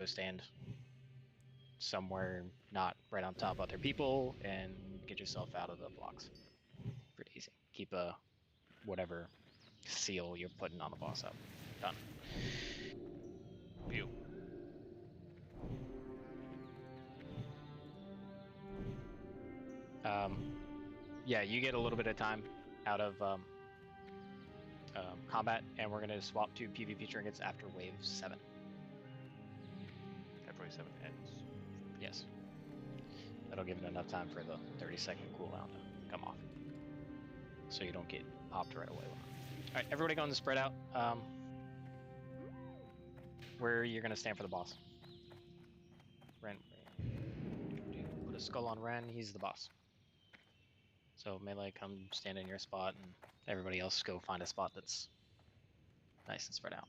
stand somewhere not right on top of other people and get yourself out of the blocks. Pretty easy. Keep a whatever seal you're putting on the boss up. Done. View. Yeah, you get a little bit of time out of combat, and we're going to swap to PvP trinkets after wave 7. After wave 7 ends. Yes. That'll give it enough time for the 30-second cooldown to come off, so you don't get popped right away. Alright, everybody going to spread out. Where you're going to stand for the boss. Ren. Put a skull on Ren, he's the boss. So Melee, come stand in your spot, and everybody else go find a spot that's nice and spread out.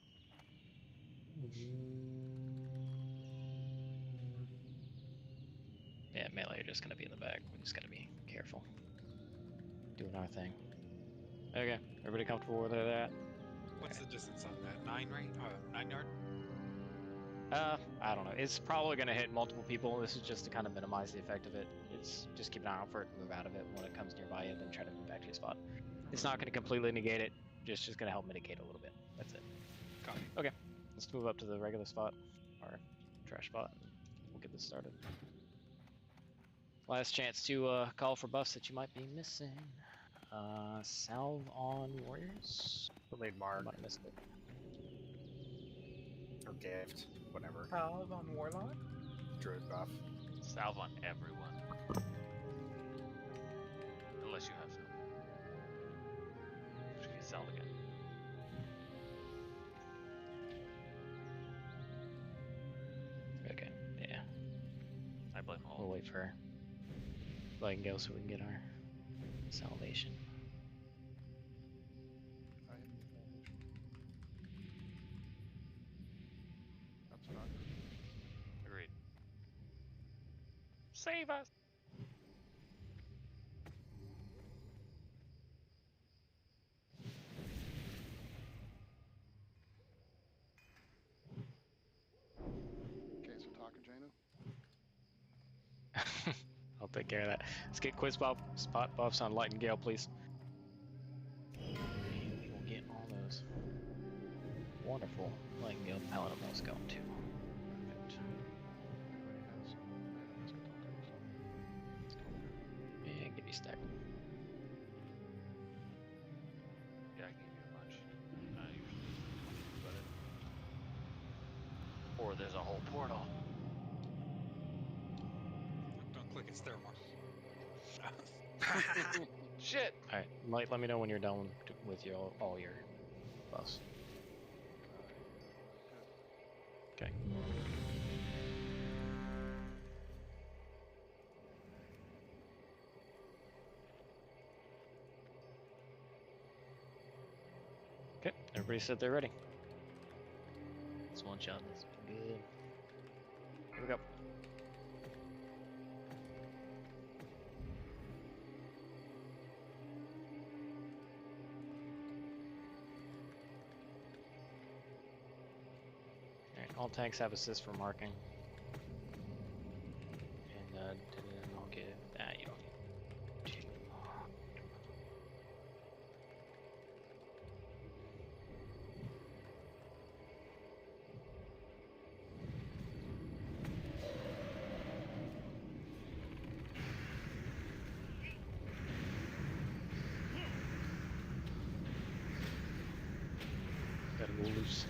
Yeah, Melee, you're just going to be in the back. We're just going to be careful. Doing our thing. Okay, everybody comfortable with that? What's the distance on that? 9, right? 9 yard? I don't know. It's probably going to hit multiple people. This is just to kind of minimize the effect of it. It's just keep an eye out for it, move out of it when it comes nearby you, then try to move back to your spot. It's not going to completely negate it, just going to help mitigate a little bit. That's it. Copy. Okay, let's move up to the regular spot, or trash spot, and we'll get this started. Last chance to call for buffs that you might be missing. Salve on warriors. Delayed mark. Might have missed it. Or gift. Whatever. Salve on warlock. Druid buff. Salve on everyone. Unless you have salve. Which can salve again. Okay, yeah. I blame all. We'll wait for Laughin go so we can get our salvation. That's not. Agreed. Save us! Okay, so Takajano. I'll take care of that. Let's get quiz spot buffs on Light and Gale, please. And we will get all those wonderful Light and Gale paladin buffs going too. Perfect. Everybody has. Let's go Takajano. And give me stack. Yeah, I can give you a bunch. Not usually. But or there's a whole portal. Don't click, it's Thermore. Shit! Alright, Light, let me know when you're done with all your buffs. Okay. Okay, everybody said they're ready. This one shot is good. Here we go. Alright, all tanks have assist for marking. And then I'll give that. You don't need two. Gotta go loose.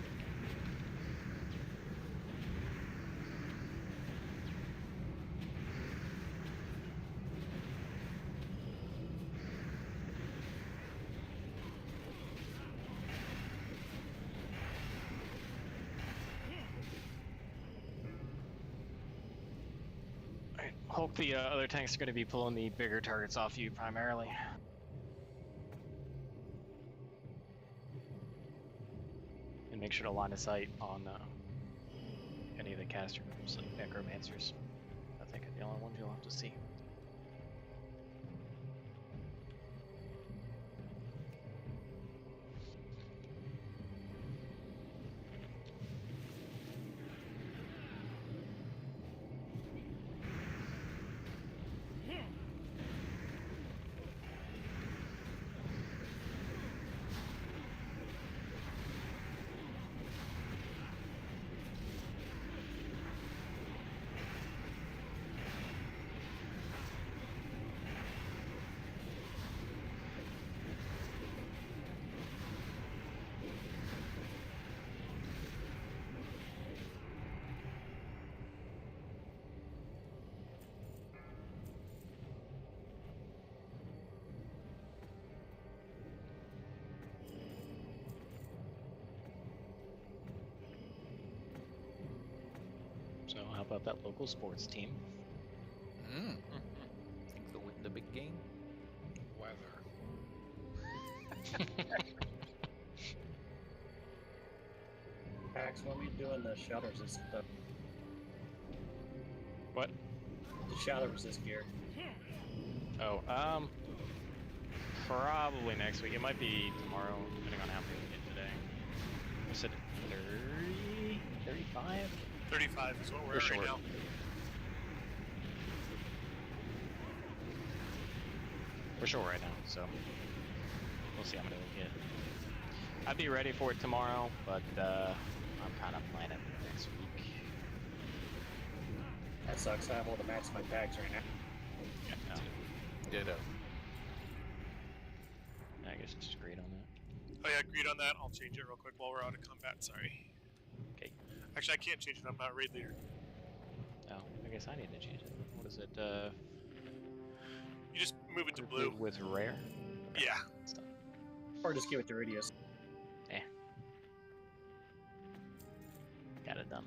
Alright, hope the other tanks are going to be pulling the bigger targets off you primarily. And make sure to line of sight on any of the caster groups, like necromancers. I think are the only ones you'll have to see. So how about that local sports team? Think they'll win the big game? Weather. Pax, when we doing the shadow resist stuff? What? The shadow resist gear. Oh, probably next week. It might be tomorrow, depending on how many we get today. I said 30, 35? 35 is what we're For at sure. right now. We're short right now, so we'll see how many we get. I'd be ready for it tomorrow, but I'm kind of planning for next week. That sucks. I have all the max my packs right now. Yeah, Ditto. I guess just agreed on that. Oh yeah, agreed on that. I'll change it real quick while we're out of combat. Sorry. Okay. Actually, I can't change it. I'm not raid leader. Oh, I guess I need to change it. What is it? You just move it to blue. With rare? Yeah. It's done. Or just give it to Rudius. Got it done.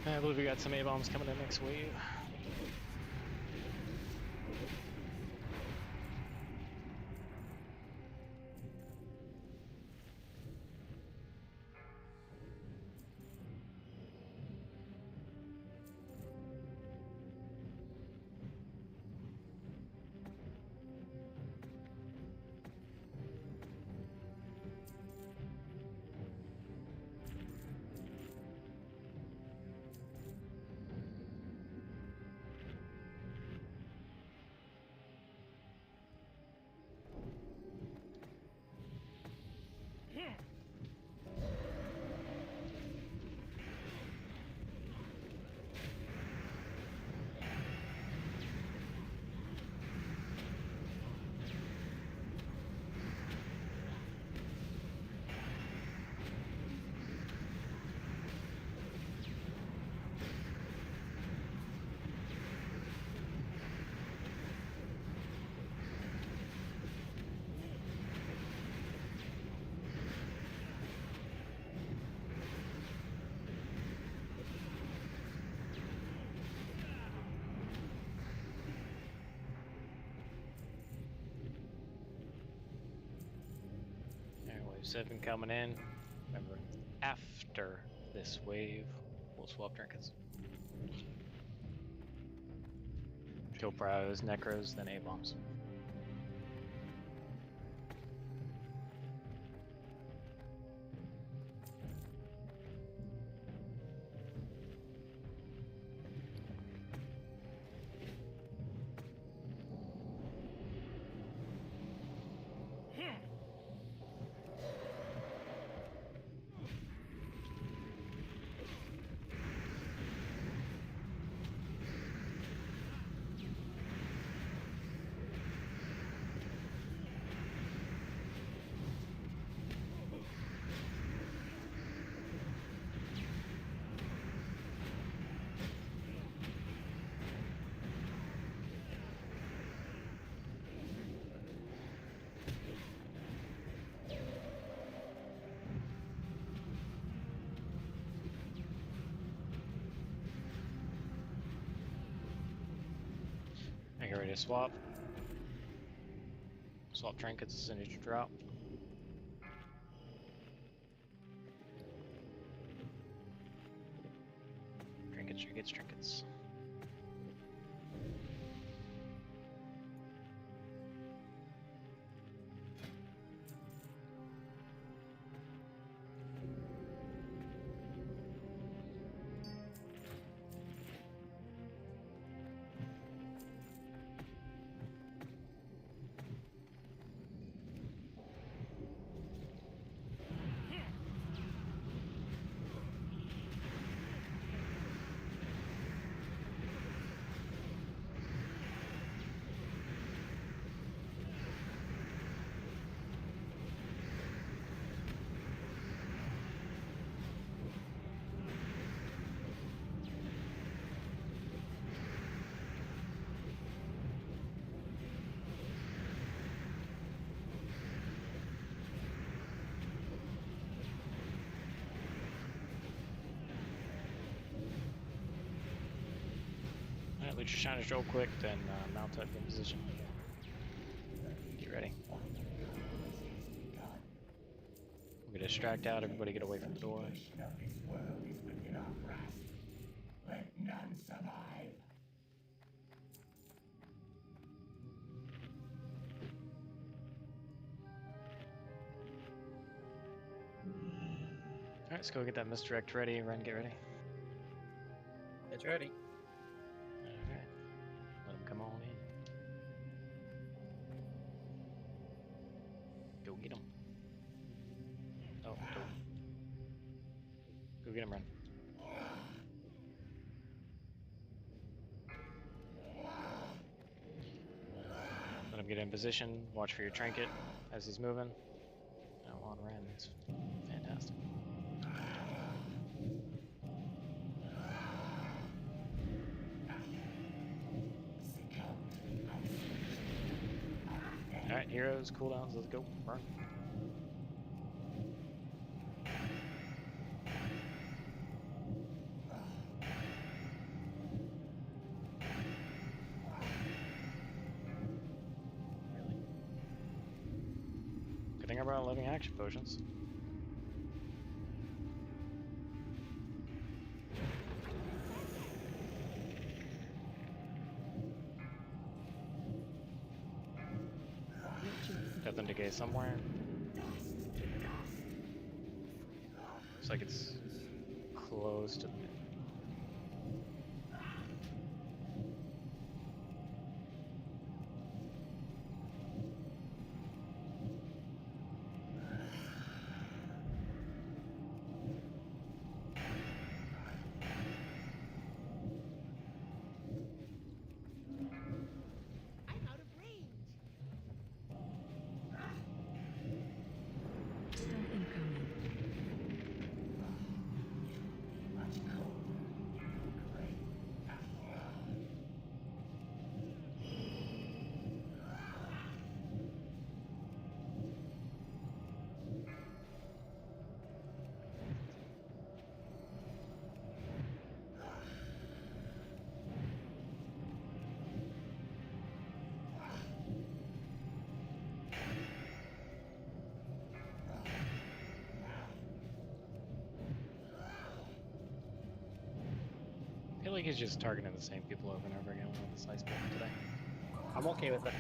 I believe we got some A-bombs coming in next wave. Alright, wave 7 coming in. Remember, after this wave, we'll swap trinkets. Kill pros, necros, then A-bombs. get ready to swap. Swap trinkets as soon as you drop. Trinkets, trinkets, trinkets. Alright, loot your shiners real quick, then mount up in position. Get ready. We're gonna distract out, everybody get away from the door. Alright, let's go get that misdirect ready. Ren, get ready. It's ready. Alright. Let him come on in. Go get him. Oh, don't. Go get him, Ren. Let him get in position. Watch for your trinket as he's moving. Oh, on Ren. It's fantastic. Alright, heroes, cooldowns, let's go. Burn. Good thing I brought living action potions. Got them decay somewhere. Looks like it's close to. I feel like he's just targeting the same people over and over again with the slice button today. I'm okay with it.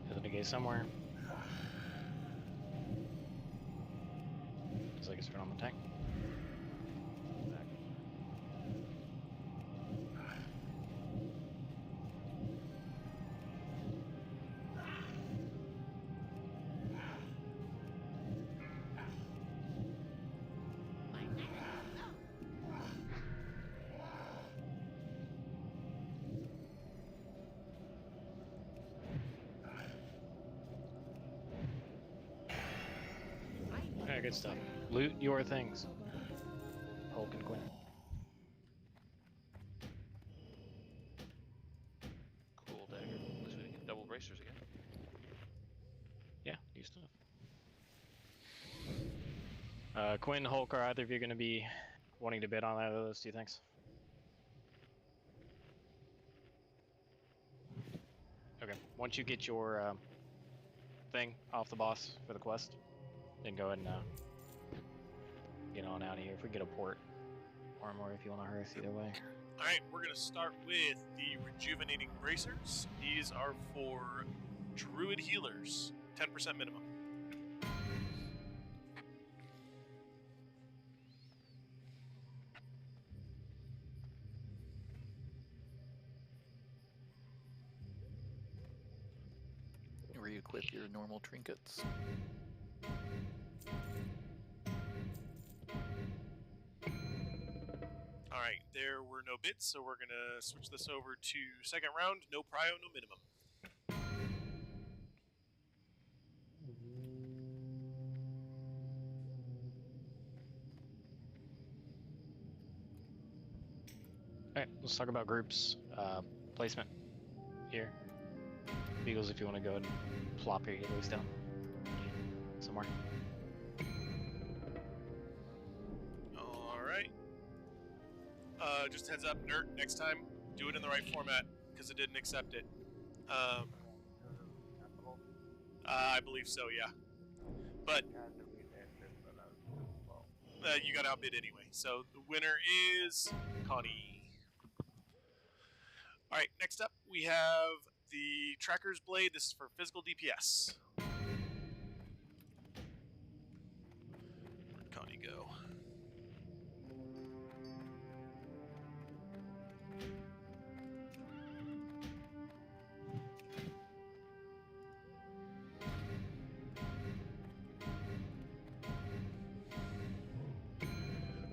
There's a negate somewhere. Looks like it's right on the tank. Yeah, good stuff. Loot your things. Hulk and Quinn. Cool dagger. At least we didn't get double bracers again. Yeah, new stuff. Quinn, Hulk, are either of you going to be wanting to bid on either of those two things? Okay, once you get your thing off the boss for the quest, then go ahead and get on out of here. If we get a port or more, if you want to hurry us either way. Alright, we're going to start with the Rejuvenating Bracers. These are for Druid Healers, 10% minimum. Re-equip your normal trinkets. Alright, there were no bids, so we're going to switch this over to second round. No prio, no minimum. Alright, let's talk about groups. Placement here. Beagles, if you want to go ahead and plop your healers down somewhere. Alright. Just heads up, Nerd, next time, do it in the right format, because it didn't accept it. I believe so, yeah. But you got outbid anyway, so the winner is Connie. Alright, next up we have the Tracker's Blade. This is for physical DPS. Where'd Connie go?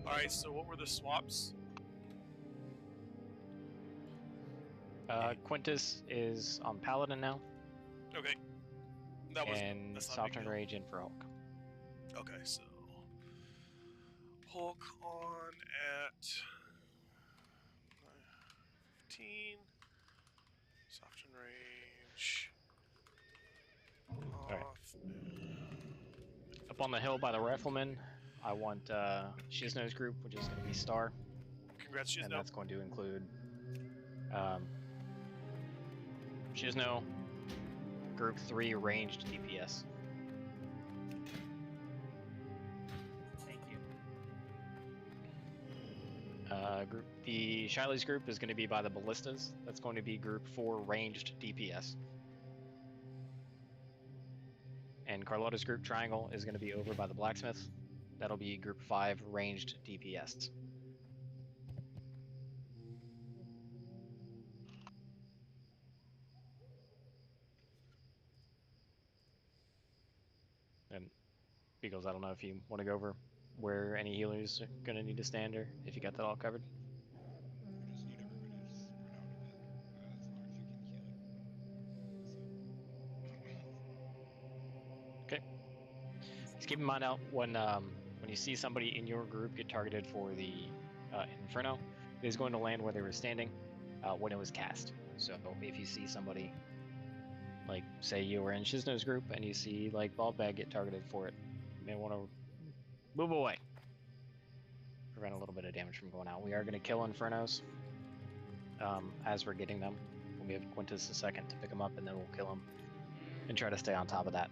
Alright, so what were the swaps? Quintus is on Paladin now, Okay. That was and that's not a big Soften deal. Rage in for Hulk. Okay, so Hulk on at 15. Soften Rage off. Alright. Up on the hill by the Rifleman, I want Shiznow's group, which is going to be Star, Congrats, and Shizno. that's going to include Shizno, Group 3 ranged DPS. Thank you. The Shiley's group is going to be by the Ballistas. That's going to be Group 4 ranged DPS. And Carlotta's group Triangle is going to be over by the Blacksmith. That'll be Group 5 ranged DPS. And Beagles, I don't know if you want to go over where any healers are going to need to stand, or if you got that all covered. We just need everybody to spread out a bit, as long as you can heal it. Okay. Just keep in mind out when you see somebody in your group get targeted for the Inferno, it is going to land where they were standing when it was cast. So if you see somebody, like say you were in Shiznow's group and you see like Baldbag get targeted for it, you may want to move away. Prevent a little bit of damage from going out. We are going to kill Infernos as we're getting them. We'll give Quintus a second to pick them up, and then we'll kill them and try to stay on top of that,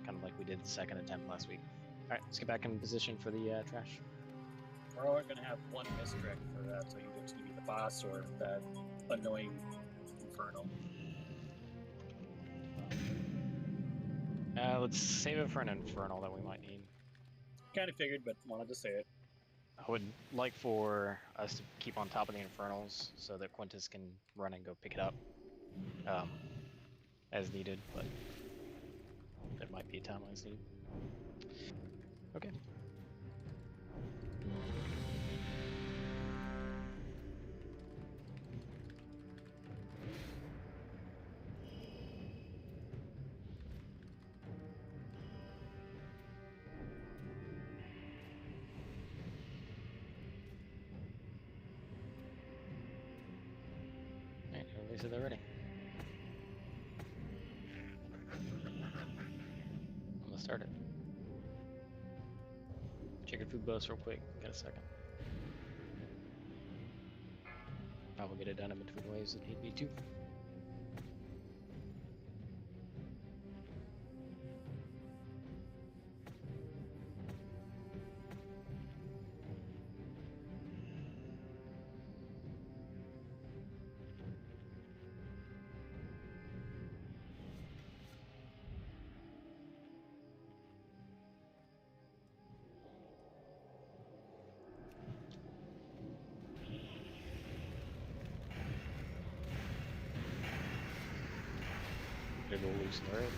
kind of like we did the second attempt last week. All right, let's get back in position for the trash. We're only going to have one misdirect for that, so either it's going to be the boss or that annoying Inferno. Let's save it for an Infernal that we might need. Kind of figured, but wanted to say it. I would like for us to keep on top of the Infernals so that Quintus can run and go pick it up as needed, but there might be a time when it's needed. Okay. Alright, everybody said they're ready. I'm gonna start it. Sacred food bus real quick. Got a second. I will get it done in between waves if need be too. It will loosen the road.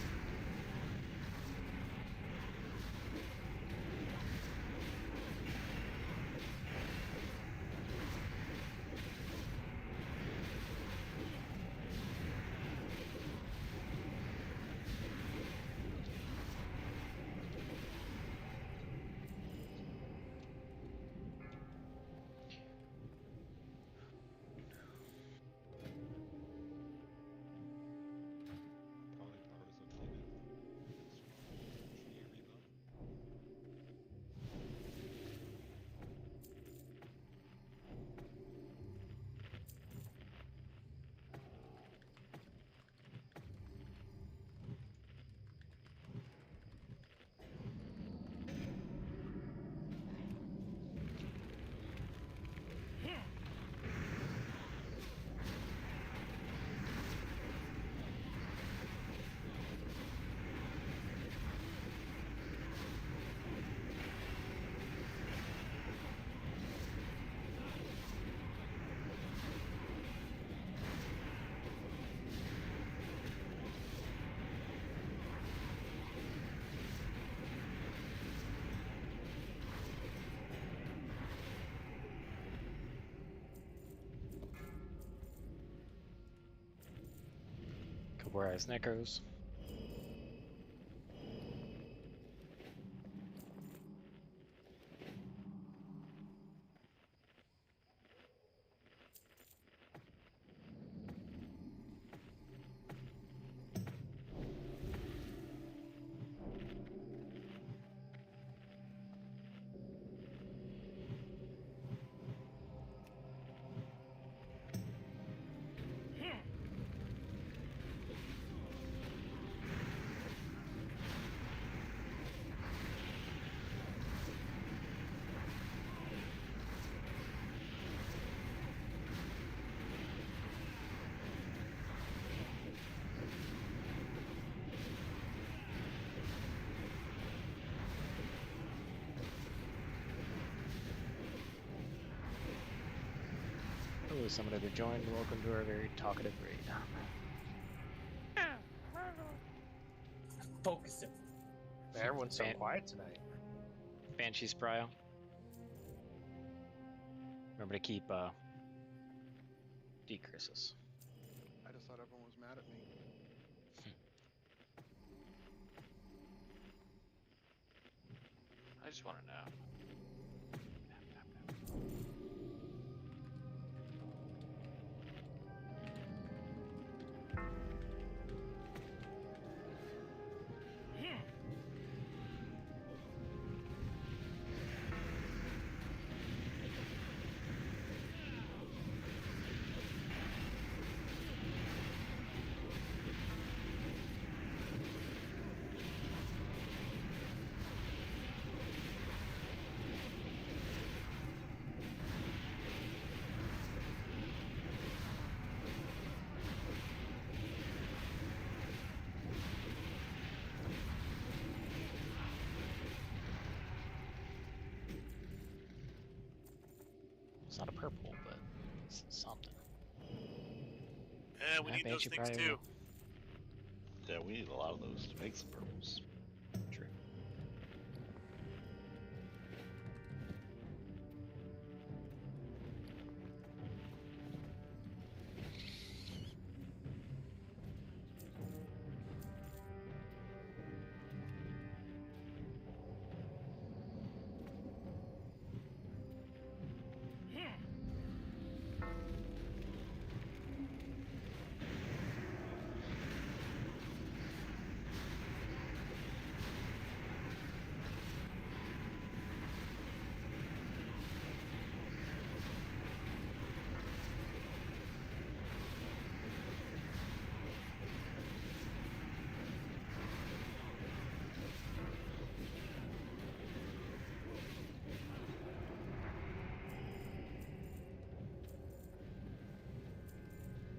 Probably powers of Zenith. Couple eyes necros. Hello, somebody that joined. Welcome to our very talkative raid. Focusing. Everyone's so Ban- quiet tonight. Banshee's Prio. Remember to keep decreases. I just thought everyone was mad at me. I just want to know. It's not a purple, but it's something. Yeah, we Yeah, need those Banshee things probably too. will. Yeah, we need a lot of those to make some purples. True.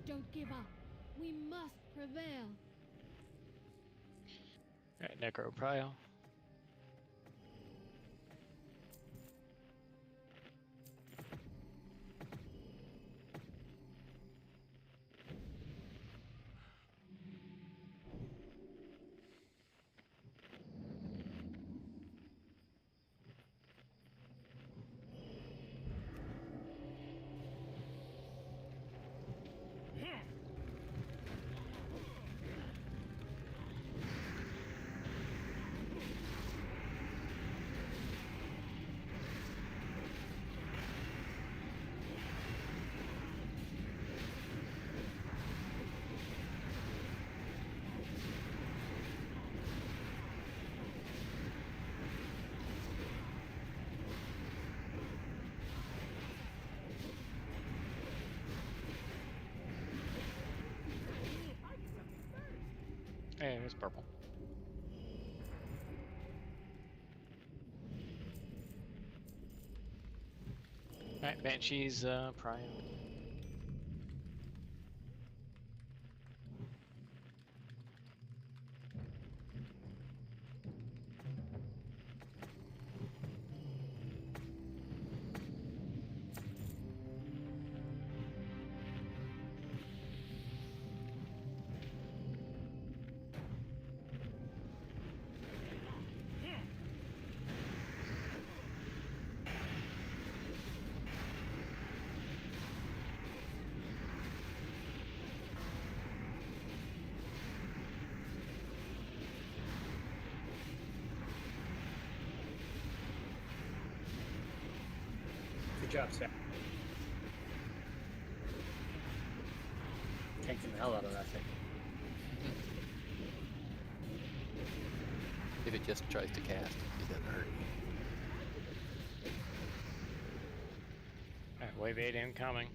Don't give up. We must prevail. Alright, Necro Prio. Hey, it's purple. Alright, Banshee's Prio. Good job, Sam. Tanking the hell out of that thing. If it just tries to cast, it doesn't hurt you. Alright, wave 8 incoming.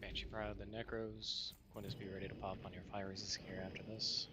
Banshee Prio, the Necros. Quintus, be ready to pop on your fire resist gear after this.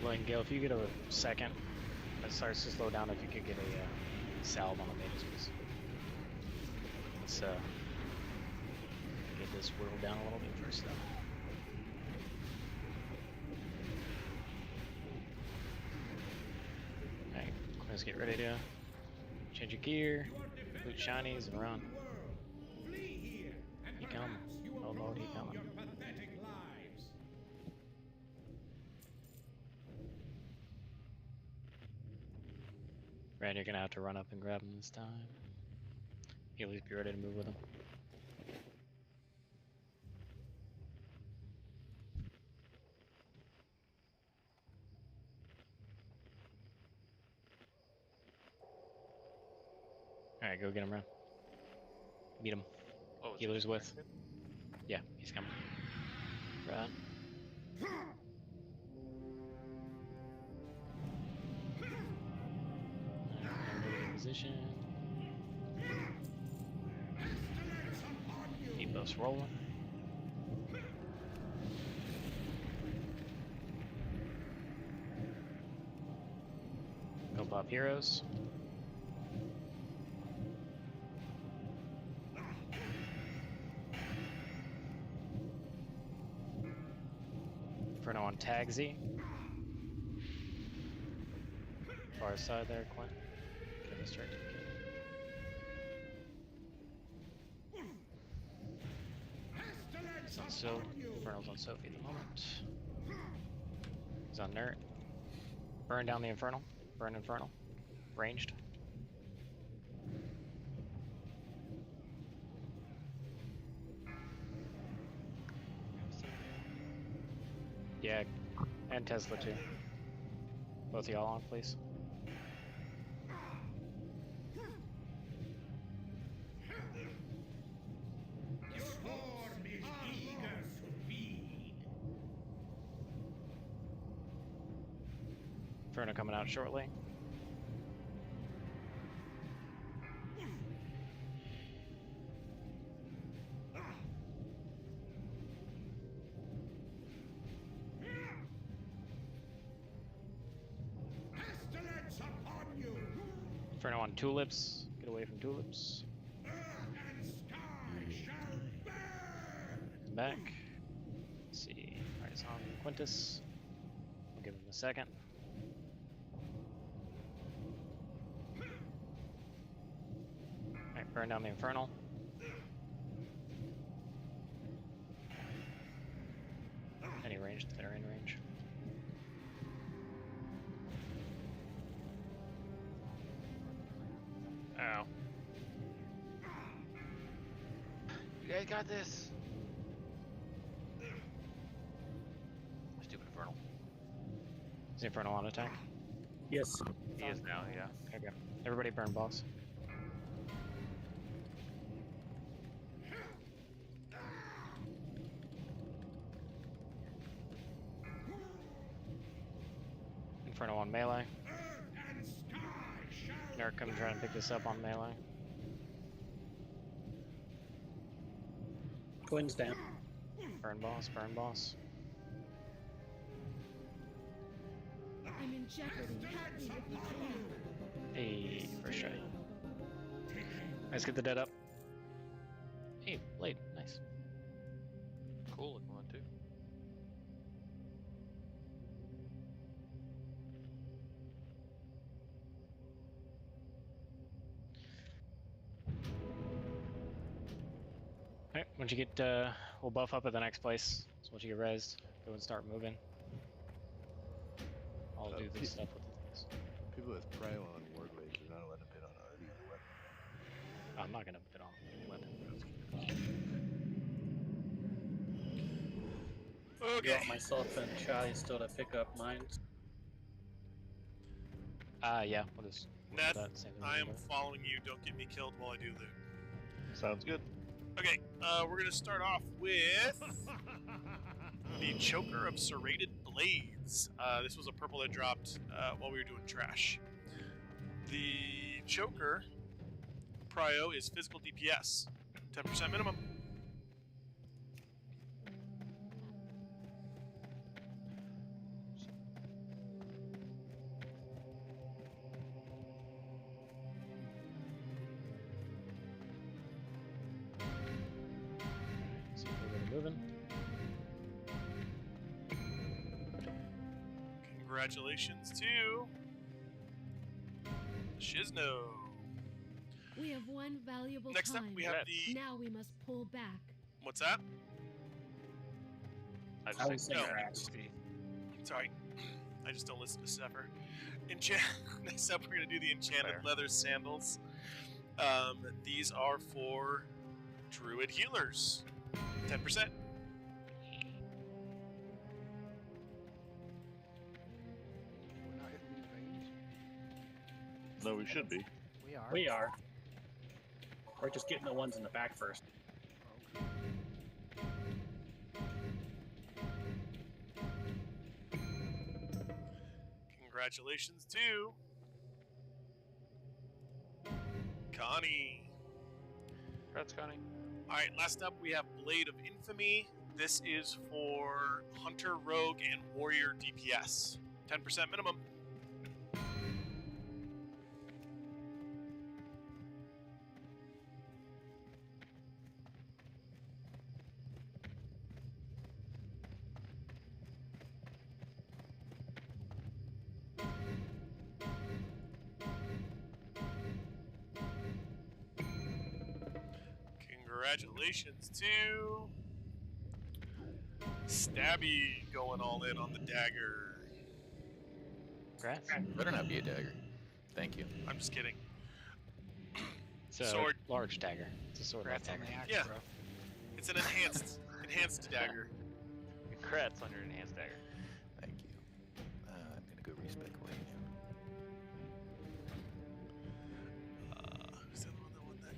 Blaine Gale, if you get a second, it starts to slow down. If you could get a salve on the mages, please. Let's get this whirled down a little bit first, though. Alright, let's get ready to change your gear, boot shinies, and run. He coming. Oh lord, he coming. Rand, you're gonna have to run up and grab him this time. You at least be ready to move with him. Alright, go get him, Rand. Meet him. Oh, it's Healer's with. distracted? Yeah, he's coming. Run. Position. Keep us rolling. Go pop heroes. Inferno on Tagsy. Far side there, Quinn. Get him started. So, Infernal's on Sophie at the moment. He's on Nerd. Burn down the Infernal. Burn Infernal. Ranged. Yeah, and Tesla too. Both of y'all on, please. Inferno coming out shortly. Inferno on tulips. Get away from tulips. Back. Let's see. Alright, it's on Quintus. We'll give him a second. Alright, burn down the Infernal. Any range that are in range. Ow. You guys got this. Stupid Infernal. Is the Infernal on attack? Yes. He is now, yeah. Okay. Everybody burn boss. Inferno on melee. Nerd come try and pick this up on melee. Twins down. Burn boss, burn boss. I'm in jeopardy. Help me if you can. Hey, first try. Let's get the dead up. Hey, blade, nice. Cool looking one too. Alright, once you get, we'll buff up at the next place. So once you get rezzed, go and start moving. I'll do this stuff with the things. People with prio on Warblades are not allowed to bid on Artie as a weapon. I'm not gonna bid on weapon. You want myself and Charlie still to pick up mines? Yeah, we'll just do Neth, that same thing I we am did. following you. Don't get me killed while I do loot. Sounds good. Okay, we're gonna start off with the Choker of Serrated Blades. This was a purple that dropped while we were doing trash. The Choker prio is physical DPS, 10% minimum. So we're moving. Congratulations to Shizno. We have one valuable Next up, time. we have the. Now we must pull back. What's that? I I would just say think trash. Sorry, I just don't listen to Zephyr. Next up, we're gonna do the enchanted Fair. leather sandals. These are for druid healers, 10%. We're not hitting these veins. No, we should be. We are. We are. We're just getting the ones in the back first. Okay. Congratulations to Connie. Congrats, Connie. Alright, last up we have Blade of Infamy. This is for Hunter, Rogue, and Warrior DPS. 10% minimum. Congratulations to Stabby going all in on the dagger. Congrats. Better not be a dagger. Thank you. I'm just kidding. It's a Sword. large dagger. It's a sword. Congrats on dagger. the axe, Yeah. bro. It's an enhanced dagger. Congrats on your enhanced dagger.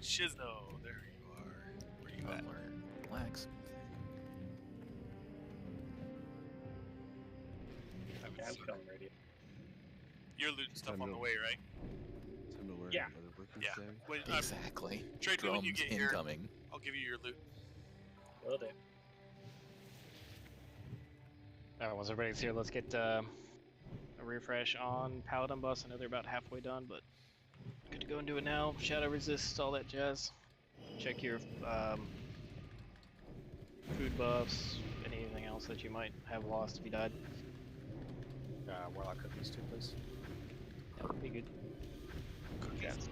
Shizno, there you are. Where you at? Relax. Yeah, I'm coming ready. You're looting stuff Time on to- the way, right? Time to learn Yeah. other workers Yeah. say. When, Exactly. trade me when you Drums get here. incoming. I'll give you your loot. Will do. Alright, once everybody's here, let's get a refresh on Paladin bus. I know they're about halfway done, but good to go and do it now. Shadow resist, all that jazz. Check your food buffs, anything else that you might have lost if you died. Warlock cookies too, please. That would be good. Cookies.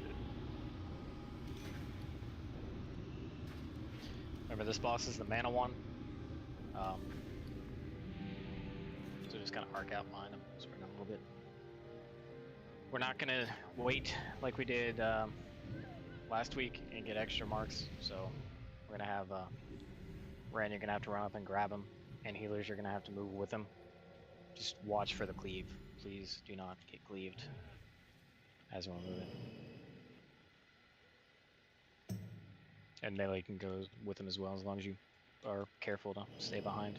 Remember, this boss is the mana one. So just kind of arc out behind him, sprint him a little bit. We're not gonna wait like we did last week and get extra marks. So we're gonna have Ren. You're gonna have to run up and grab him, and healers you're gonna have to move with him. Just watch for the cleave. Please do not get cleaved as we're moving. And melee can go with him as well, as long as you are careful to stay behind.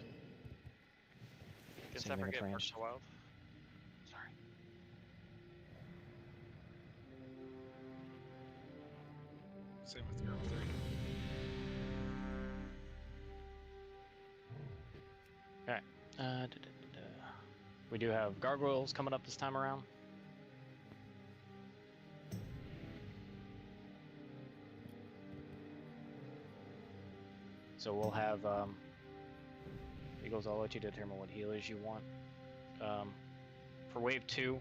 Guess Same I thing with forget range. First Wild. Sorry. Same with Earth 3. We do have gargoyles coming up this time around. So we'll have Eagles, I'll let you determine what healers you want. For wave 2,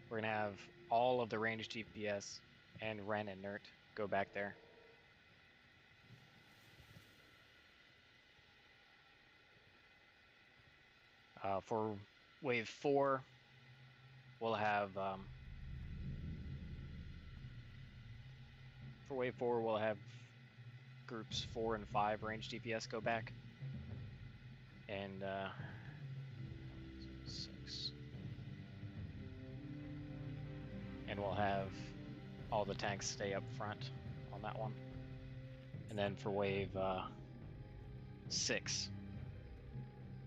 we're gonna have all of the ranged DPS and Ren and Nert go back there. For wave 4, we'll have groups 4 and 5 ranged DPS go back, and 6, and we'll have all the tanks stay up front on that one. And then for wave 6,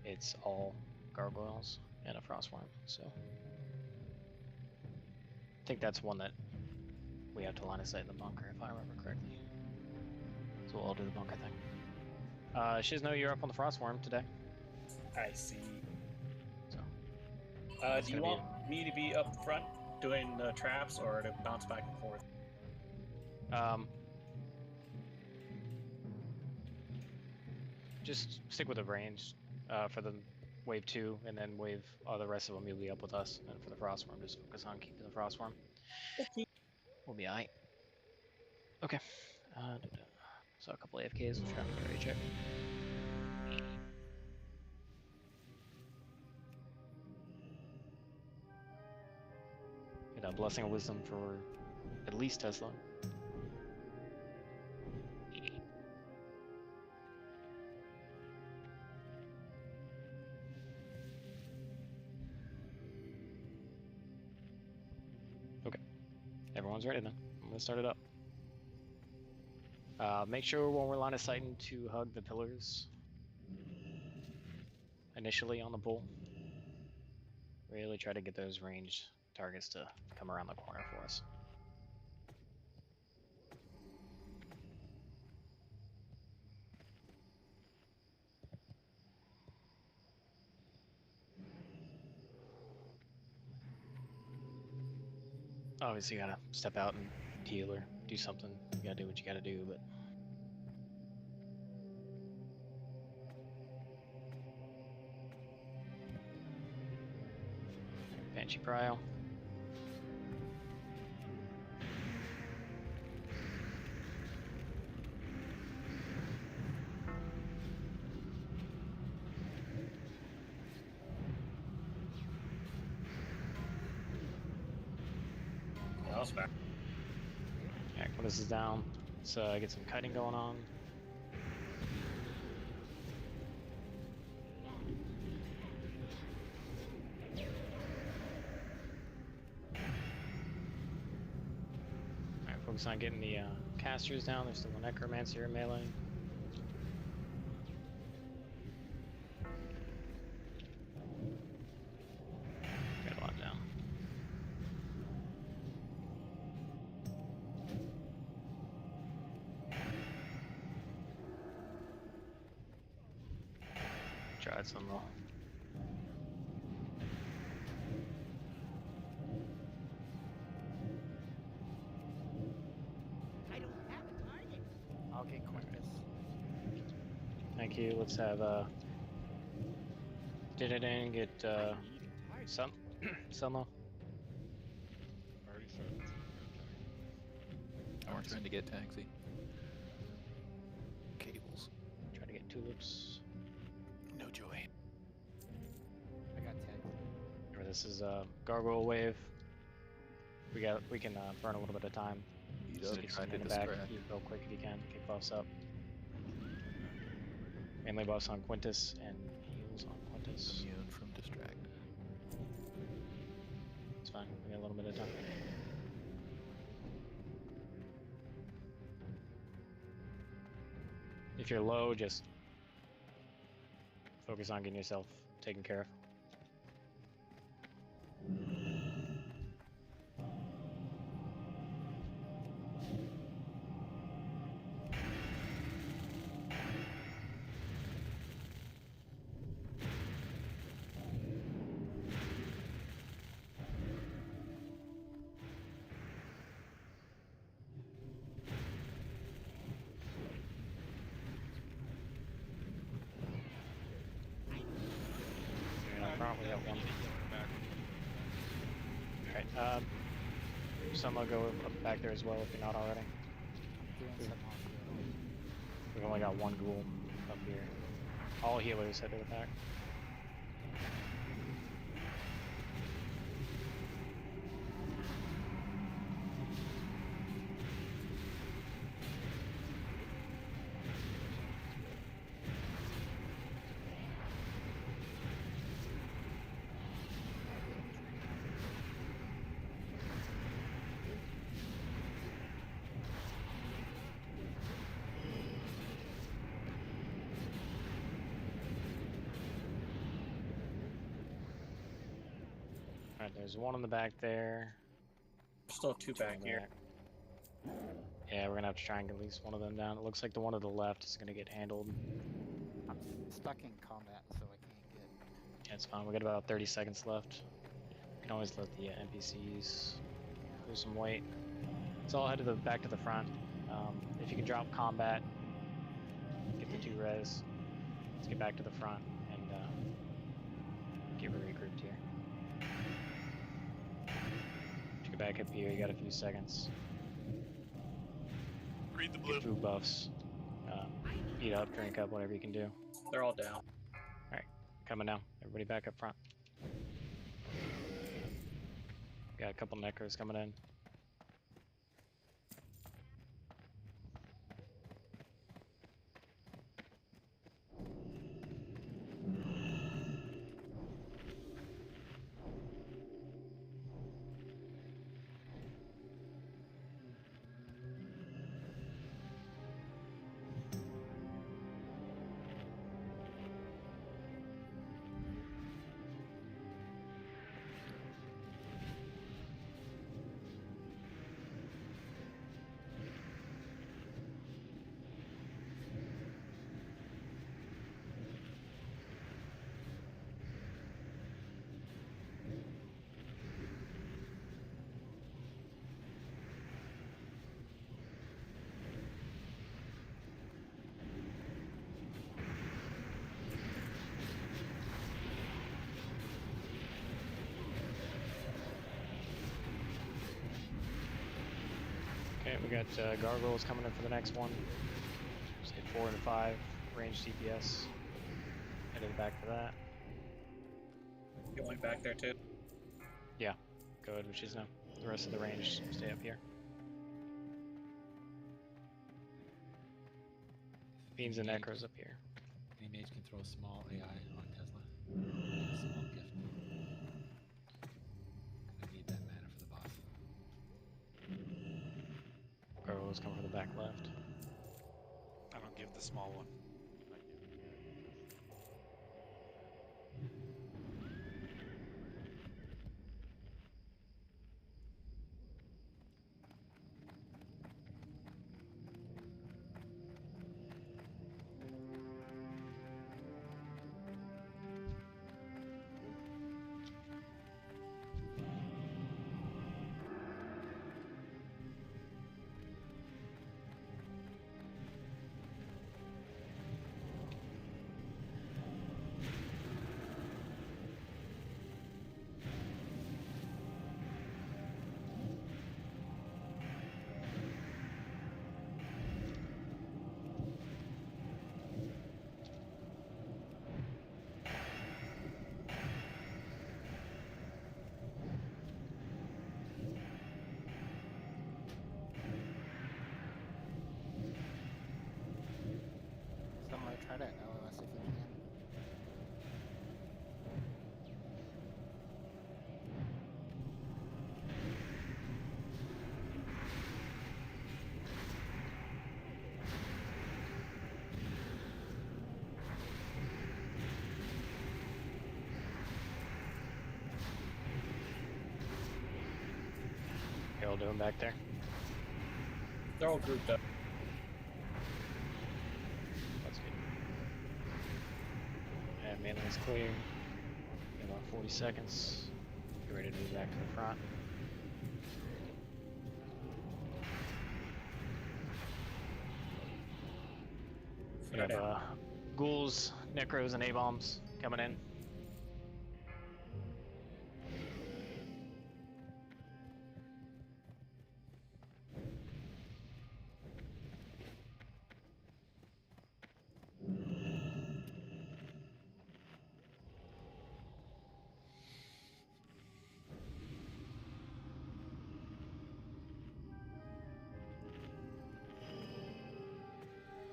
it's all gargoyles and a frostworm. So I think that's one that we have to line of sight in the bunker, if I remember correctly. So we'll all do the bunker thing. Shizno, you're up on the frostworm today. I see. So Do you want me to be up front doing the traps or to bounce back and forth? Just stick with the range for the wave 2, and then the rest of them you'll be up with us. And for the frostworm, just focus on keeping the frostworm. Okay. We'll be alright. Okay. Saw a couple AFKs. Let's try to check. Get a blessing of wisdom for at least Tesla. Okay. Everyone's ready then. I'm gonna start it up. Make sure when we're line of sighting to hug the pillars initially on the bull. Really try to get those ranged targets to come around the corner for us. Obviously, you gotta step out and heal or do something. You gotta do what you gotta do, but. Banshee Prio. Mouse back. Yeah, when this is down, let's get some kiting going on. Alright, focus on getting the casters down. There's still a necromancer in melee. Got a lot down. Tried some though. I don't have a target. I'll get Quintus. Thank you. Let's have did it in get I need a target. some Selma. Already started. I'm trying to get taxi. Cables. Try to get tulips. No joy. I got 10. Remember, this is a gargoyle wave. We can burn a little bit of time. He Just does get try some to in the back. distract. You real quick if you can. Get buffs up. Mainly buffs on Quintus and heals on Quintus. Immune from distract. It's fine. We got a little bit of time. If you're low, just focus on getting yourself taken care of. We got one. Alright, some will go up back there as well if you're not already. Doing some hospital. We've only got one ghoul up here. All healers head to the back. Alright, there's one in the back there. Still have two back in the here. back. Yeah, we're gonna have to try and get at least one of them down. It looks like the one to the left is gonna get handled. I'm stuck in combat, so I can't get. Yeah, it's fine. We got about 30 seconds left. You can always let the NPCs lose some weight. So I'll head to the back to the front. If you can drop combat, get the 2 res. Let's get back to the front and get regrouped here. Get back up here. You got a few seconds. Read the blue. Get food buffs. Eat up, drink up, whatever you can do. They're all down. Alright, coming down. Everybody back up front. Got a couple necros coming in. Okay, we got gargoyles coming in for the next one. Just get 4 and 5 range DPS. Headed back for that. Going back there too. Yeah, go ahead, which is now. The rest of the range stay up here. Beams and necros up here. Any mage can throw a small AI on Tesla. A small gift. I need that mana for the boss. Gargoyles Arrows come from the back left. I don't give the small one. I give it, yeah. Somewhere, try to LOS if you can. You're all doing back there? They're all grouped up. That's good. And mainland's clear. Got about 40 seconds. Get ready to move back to the front. We have ghouls, necros, and A-bombs coming in.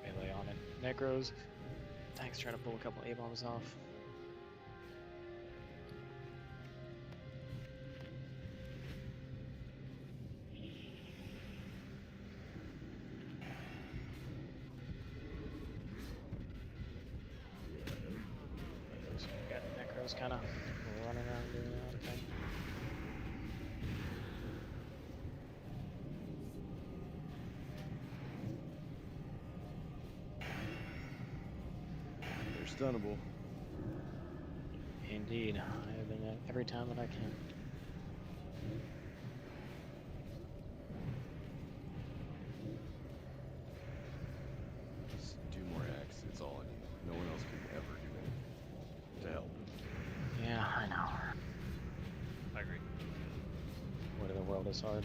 Melee on it. Necros. Tank's trying to pull a couple A-bombs off. So we got Necros kind of running around doing their own thing. They're stunnable. Indeed, I have been every time that I can. Just do more X. It's all I need. No one else can ever do anything to help. Yeah, I know. I agree. What of the world is hard.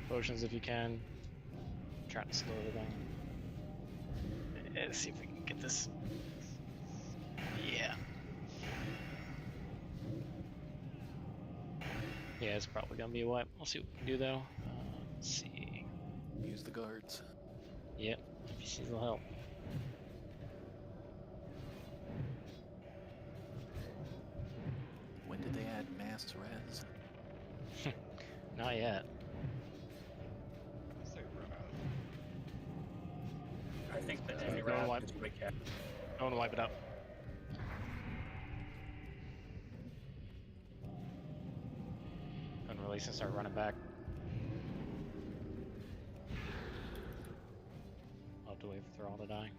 Potions if you can. Try to slow it down. Let's see if we can get this. Yeah. Yeah, it's probably gonna be a wipe. We'll see what we can do though. Let's see. Use the guards. Yep, NPCs will help. When did they add mass res? Not yet. Unless they run out. I think the Go enemy and wrap wipe. is quick cap. I want to wipe it up. Unrelease and start running back. I'll have to wait for Thrall to die.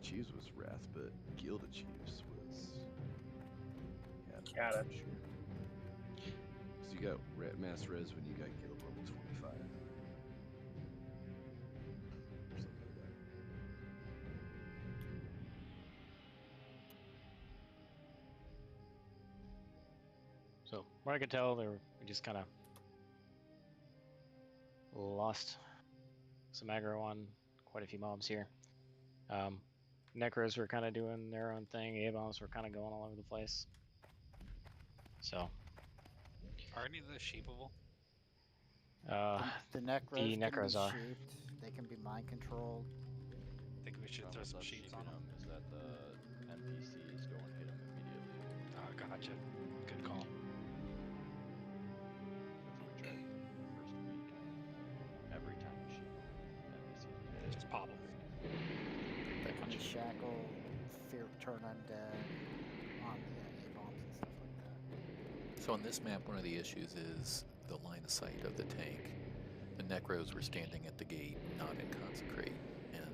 Chiefs was Wrath, but Gilded Chiefs was. Yeah, Got it. for sure. So you got mass res when you got guild level 25. Or something like that. So, what I could tell, we just kind of lost some aggro on quite a few mobs here. Necros were kind of doing their own thing. A-bombs were kind of going all over the place. So, Are any of those shapeable? The necros the can Necros be are. shaped. They can be mind controlled. Think we should Problem throw with some us sheets shaping on them? them is that the NPCs go and hit them immediately. Oh, gotcha. Good call. That's what we tried the first week, and every time you shape them, NPCs would hit it. Just pop 'em. They can be shackled, turn undead, on the A-bombs and stuff like that. So on this map, one of the issues is the line of sight of the tank. The Necros were standing at the gate, not in Consecrate, and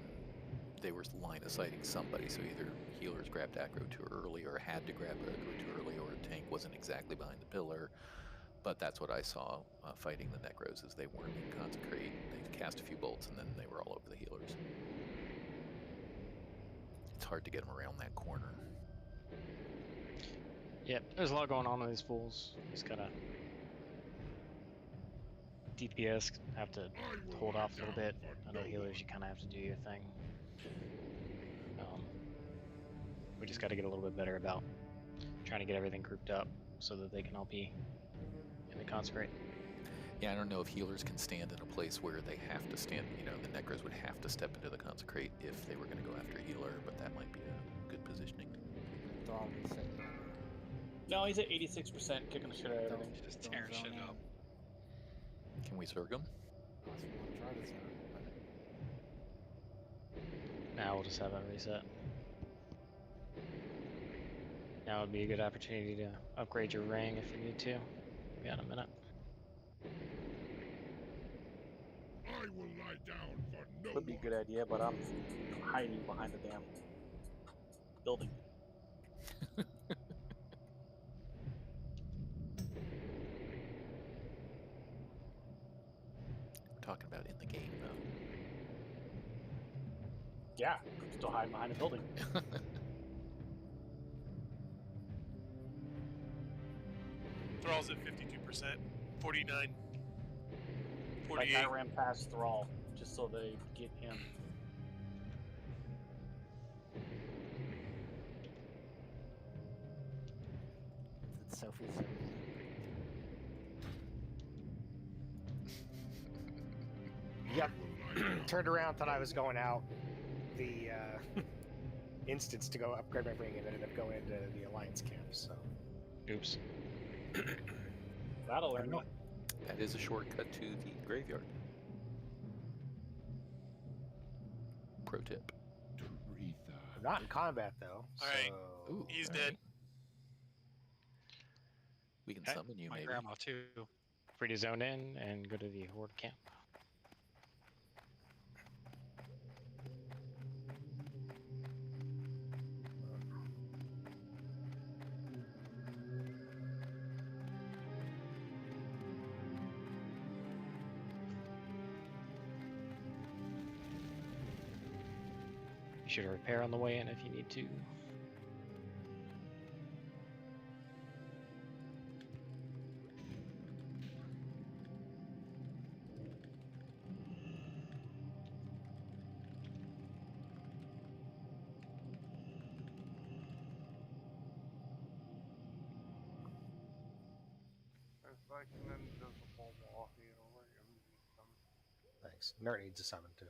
they were line of sighting somebody, so either healers grabbed aggro too early or had to grab aggro too early, or the tank wasn't exactly behind the pillar. But that's what I saw fighting the Necros, is they weren't in Consecrate. They cast a few bolts and then they were all over the healers. It's hard to get them around that corner. Yep, there's a lot going on in these fools. Just gotta DPS have to hold off a little bit. I know healers, you kind of have to do your thing. We just got to get a little bit better about trying to get everything grouped up so that they can all be in the consecrate. Yeah, I don't know if healers can stand in a place where they have to stand. You know, the Necros would have to step into the Consecrate if they were going to go after a healer, but that might be a good positioning. Thrall reset. No, he's at 86%, kicking the shit out of everything. Just Don't tearing zone shit in. up. Can we Zerg them? Unless we want to try to zone, but Now we'll just have it reset. Now would be a good opportunity to upgrade your ring if you need to. We got a minute. I will lie down for no Would be a good idea, but I'm hiding behind the damn building. We're talking about in the game, though. Yeah, I'm still hiding behind the building. Thrall's at 52%, 49, Like 48. I ran past Thrall just so they get him. it's Sophie's zone. Yep. Turned around, thought I was going out the instance to go upgrade my ring, and ended up going into the Alliance camp. So, Oops. That'll I learn know. you. That is a shortcut to the graveyard. Pro tip. I'm not in combat though. Alright. So... Ooh, He's all dead. right. We can Okay, summon you, My maybe. grandma too. Free to zone in and go to the Horde camp. You should repair on the way in if you need to. Thanks. Nerd needs a summon too.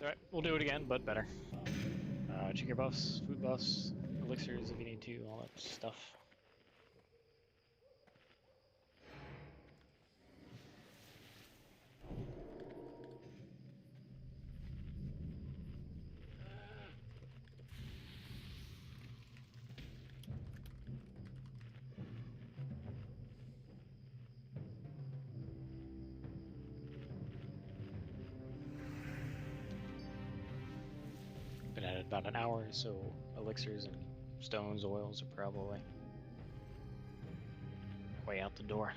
Alright, we'll do it again, but better. Check your buffs, food buffs, elixirs if you need to, all that stuff. Been at it about an hour, so elixirs and stones, oils are probably way out the door.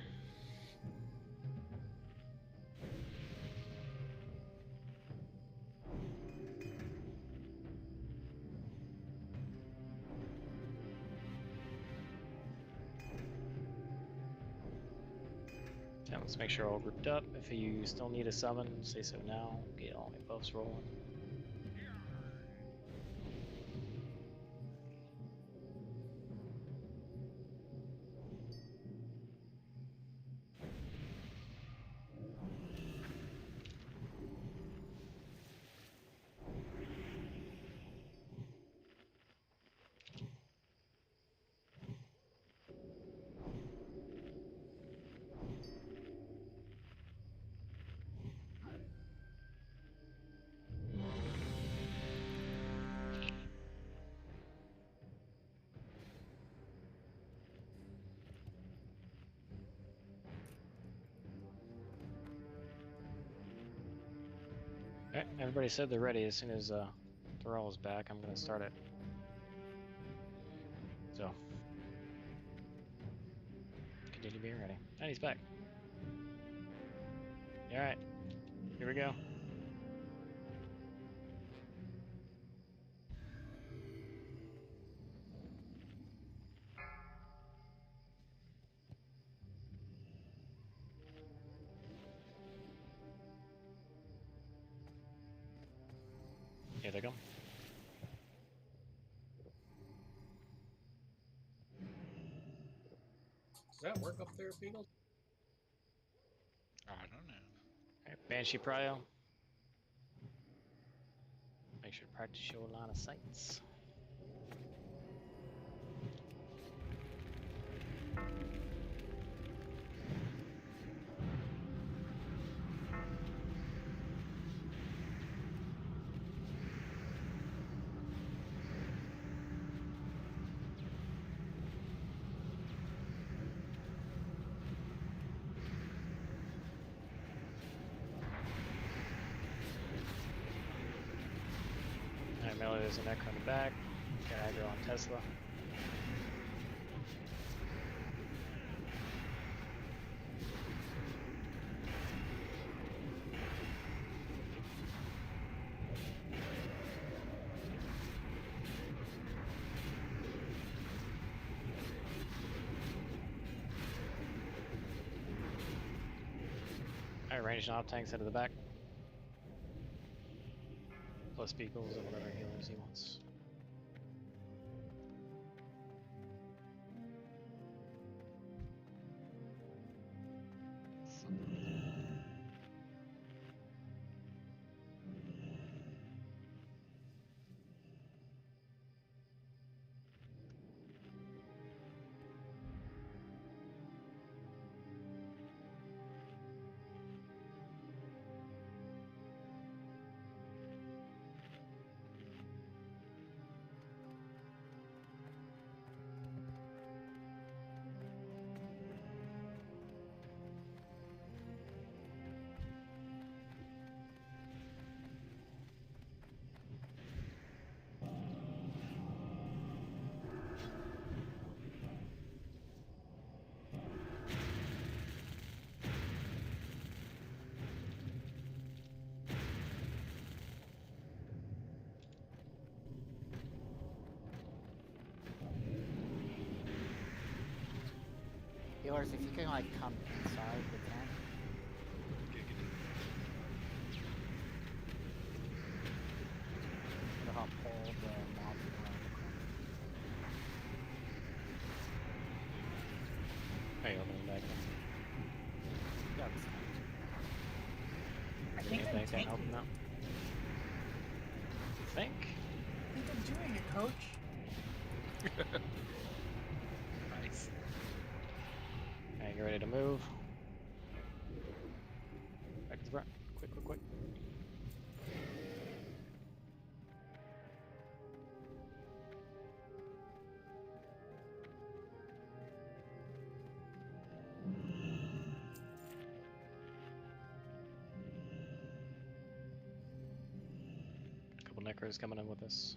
Yeah, let's make sure all grouped up. If you still need a summon, say so now. Get all my buffs rolling. Alright, everybody said they're ready. As soon as Thrall is back, I'm gonna start it. So, continue being ready. And he's back. Alright, here we go. Here they come. Does that work up there, Beetle? I don't know. Alright, Banshee Prio. Make sure to practice your line of sights. Alright, melee, there's a Necro in the back. Got aggro on Tesla. Alright, ranged knob tanks out of the back. Plus beagles or whatever healers he wants. Healers, if you can like come inside the tent. It'll help pull the mobs around the corner. Hey, opening back. Yeah, it's I Bring think it I'm back and tanking. help him out. coach? Nice. Alright, get ready to move. Back to the front. Quick, quick, quick. Couple necros coming in with us.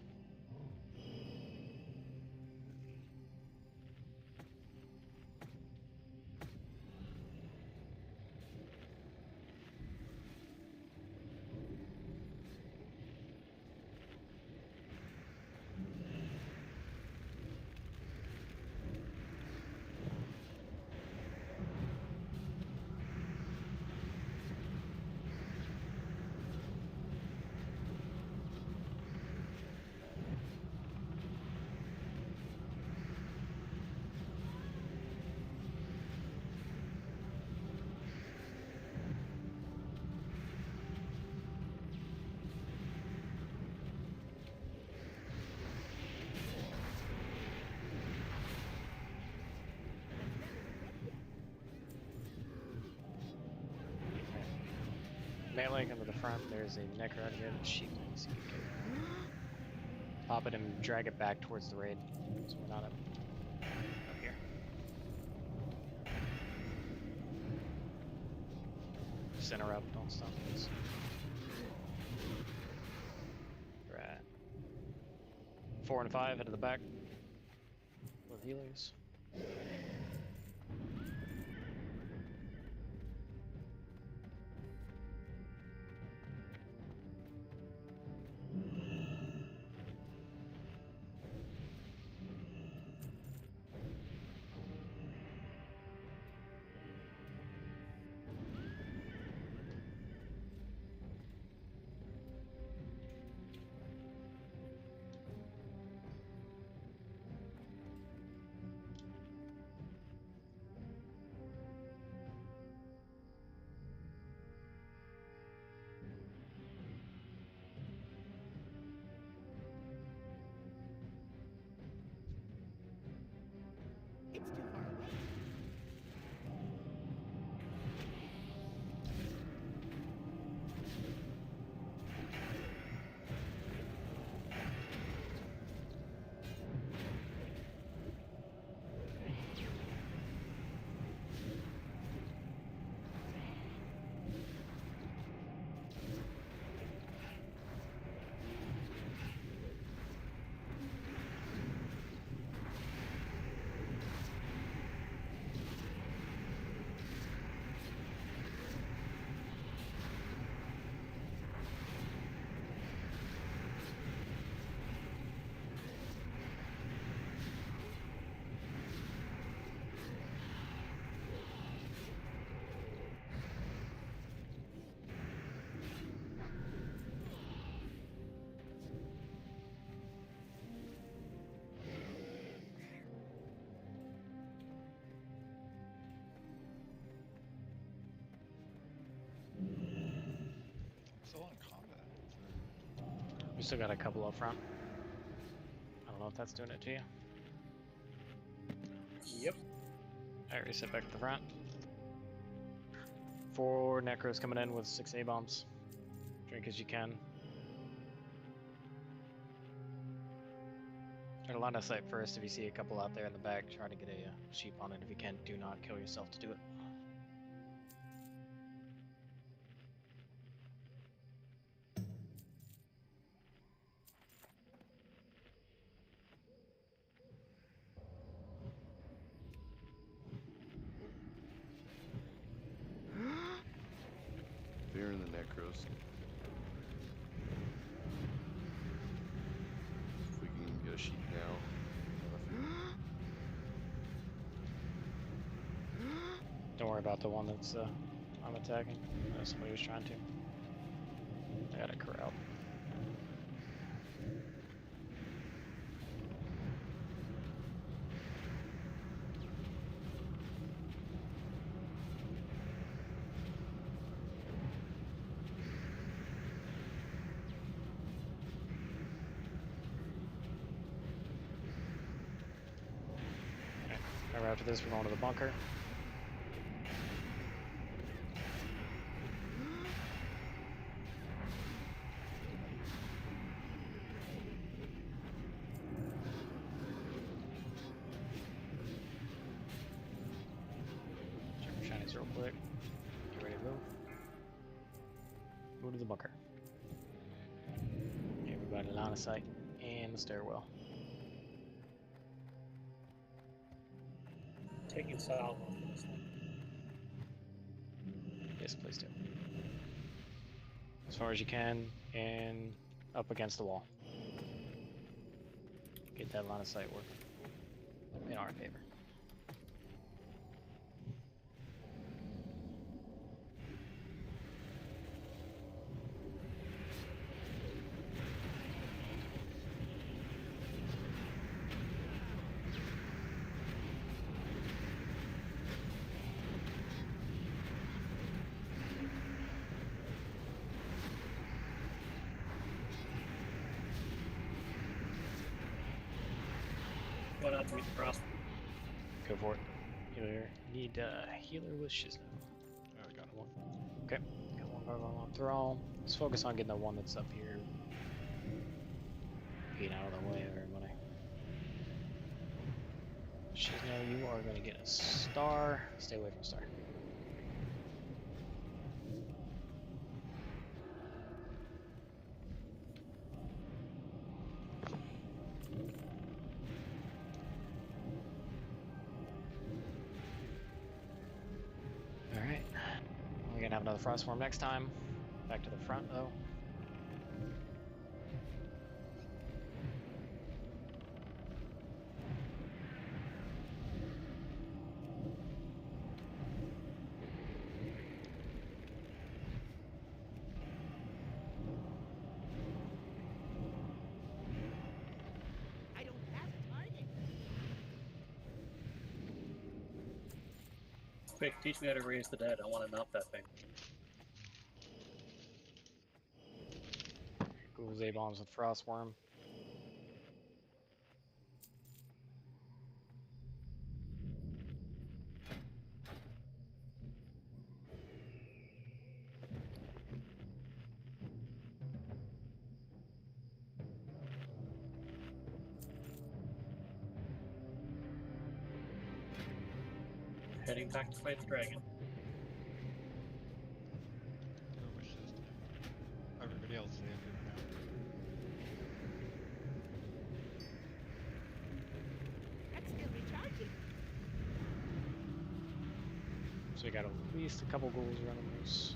Melee come to the front. There's a necro out here that sheep needs to get killed. Pop it and drag it back towards the raid, so we're not up here. Center up, don't stop this. Right. 4 and 5, head to the back. With healers. It's too far away. Still in combat. We still got a couple up front. I don't know if that's doing it to you. Yep. Alright, reset back to the front. 4 necros coming in with 6 A-bombs. Drink as you can. Try to line of sight first. If you see a couple out there in the back, try to get a sheep on it. If you can, do not kill yourself to do it. They're in the necros. If we can get a sheep now. Don't worry about the one that's I'm attacking. Somebody was trying to. I got it corralled. Right after this, we're going to the bunker. Check for shinies real quick. Get ready to move. Move to the bunker. Everybody line of sight and the stairwell. Taking south on this one. Yes, please do. As far as you can, and up against the wall. Get that line of sight working in our favor. Going out to meet the cross. Go for it. Healer. Need healer with Shizno. Oh, I got One. Okay. Got one gargoyle on throne. Let's focus on getting the one that's up here. Getting out of the way of everybody. Shizno, you are going to get a star. Stay away from star. Alright. We're going to have another frost form next time. Back to the front though. I don't have a target. Quick, teach me how to raise the dead. I want to mount that thing. Ghouls, A-bombs with Frostworm. Heading back to fight the dragon. No wishes. Everybody else is in now. That's still recharging. So we got at least a couple ghouls running loose.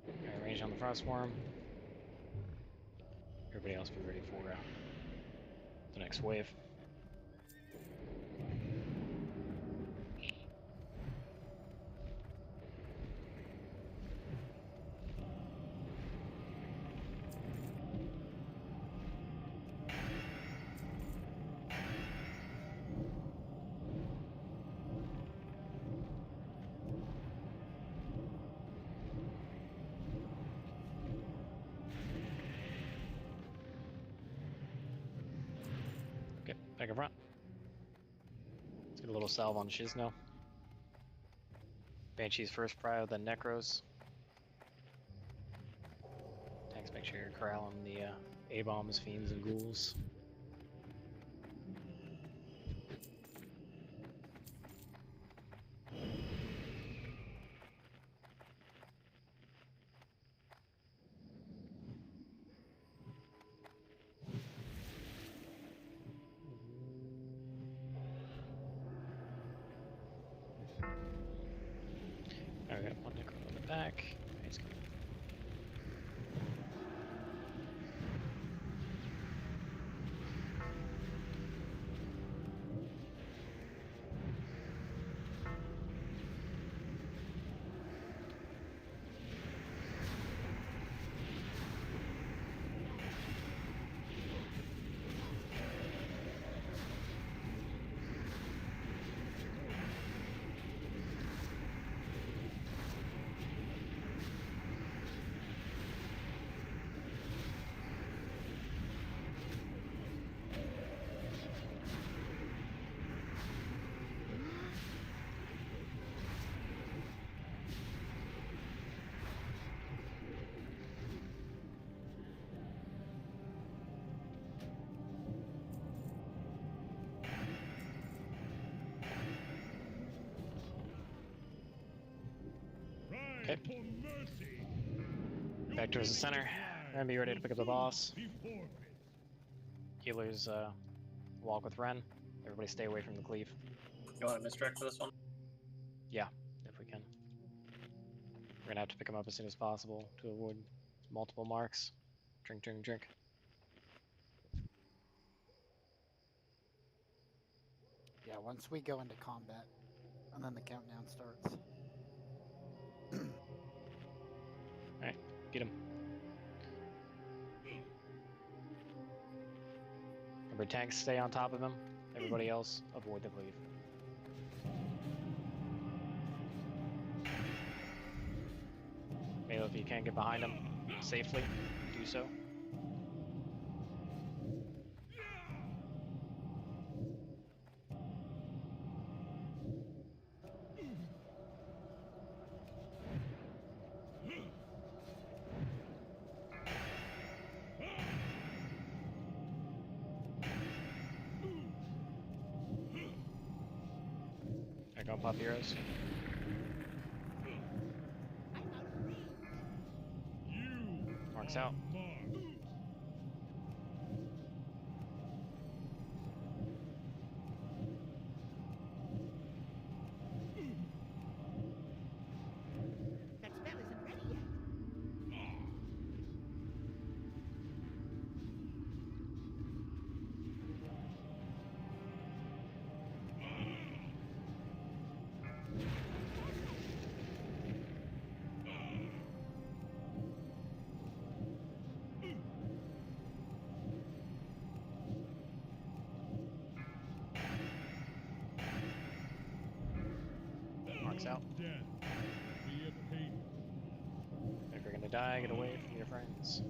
Alright, range on the Frostworm. Everybody else be ready for the next wave. Okay, back in front. Let's get a little salve on Shizno. Banshees first prio, then Necros. Tanks, make sure you're corralling the A-bombs, fiends, and ghouls. Alright, we got one Necro in the back. He's coming. Okay. Back towards the center. And be ready to pick up the boss. Healers walk with Ren. Everybody stay away from the cleave. You want a misdirect for this one? Yeah, if we can. We're gonna have to pick him up as soon as possible to avoid multiple marks. Drink, drink, drink. Yeah, once we go into combat, and then the countdown starts. Alright, get him. Remember, tanks stay on top of him. Everybody else, avoid the cleave. Maybe if you can't get behind him safely, do so. Alright, go pop heroes. Marks out. That spell isn't ready yet. Marks out. If you're gonna die, get away from your friends.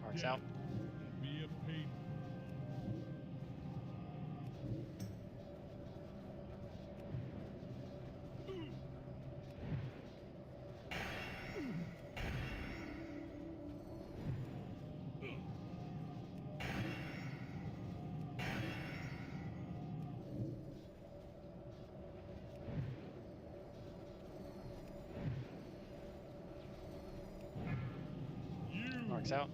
Marks out. Marks out.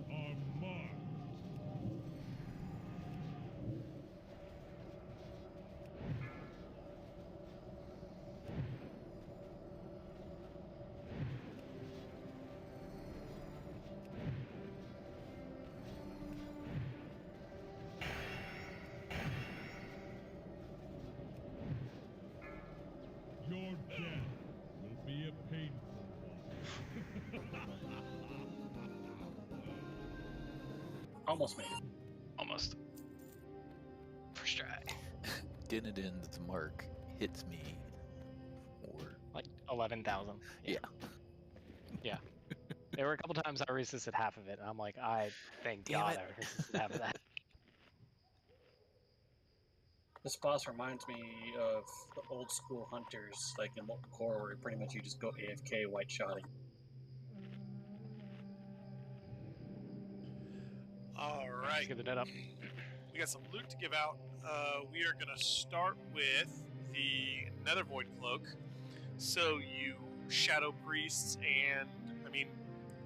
Your death will be a painful one. Almost made it. Almost. First try. Dinadin's mark hits me for Like 11,000. yeah. Yeah. There were a couple times I resisted half of it, and I'm like, I thank Damn God it. I resisted half of that. This boss reminds me of the old school hunters, like in Molten Core, where pretty much you just go AFK white shotting. All Let's right. get the dead up. We got some loot to give out. We are going to start with the Nether Void Cloak. So you Shadow Priests and,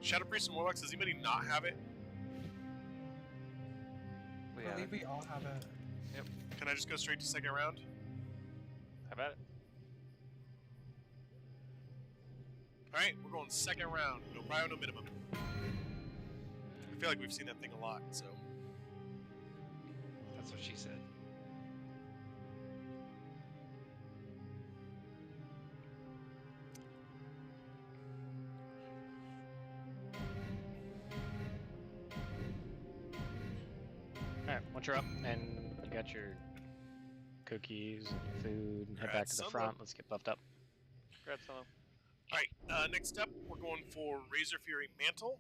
Shadow Priests and Warlocks, does anybody not have it? I believe we all have it. Can I just go straight to second round? How about it? Alright, we're going second round. No prio, no minimum. I feel like we've seen that thing a lot, so. That's what she said. Alright, once you're up and you got your cookies and your food and head back Congrats, to the son. front, let's get buffed up. Congrats on him. Alright, next up, we're going for Razor Fury Mantle.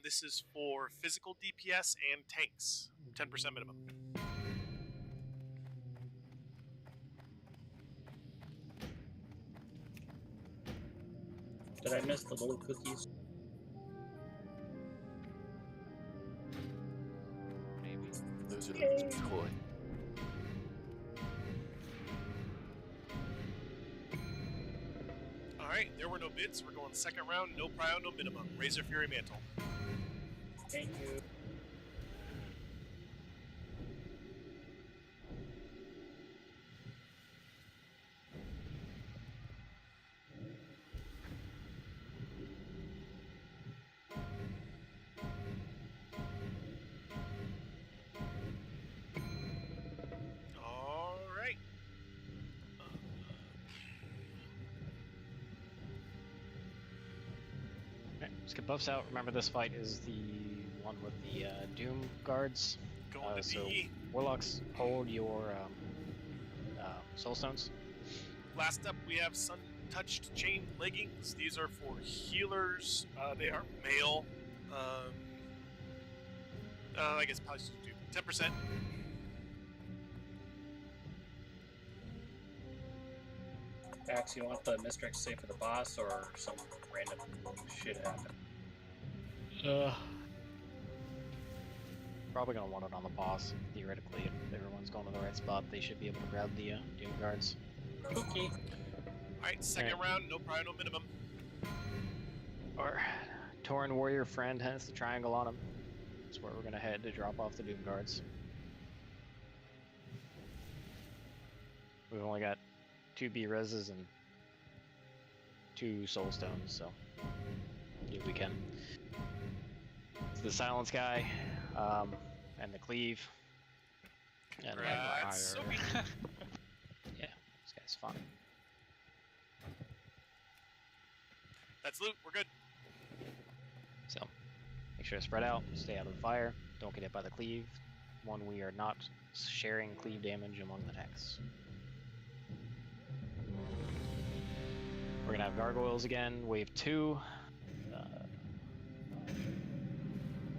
This is for physical DPS and tanks. 10% minimum. Did I miss the little cookies? Maybe. Those are the toy. Alright, there were no bids. We're going second round, no prio, no minimum. Razor Fury Mantle. Thank you. Alright. Okay, let's get buffs out. Remember, this fight is the one with the Doom guards. Going to So the Warlocks, hold your Soul Stones. Last up, we have Sun-Touched Chain Leggings. These are for healers. They are male. I guess probably should do 10%. Max, you want the Mistrix say for the boss or some random shit happen? Probably gonna want it on the boss. Theoretically, if everyone's going to the right spot, they should be able to grab the Doom guards. Okay. Alright, second round, no prio, no minimum. Our Tauren warrior friend has the triangle on him. That's where we're gonna head to drop off the Doom guards. We've only got 2 B-reses and 2 soul stones, so do what we can. It's the silence guy, and the cleave. And then Congrats, fire. Sophie. Yeah, this guy's fun. That's loot, we're good. So, make sure to spread out, stay out of the fire, don't get hit by the cleave. One, we are not sharing cleave damage among the tanks. We're gonna have gargoyles again, wave 2.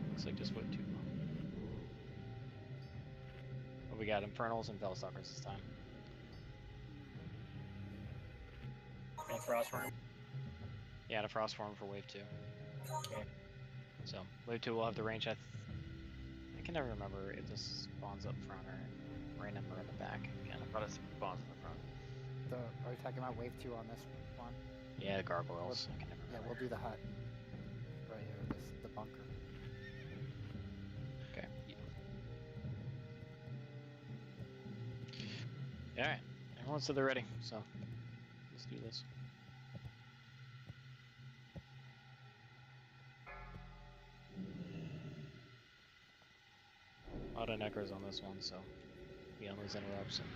Looks like just wave 2. But we got Infernals and Fellstalkers this time. And Frostworm. Yeah, and a Frost Form for wave 2. Okay. So, wave 2 will have the range. I can never remember if this spawns up front or random or in the back. Again, I thought it spawns in the front. Are we talking about wave 2 on this one? yeah, gargoyles. I can never Yeah, remember. we'll do the hut. Right here, the bunker. Okay. Alright, everyone said they're ready, so let's do this. A lot of necros on this one, so be on those interrupts. And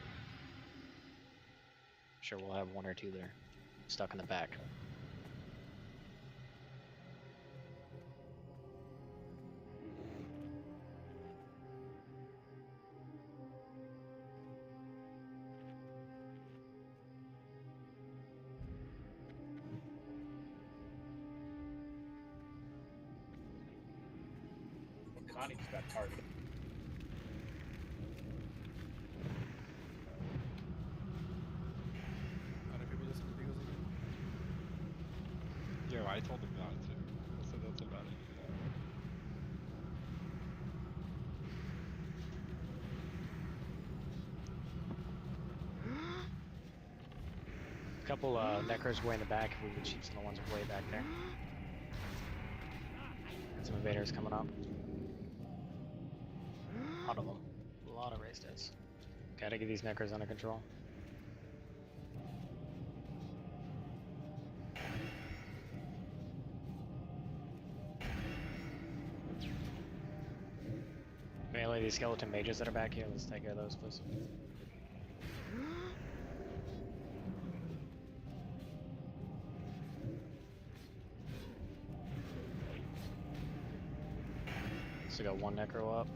I'm sure we'll have 1 or 2 there stuck in the back. Connie just got targeted. How do people listen to Beagles again? Yo, I told them not to. I said that's about it. A couple necros way in the back if we can shoot some of the ones way back there. And some invaders coming up. A lot of them. A lot of race days. Gotta get these necros under control. Mainly these skeleton mages that are back here. Let's take care of those, please. So got 1 necro up.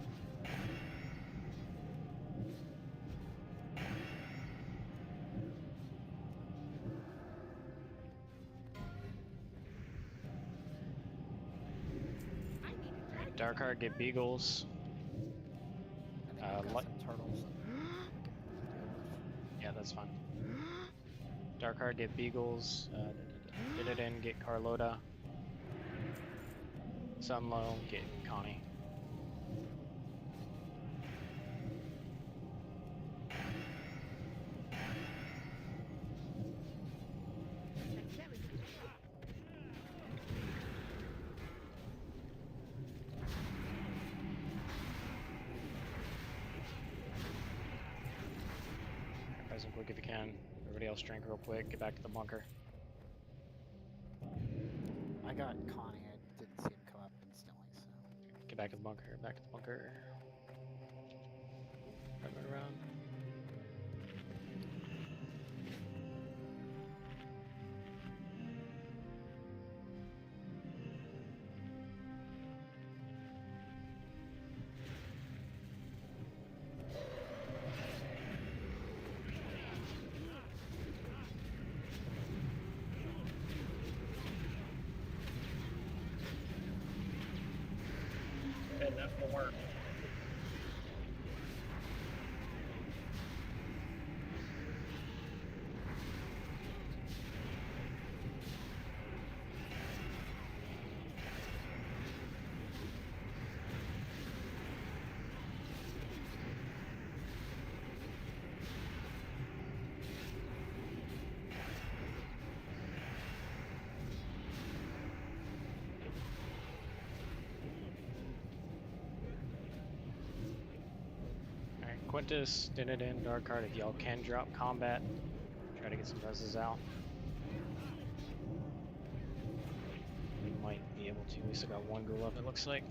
Dark Heart, get Beagles. I think I've got Li- some turtles that we can deal with. Yeah, that's fine. Dark Heart, get Beagles. Did it in, get Carlotta. Sunlow, get Connie. Present quick if you can. Everybody else drink real quick. Get back to the bunker. I got Connie. I didn't see him come up instantly, so. Get back to the bunker. Back to the bunker. Run around. And that will work. Quintus, did it in Dark Heart. If y'all can drop combat, try to get some reses out. We might be able to. We still got one ghoul up, it looks like.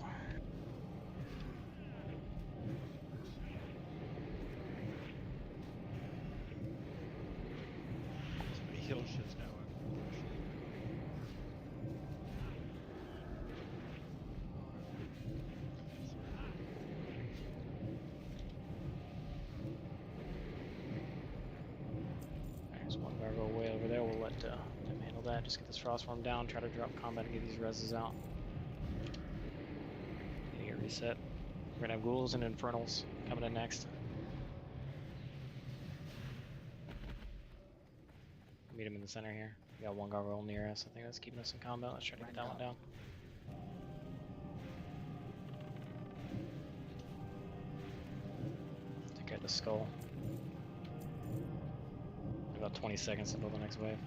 Somebody heal shits now. There's one gargoyle way over there. We'll let them handle that. Just get this frost form down. Try to drop combat and get these reses out. Need to get reset. We're gonna have ghouls and infernals coming in next. Meet him in the center here. We got one gargoyle near us. I think that's keeping us in combat. Let's try to get that one down. Take out the skull. About 20 seconds until the next wave.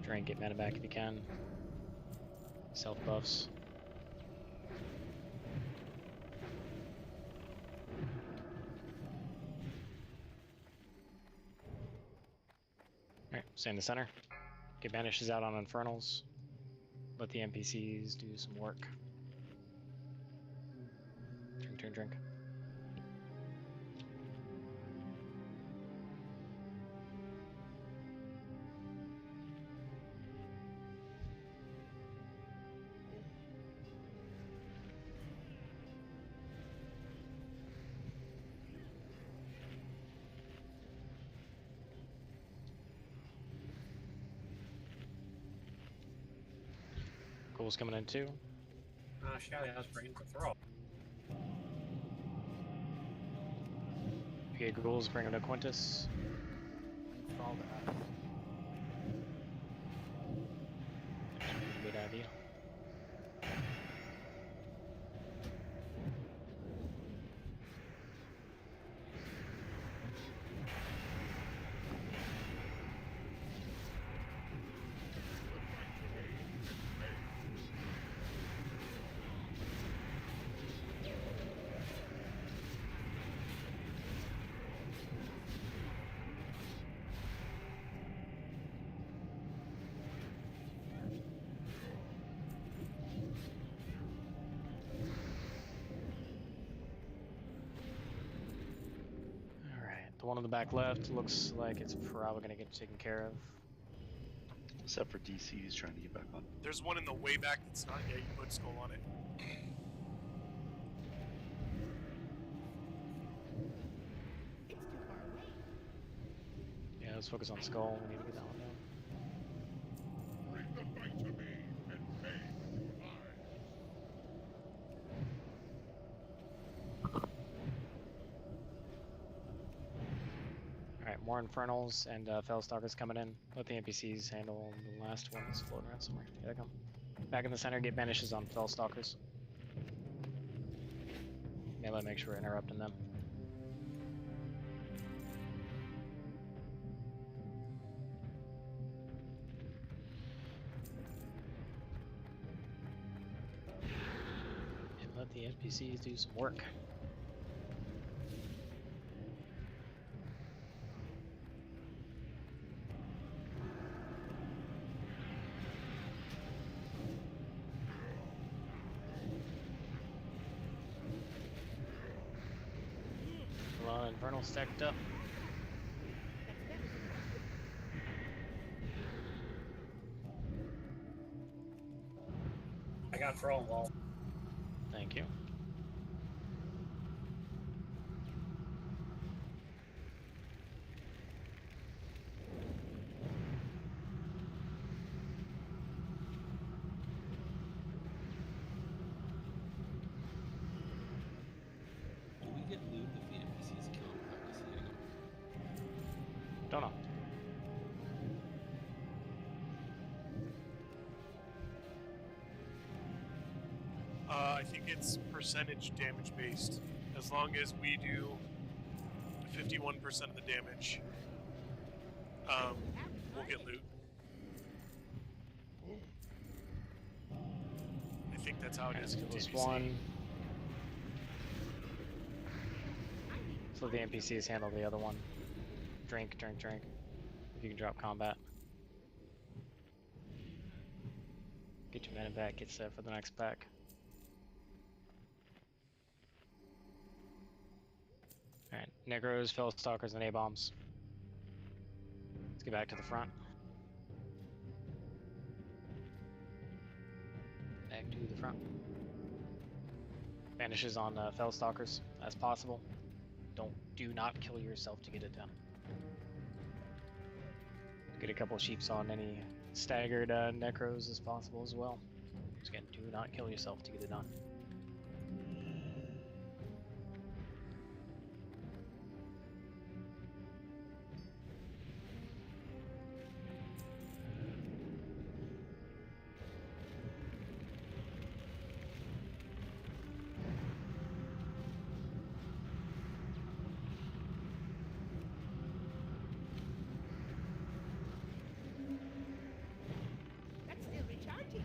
Drink, get mana back if you can. Self buffs. Alright, stay in the center. Get banishes out on infernals. Let the NPCs do some work. Drink. Cool's coming in too. Shelly, I was bringing the throw. Okay, ghouls, bring him to Quintus. Fall to us. Good idea. The one on the back left looks like it's probably going to get taken care of. Except for DC, he's trying to get back on. There's one in the way back that's not yet. You put skull on it. It's too far away. Yeah, let's focus on Skull. We need to get that one down. Bring the fight to me and pay with your lives. Alright, more Infernals and Fellstalkers coming in. Let the NPCs handle the last one that's floating around somewhere. Here they come. Back in the center, get banishes on Fellstalkers. Melee, make sure we're interrupting them. And let the NPCs do some work. A lot of Infernal stacked up. I got thrown wall. Thank you. Do we get loot if the NPCs kill him without us hitting them? Don't know. I think it's percentage damage based. As long as we do 51% of the damage, we'll get loot. I think that's how it is. Kill with this DBC. one. So the NPCs handle the other one. Drink, drink, drink. If you can drop combat. Get your mana back, get set for the next pack. Alright, Negros, Fellstalkers, and A-bombs. Let's get back to the front. Back to the front. Vanishes on Fellstalkers as possible. Do not kill yourself to get it done. Get a couple sheeps on any staggered Necros as possible as well. Just again, do not kill yourself to get it done. That's still recharging.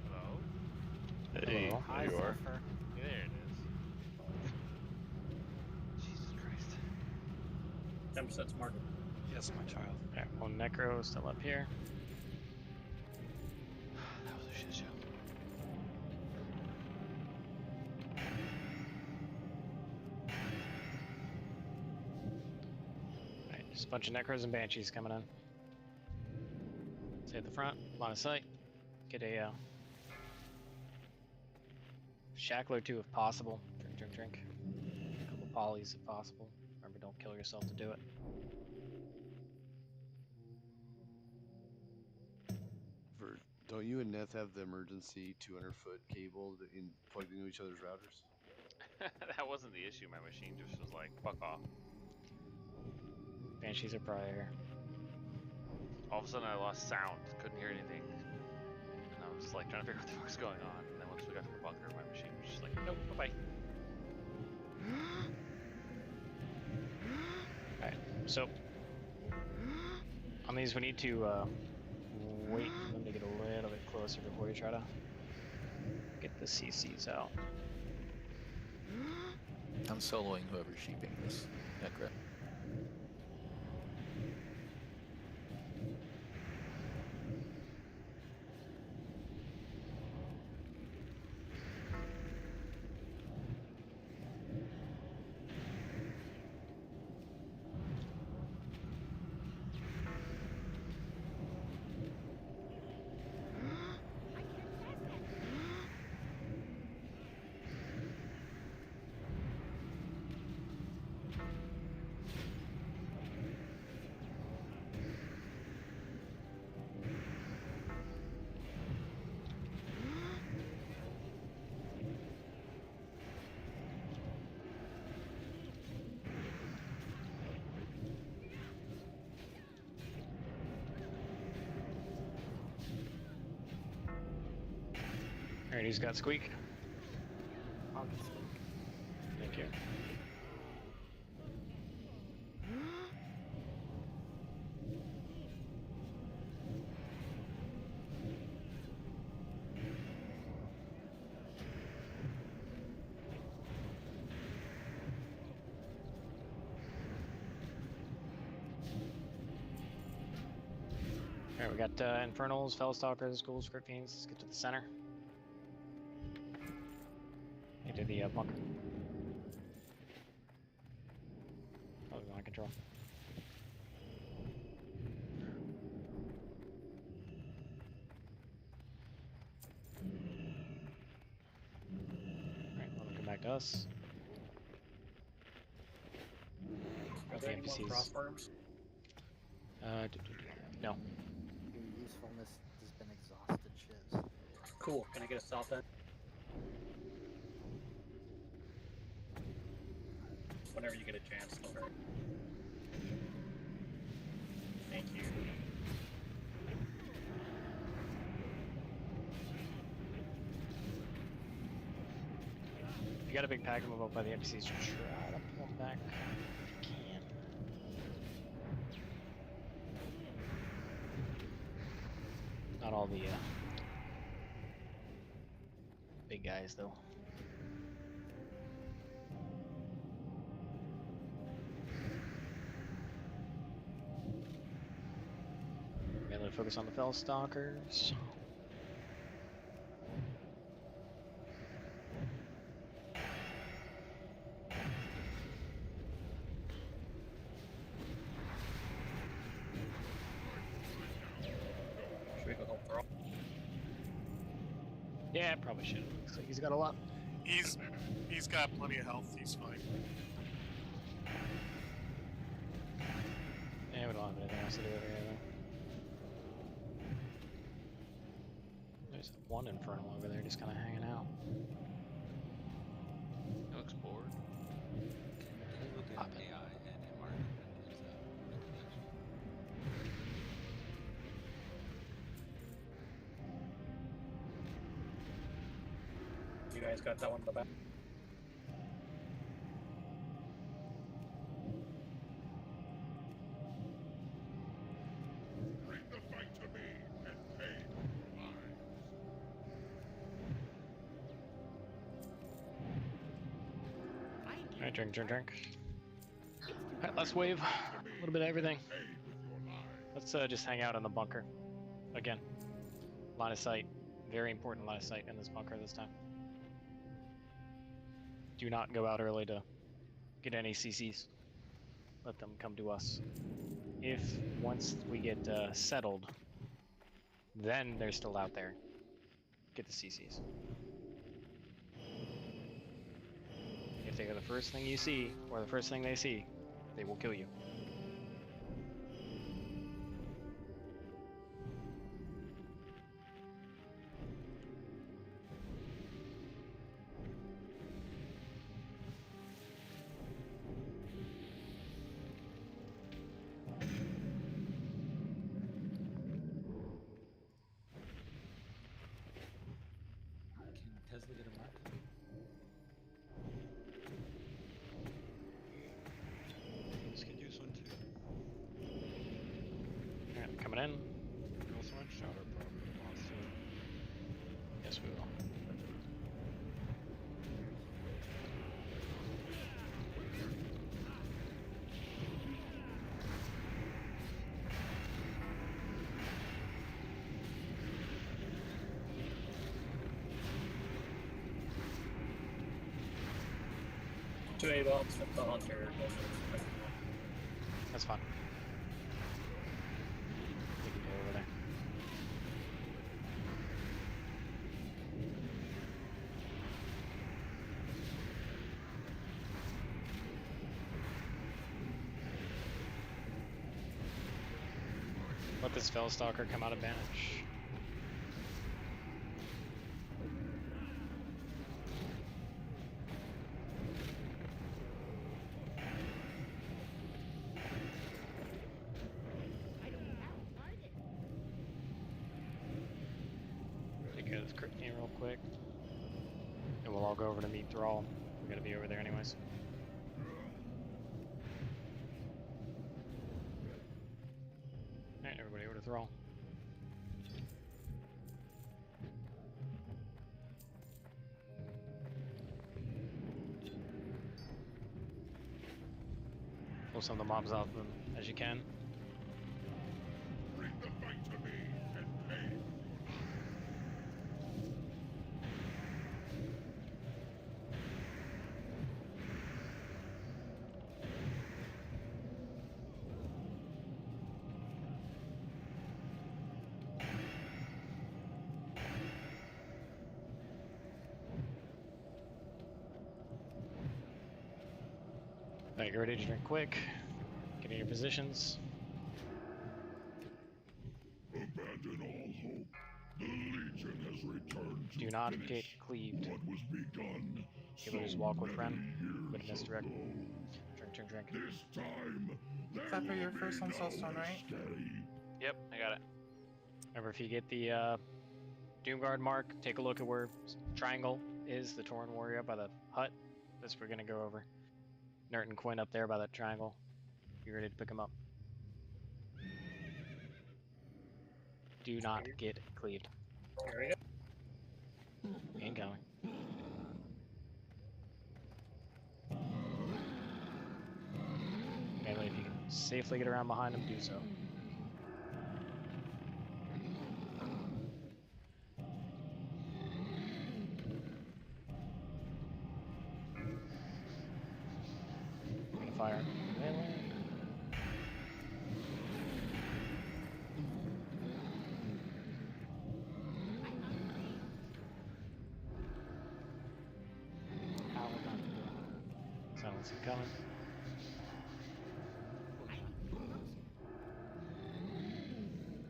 Hello? Hey, Hello. there you are. Zephyr. There it is. Jesus Christ. 10% smarter. Yes, my child. Alright, one Necro still up here. That was a shit show. Alright, just a bunch of Necros and Banshees coming in. Stay at the front, line of sight. Get a Shackler too if possible. Drink, drink, drink. A couple polys if possible. Remember, don't kill yourself to do it. Don't you and Neth have the emergency 200-foot cable plugged into each other's routers? That wasn't the issue. My machine just was like, fuck off. Banshees are probably here. All of a sudden I lost sound. Couldn't hear anything. And I was like trying to figure out what the fuck's going on. And then once we got to the bunker, my machine was just like, nope, bye-bye. Alright, so on these we need to wait for them to get a little bit closer before we try to get the CCs out. I'm soloing whoever's sheeping this Necro. Alright, who's got squeak? I'll get squeak. Thank you. Alright, we got Infernals, Fellstalkers, Ghouls, Crypt Fiends. Let's get to the center. Into the bunker. Oh, we're on control. Alright, let them come back to us. Are there any more NPCs. crossworms? No. Your usefulness has been exhausted, shiz. Cool. Can I get a stop then? Whenever you get a chance, don't hurt. Thank you. If you got a big pack, move up by the NPCs. Try to pull them back if you can. Not all the big guys, though. Mainly focus on the Fellstalkers. Should we go home for all? Yeah, probably should. Looks like he's got a lot. He's got plenty of health. He's fine. Yeah, we don't have anything else to do over here, though. There's one Infernal over there just kind of hanging out. He looks bored. Can we look at Pop it. AI and environment and use that information? You guys got that one in the back? Bring the fight to me and pay with your lives. Alright, drink. Alright, last wave. A little bit of everything. Pay with your lives. Let's just hang out in the bunker. Again. Line of sight. Very important line of sight in this bunker this time. Do not go out early to get any CCs. Let them come to us. If once we get settled, then they're still out there, get the CCs. If they are the first thing you see, or the first thing they see, they will kill you. Can Tesla get a mark? This could use one too. Alright, coming in. We also want Shadow probably wants to. Yes, we will. Two A-bombs from the hunter. That's fine. We can go over there. Let this Fellstalker come out of banish. Take care of this Crypt Fiend real quick. And we'll all go over to meet Thrall. We're gonna be over there anyways. Alright, everybody over to Thrall. Pull some of the mobs off them as you can. Bring the fight to me and pay. Alright, get ready to drink quick. Get in your positions. Abandon all hope. The Legion has returned to Do not finish get cleaved. what was begun Give it his so walk with many friend. But years misdirect. ago. Drink. This time, there Zephyr, you're will first be on no Soulstone, right? escape. Yep, I got it. Remember, if you get the Doomguard mark, take a look at where triangle is, the Tauren warrior by the hut. That's where we're gonna go over. Nert and Quinn up there by that triangle. You ready to pick them up? Do not get cleaved. There we go. Incoming. Melee, if you can safely get around behind them, do so. Gonna fire melee. Silence incoming.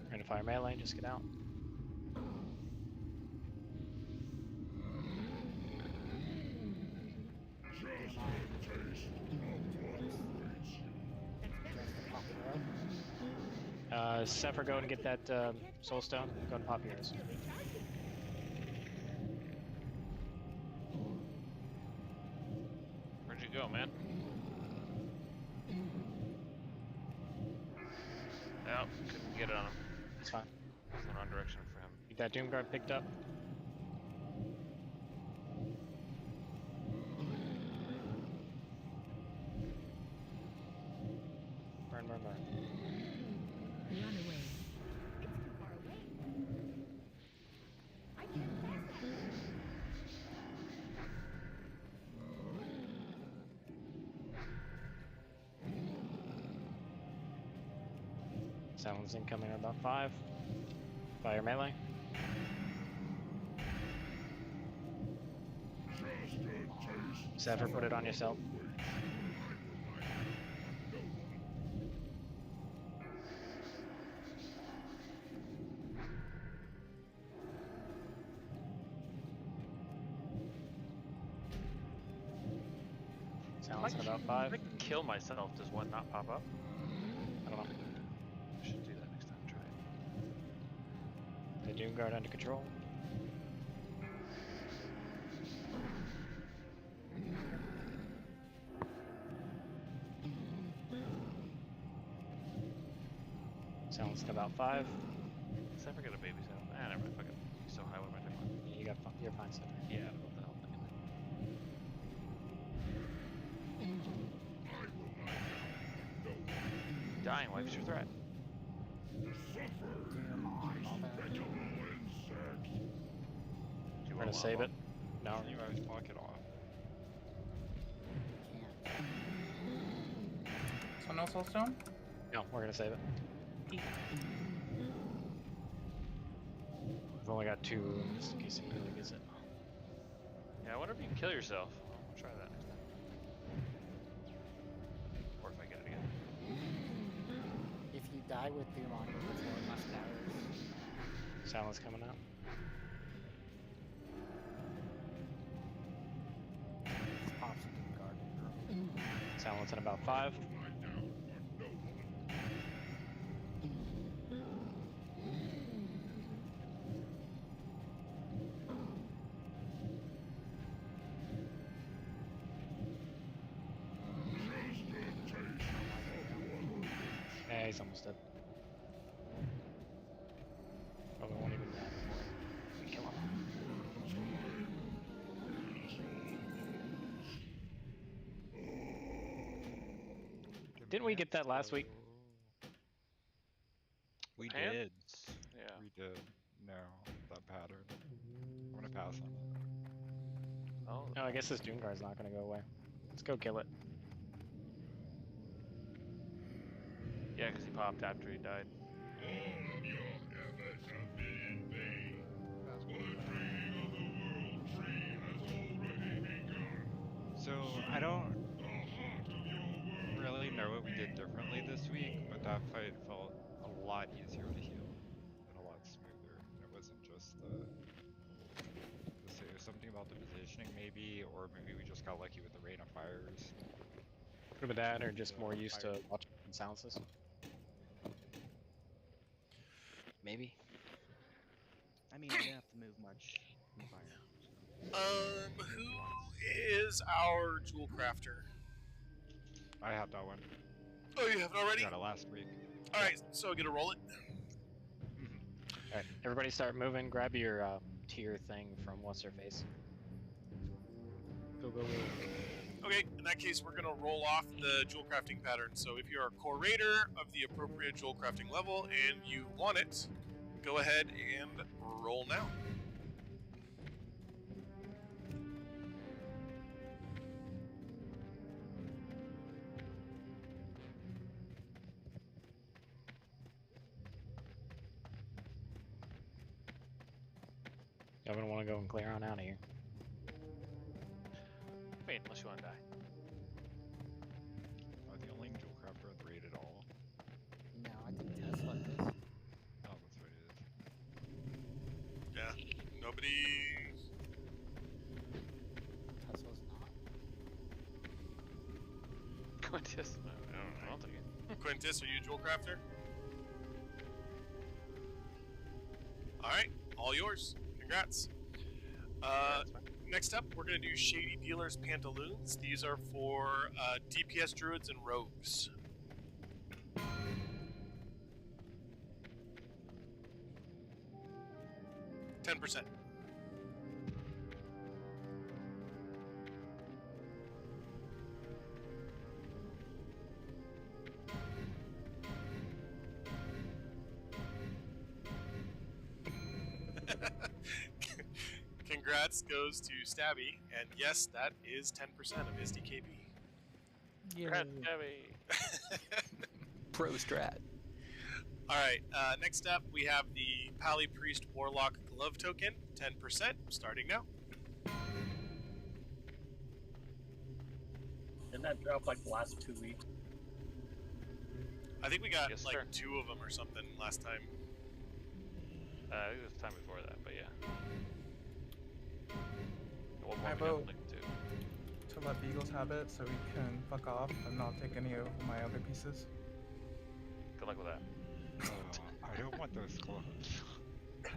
We're gonna fire melee, just get out. Zephyr, go and get that soul stone. Go and pop yours. Where'd you go, man? Nope, couldn't get it on him. It's fine. It's the wrong direction for him. Get that Doomguard picked up. Burn. Run away. It's too far away. I can't pass that. Silence incoming at about 5. Fire melee. Zephyr, put it on yourself. Silence in about 5. If I kill myself, does one not pop up? I don't know. I should do that next time. Try it. The Doomguard under control. Silence in about 5. Let's never get a baby cell. Ah, never mind. Fuck it. He's so high. What am I doing? Yeah, you're fine, Zephyr. Yeah, what the hell? Dying wipes your threat. We're gonna save it. No. You guys block it off. So no Soulstone? No, we're gonna save it. We've only got 2 just in case it really gets it. Yeah, I wonder if you can kill yourself. I'll try that next time. Or if I get it again. If you die with Doom on you before it expires, Silence coming out. it pops a Doomguard. Silence in about 5. Yeah, he's almost dead. Probably won't even die before we kill him. Didn't we get that last week? We Pants? did. Yeah. We did. No, that pattern. I'm gonna pass on it. Oh. No, I guess this Doom Guard's not gonna go away. Let's go kill it. Yeah, because he popped after he died. So I don't really know what we did differently this week, but that fight felt a lot easier to heal and a lot smoother. And it wasn't just it was something about the positioning maybe, or maybe we just got lucky with the rain of fires. Could have been that, or just more used to watching silences. Maybe. I mean, I didn't have to move much in the fire. Who is our jewel crafter? I have that one. Oh, you have it already? Got it last week. Alright, so I get to roll it. Alright, everybody start moving. Grab your tier thing from what's her face. Go, go, go. Okay, in that case, we're going to roll off the jewel crafting pattern. So if you're a core raider of the appropriate jewel crafting level and you want it, go ahead and roll now. Y'all gonna want to go and clear on out of here. Wait, unless you want to die. Are the only jewel crafter at the raid at all? No, I think Tesla is. Oh, that's what it is. Yeah, nobody... Tesla's not. Quintus? No, I don't know. I'll take it. Quintus, are you a jewel crafter? Alright, all yours. Congrats. Next up, we're going to do Shady Dealer's Pantaloons. These are for DPS druids and rogues. %. Congrats goes to Stabby, and yes, that is 10% of his DKB. Congrats, Gabby. Pro strat. Alright, next up we have the Pally Priest Warlock Glove Token, 10%, starting now. Didn't that drop like the last 2 weeks? I think we got Yes, like sir. 2 of them or something last time. It was time before that, but yeah. One more I we got, vote like 2. to let the Eagles have it so we can fuck off and not take any of my other pieces. Good luck with that. I don't want those gloves.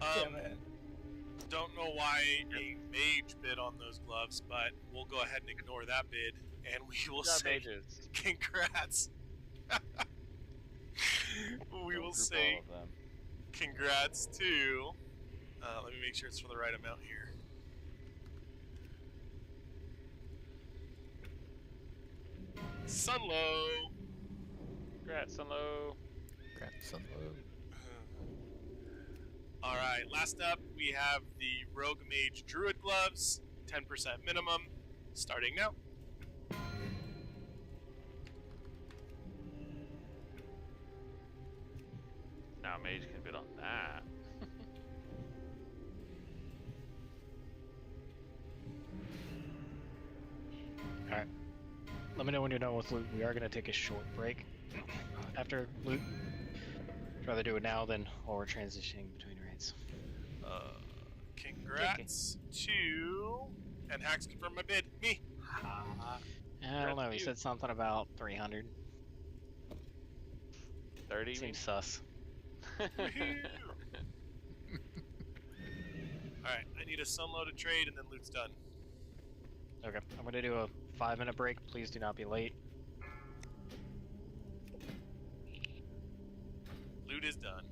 Damn it. Don't know why a mage bid on those gloves, but we'll go ahead and ignore that bid, and we will Good job, say mages. congrats. We will Group say all of them. congrats to. Let me make sure it's for the right amount here. Sunlow. Congrats, Sunlow. Congrats, Sunlow. Alright, last up we have the Rogue Mage Druid Gloves, 10% minimum, starting now. Now mage can bid on that. Alright. Let me know when you're done with loot. We are going to take a short break after loot. I'd rather do it now than while we're transitioning between raids. Congrats to... And Hacks confirmed my bid. Me. I don't know, he said something about 300. 30? Seems sus. Alright, I need a sunload to trade and then loot's done. Okay, I'm going to do a 5-minute break. Please do not be late. loot is done.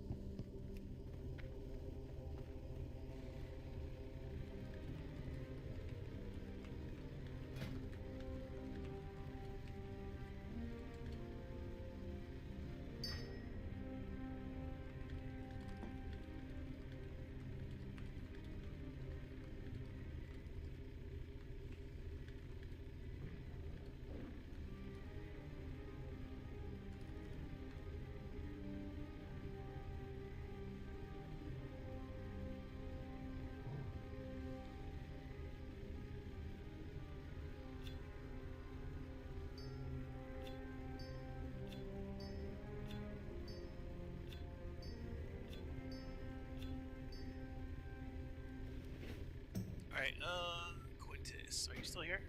Alright, Quintus, are you still here?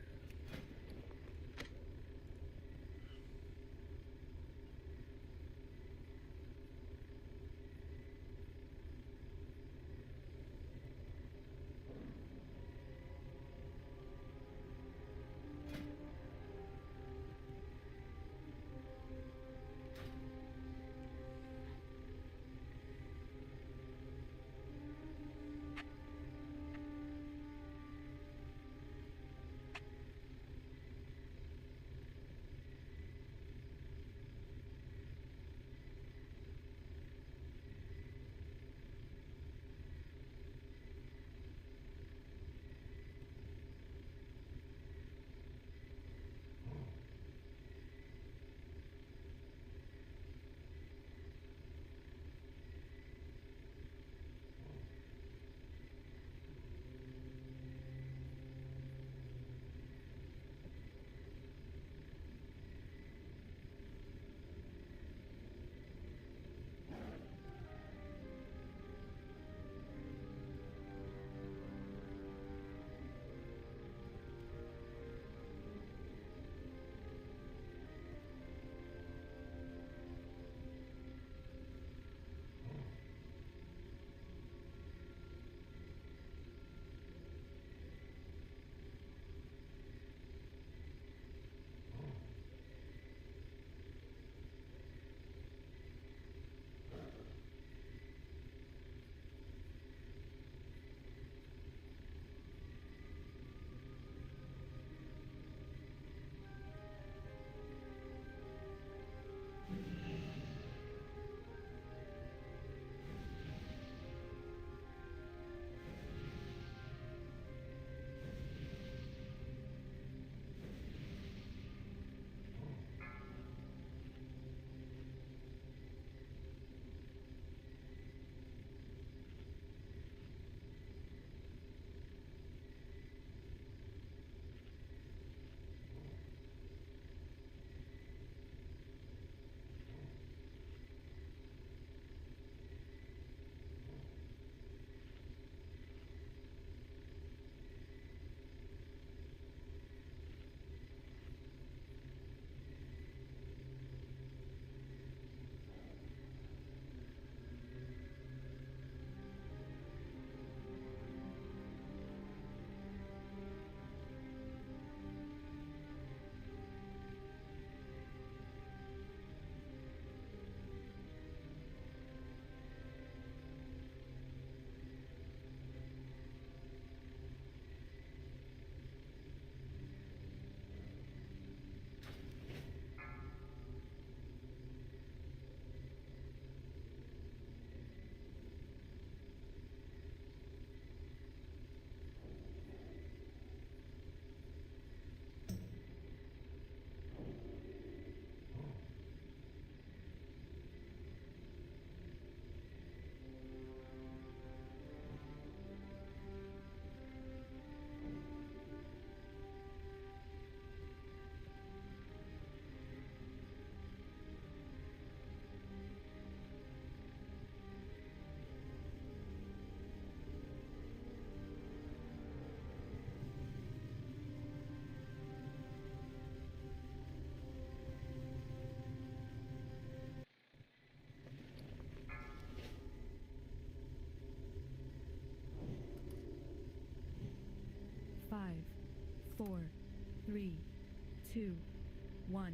Five, 4, 3, 2, 1.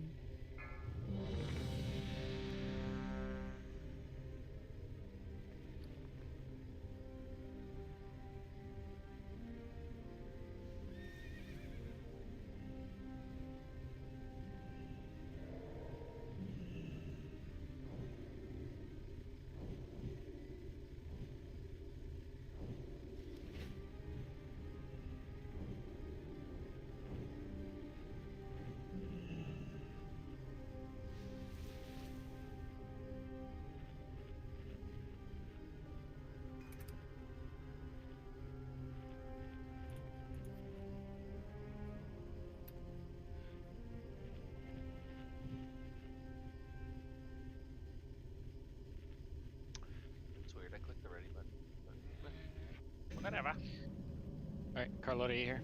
Carlotta, you here?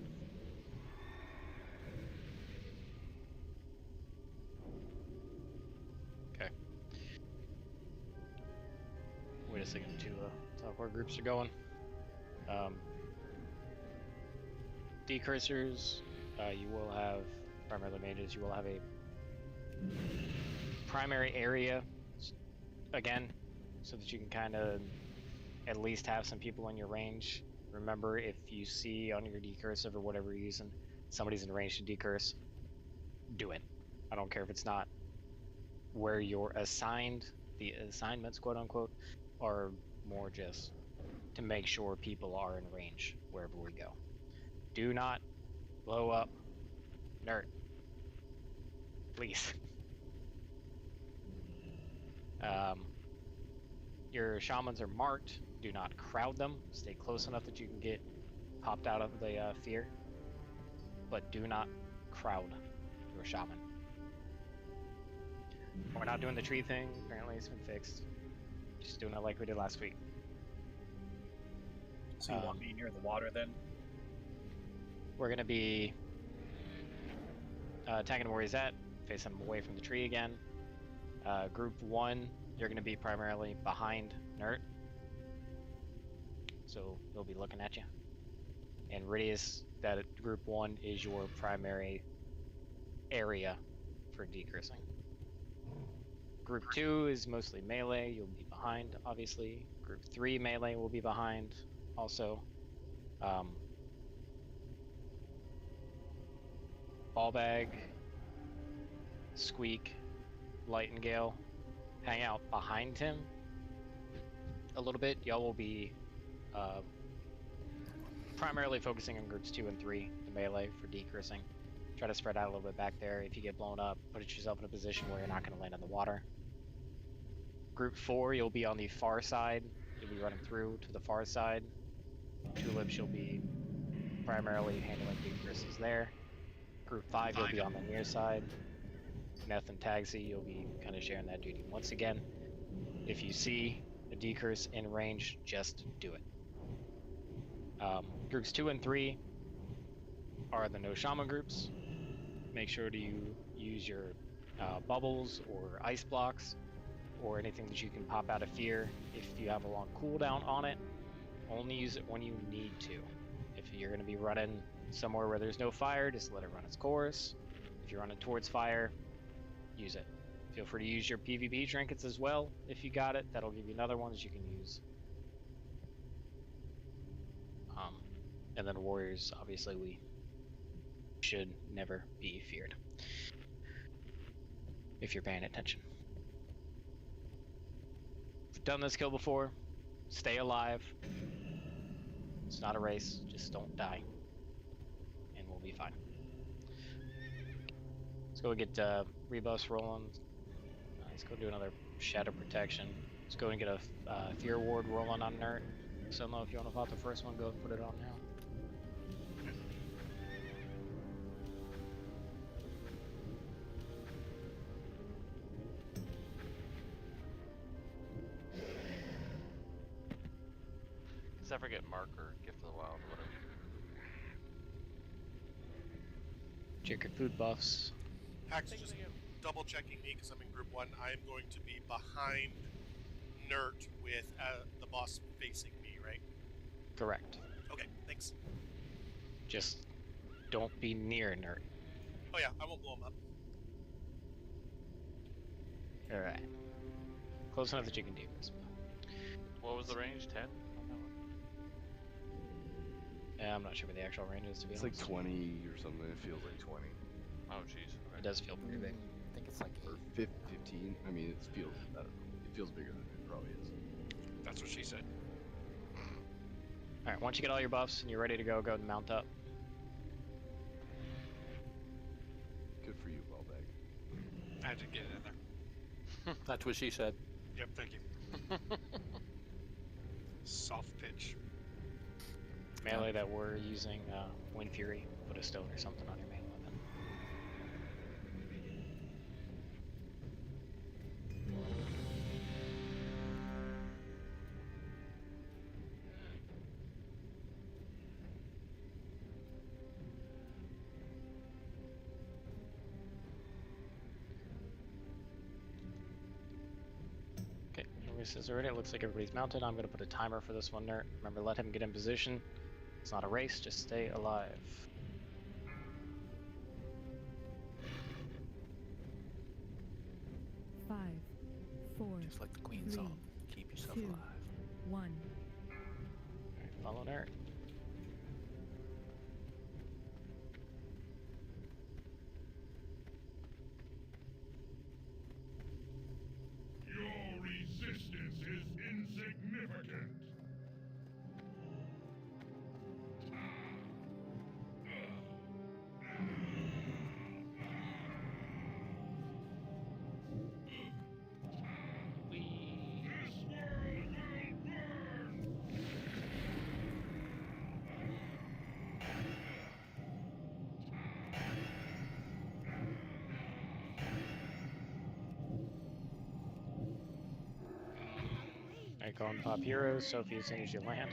Okay. Wait a second to talk where groups are going. Decursors, you will have, primarily mages, you will have a primary area, again, so that you can kind of at least have some people in your range. Remember, if you see on your decursive or whatever reason, somebody's in range to decurse, do it. I don't care if it's not where you're assigned, the assignments, quote unquote, are more just to make sure people are in range wherever we go. Do not blow up Nerd. Please. Your shamans are marked. Do not crowd them. Stay close enough that you can get popped out of the fear. But do not crowd your shaman. We're not doing the tree thing. Apparently it's been fixed. Just doing it like we did last week. So you want me near the water then? We're going to be attacking where he's at, facing him away from the tree again. Group 1, you're going to be primarily behind Nert. So he'll be looking at you. And Ridius, that Group 1 is your primary area for decursing. Group 2 is mostly melee, you'll be behind, obviously. Group 3 melee will be behind, also. Ballbag, Squeak, Lightingale, hang out behind him a little bit. Y'all will be primarily focusing on groups 2 and 3, the melee for decursing. Try to spread out a little bit back there. If you get blown up, put yourself in a position where you're not going to land in the water. Group 4, you'll be on the far side. You'll be running through to the far side. Tulips, you'll be primarily handling decurses there. Group 5, you'll be on the near side. Neth and Tagsy, you'll be kind of sharing that duty. Once again, if you see a decurse in range, just do it. Groups 2 and 3 are the no shaman groups. Make sure to use your bubbles or ice blocks or anything that you can pop out of fear. If you have a long cooldown on it, only use it when you need to. If you're going to be running somewhere where there's no fire, just let it run its course. If you're running towards fire, use it. Feel free to use your PvP trinkets as well if you got it. That'll give you another one that you can use. And then warriors, obviously, we should never be feared if you're paying attention. If you've done this kill before, stay alive. It's not a race, just don't die, and we'll be fine. Let's go get rebuffs rolling. Let's go do another shadow protection. Let's go and get a fear ward rolling on Nert. So I don't know if you want to pop the first one, go and put it on now. Does that forget marker, gift of the wild, whatever. Check your food buffs. Hax is just double checking me because I'm in group 1. I am going to be behind Nert with the boss facing me, right? Correct. Okay, thanks. Just don't be near Nert. Oh yeah, I won't blow him up. Alright. Close enough that you can do this. What was the range? 10? Yeah, I'm not sure what the actual range is, to be It's honest. like 20 or something. It feels like 20. Oh, jeez. It does feel pretty big. I think it's like Or 15. I mean, it feels, I don't know. It feels bigger than it probably is. That's what she said. Alright, once you get all your buffs and you're ready to go, go and mount up. Good for you, Ballbag. I had to get it in there. That's what she said. Yep, thank you. Soft pitch. Melee that we're using Wind Fury. Put a stone or something on your main weapon. says already, it looks like everybody's mounted. I'm going to put a timer for this one, Nert. Remember, let him get in position. It's not a race, just stay alive. Five, four, Just like the Queen three, song, keep yourself 2, alive. 1. Alright, follow Nert. Your resistance is insignificant. Alright, go and pop heroes, Sophie, as soon as you land.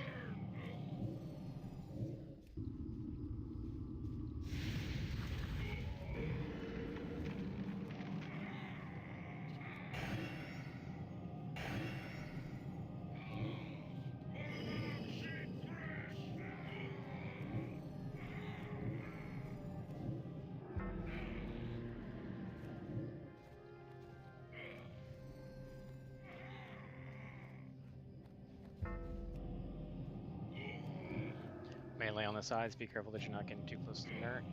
Melee on the sides, be careful that you're not getting too close to the Nert.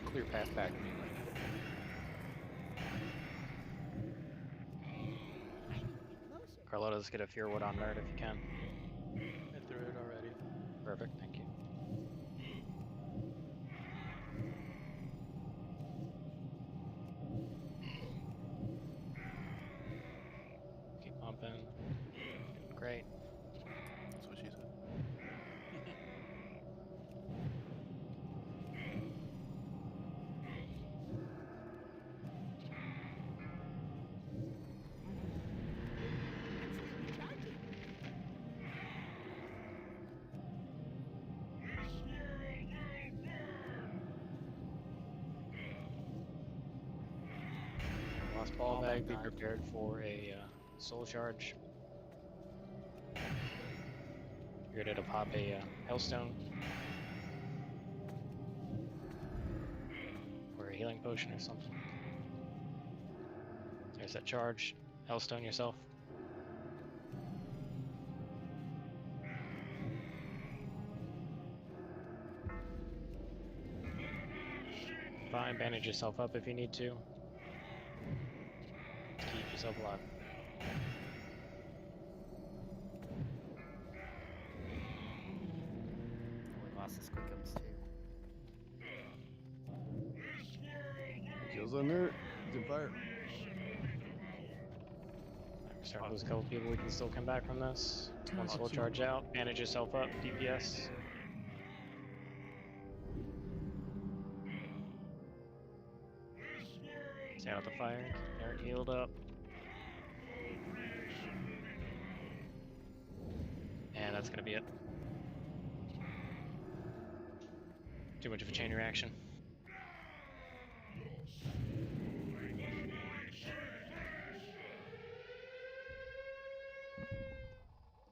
Clear path back melee. Carlotta's get a Fear Wood on Nerd if you can. I threw it already. Perfect, thank you. Keep pumping. Doing great. That's what she said. Lost ball bag, be prepared for a soul charge. You're ready to pop a Hellstone. Or a healing potion or something. There's that charge. Hellstone yourself. Fine, bandage yourself up if you need to. Keep yourself alive. We lost his quickums too. Kills on Nert. He's in fire. We're starting to lose a couple people. We can still come back from this. One soul charge out. Bandage yourself up. DPS. Stay out the fire. Keep Nert healed up. And that's gonna be it. Too much of a chain reaction.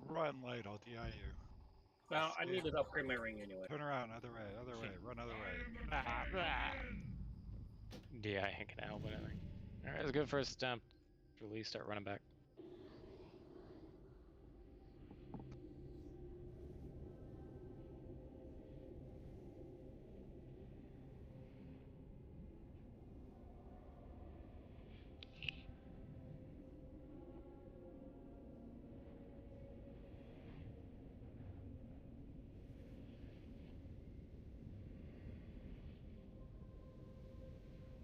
Run, light, I'll DI you. Well, I need to upgrade my ring anyway. Turn around, other way, run other way. Yeah, I ain't gonna help anything. Alright, it's a good first attempt. Release, start running back.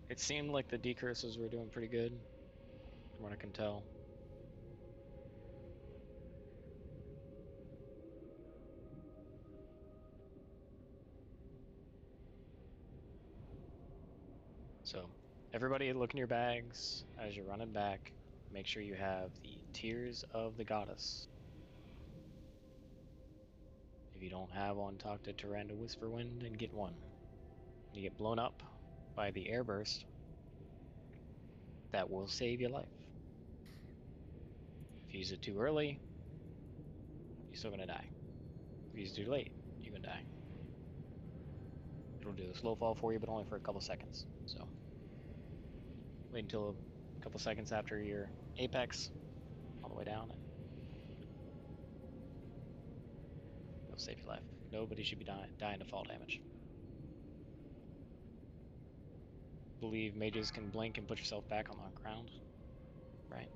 It seemed like the decurses were doing pretty good, from what I can tell. So, everybody look in your bags as you're running back. Make sure you have the Tears of the Goddess. If you don't have one, talk to Tyrande Whisperwind and get one. You get blown up by the airburst. that will save your life. If you use it too early, you're still gonna die. If you use it too late, you're gonna die. It'll do a slow fall for you, but only for a couple seconds. So wait until a couple seconds after your apex, all the way down, and it'll save your life. Nobody should be dying to fall damage. Believe mages can blink and put yourself back on the ground, right?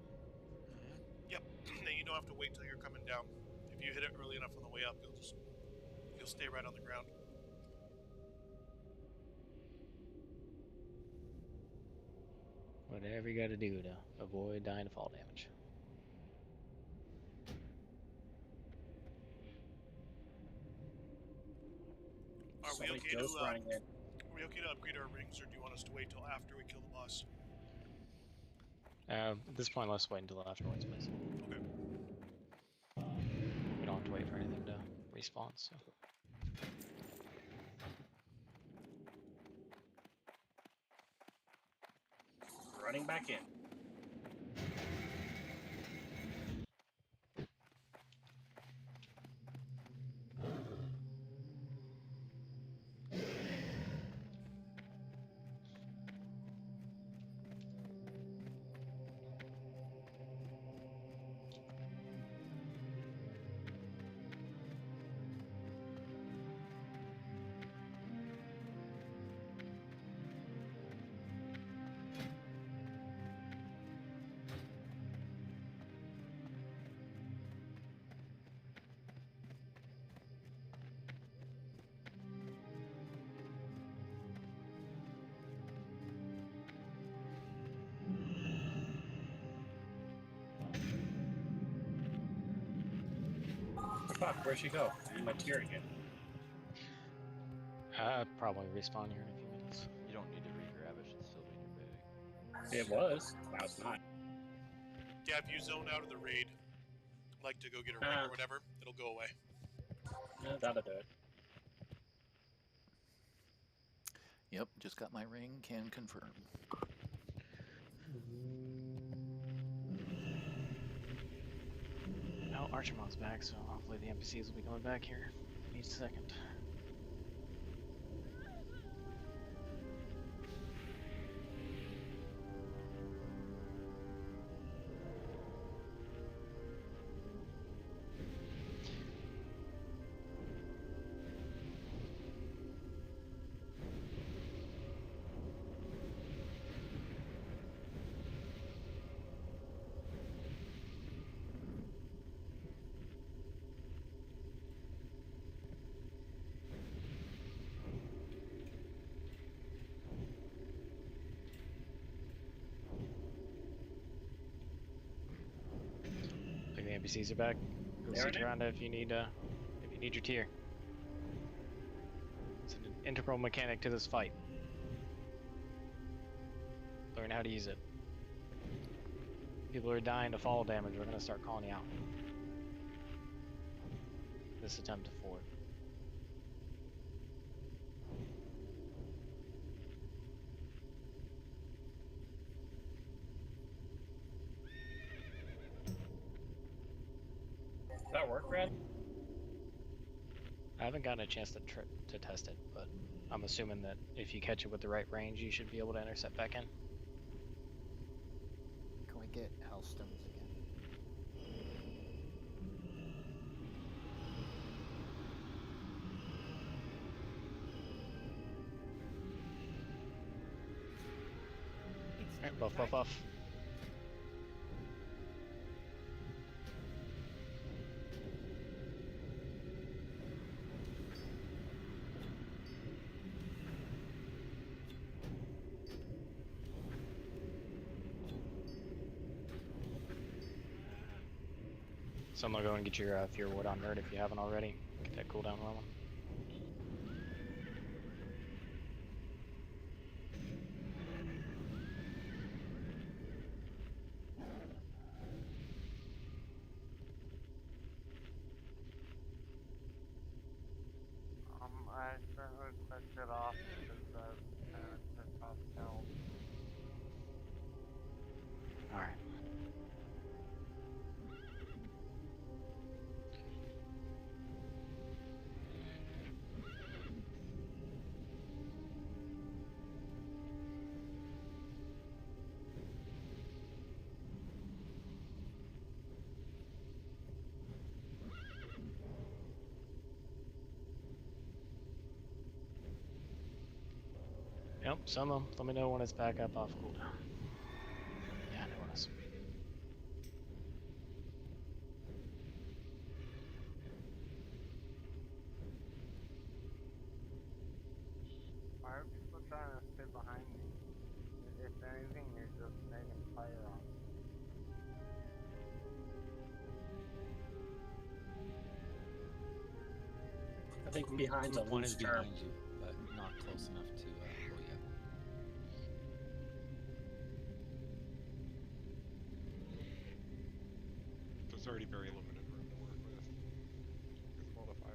Yep. And you don't have to wait till you're coming down. If you hit it early enough on the way up, you'll stay right on the ground. Whatever you gotta do to avoid dying to fall damage. Are we Somebody okay to ghost running in. are we okay to upgrade our rings, or do you want us to wait till after we kill the boss? At this point, let's wait until afterwards, please. Okay. We don't have to wait for anything to respawn, so. Running back in. Fuck, where'd she go? My tear again. Probably respawn here in a few minutes. You don't need to re-grab it, should still be in your bag. It was. Now it's not. Yeah, if you zone out of the raid, like to go get a ring or whatever, it'll go away. Yeah, that'll do it. Yep, just got my ring, can confirm. Oh, Archimon's back, so hopefully the NPCs will be coming back here in each second. NPCs are back. Go stick around if you need your tier. It's an integral mechanic to this fight. Learn how to use it. People are dying to fall damage. We're gonna start calling you out. This attempt to fort. That work, Brad? I haven't gotten a chance to test it, but I'm assuming that if you catch it with the right range, you should be able to intercept back in. Can we get Hellstones again? Alright, buff, buff. So I'm gonna go and get your Fear Ward on Nerd if you haven't already. Get that cooldown rolling. I accidentally clicked it off because that turns off help. All right. Yep, some let me know when it's back up off cooldown. Yeah, I know it is. Why are people trying to sit behind me? If anything, you're just making fire on me. I think behind's a One is loose term. behind you, but not close enough to pull you. There's already very limited room to work with because of all the fire.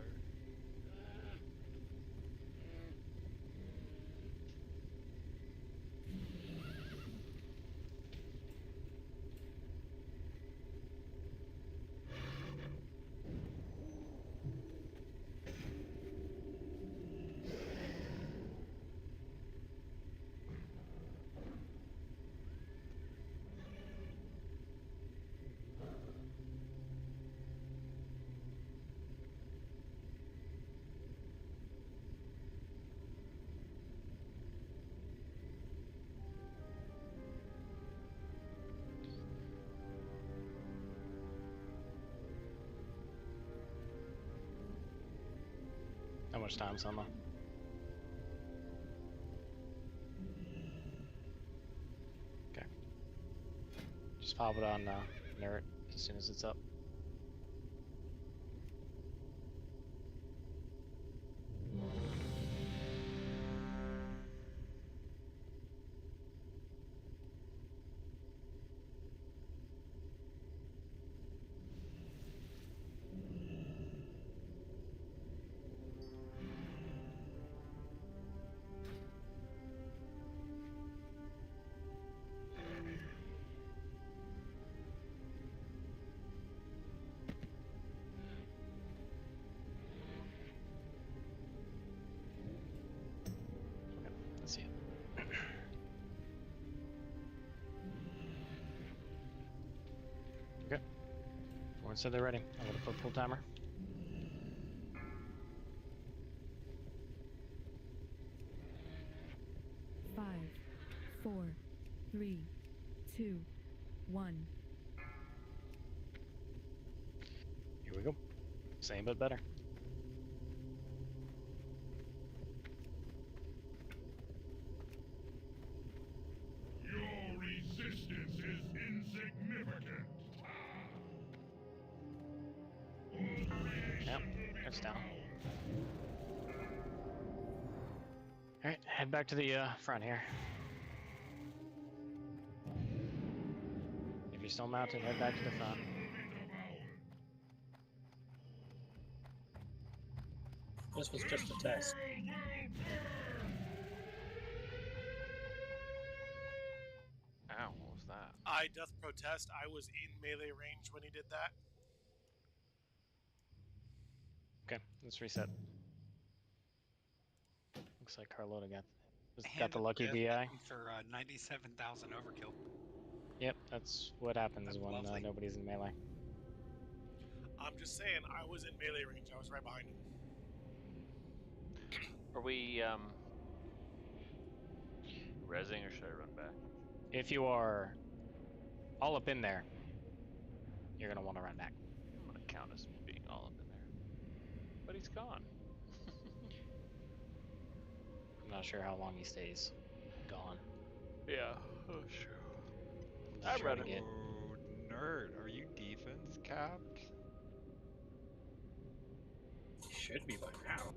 How much time, Selma? Okay. Just pop it on Merit as soon as it's up. Let's see it. Okay. Everyone said they're ready. I'm gonna put full timer. Five, 4, 3, 2, 1. Here we go. Same but better. Your resistance is insignificant. Yep, it's down. Alright, head back to the front here. If you're still mounted, head back to the front. This was just a test. Ow, what was that? I doth protest. I was in melee range when he did that. Okay, let's reset. Looks like Carlota got the Hand lucky death VI. for 97,000 overkill. Yep, that's what happens That's when lovely. nobody's in melee. I'm just saying, I was in melee range. I was right behind him. Are we rezzing or should I run back? If you are all up in there, you're gonna want to run back. I'm gonna count as being all up in there. But he's gone. I'm not sure how long he stays gone. Yeah, oh sure. I'm just trying to get. Oh, nerd, are you defense capped? Should be by now.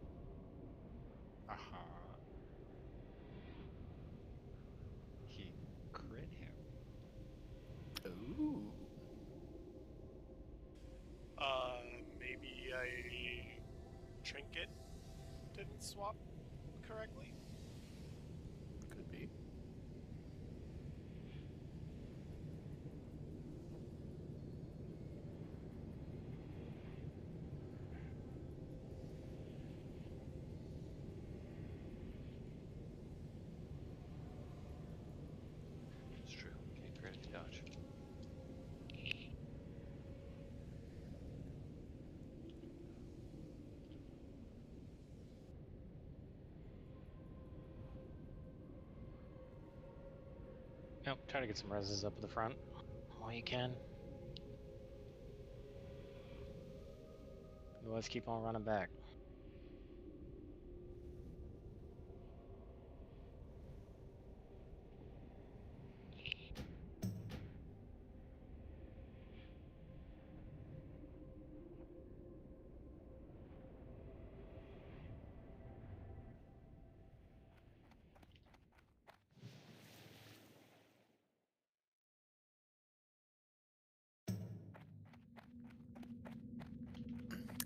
Aha. He crit him. Ooh. Maybe a trinket didn't swap correctly. Could be. Yep, try to get some reses up at the front while you can. Otherwise, keep on running back.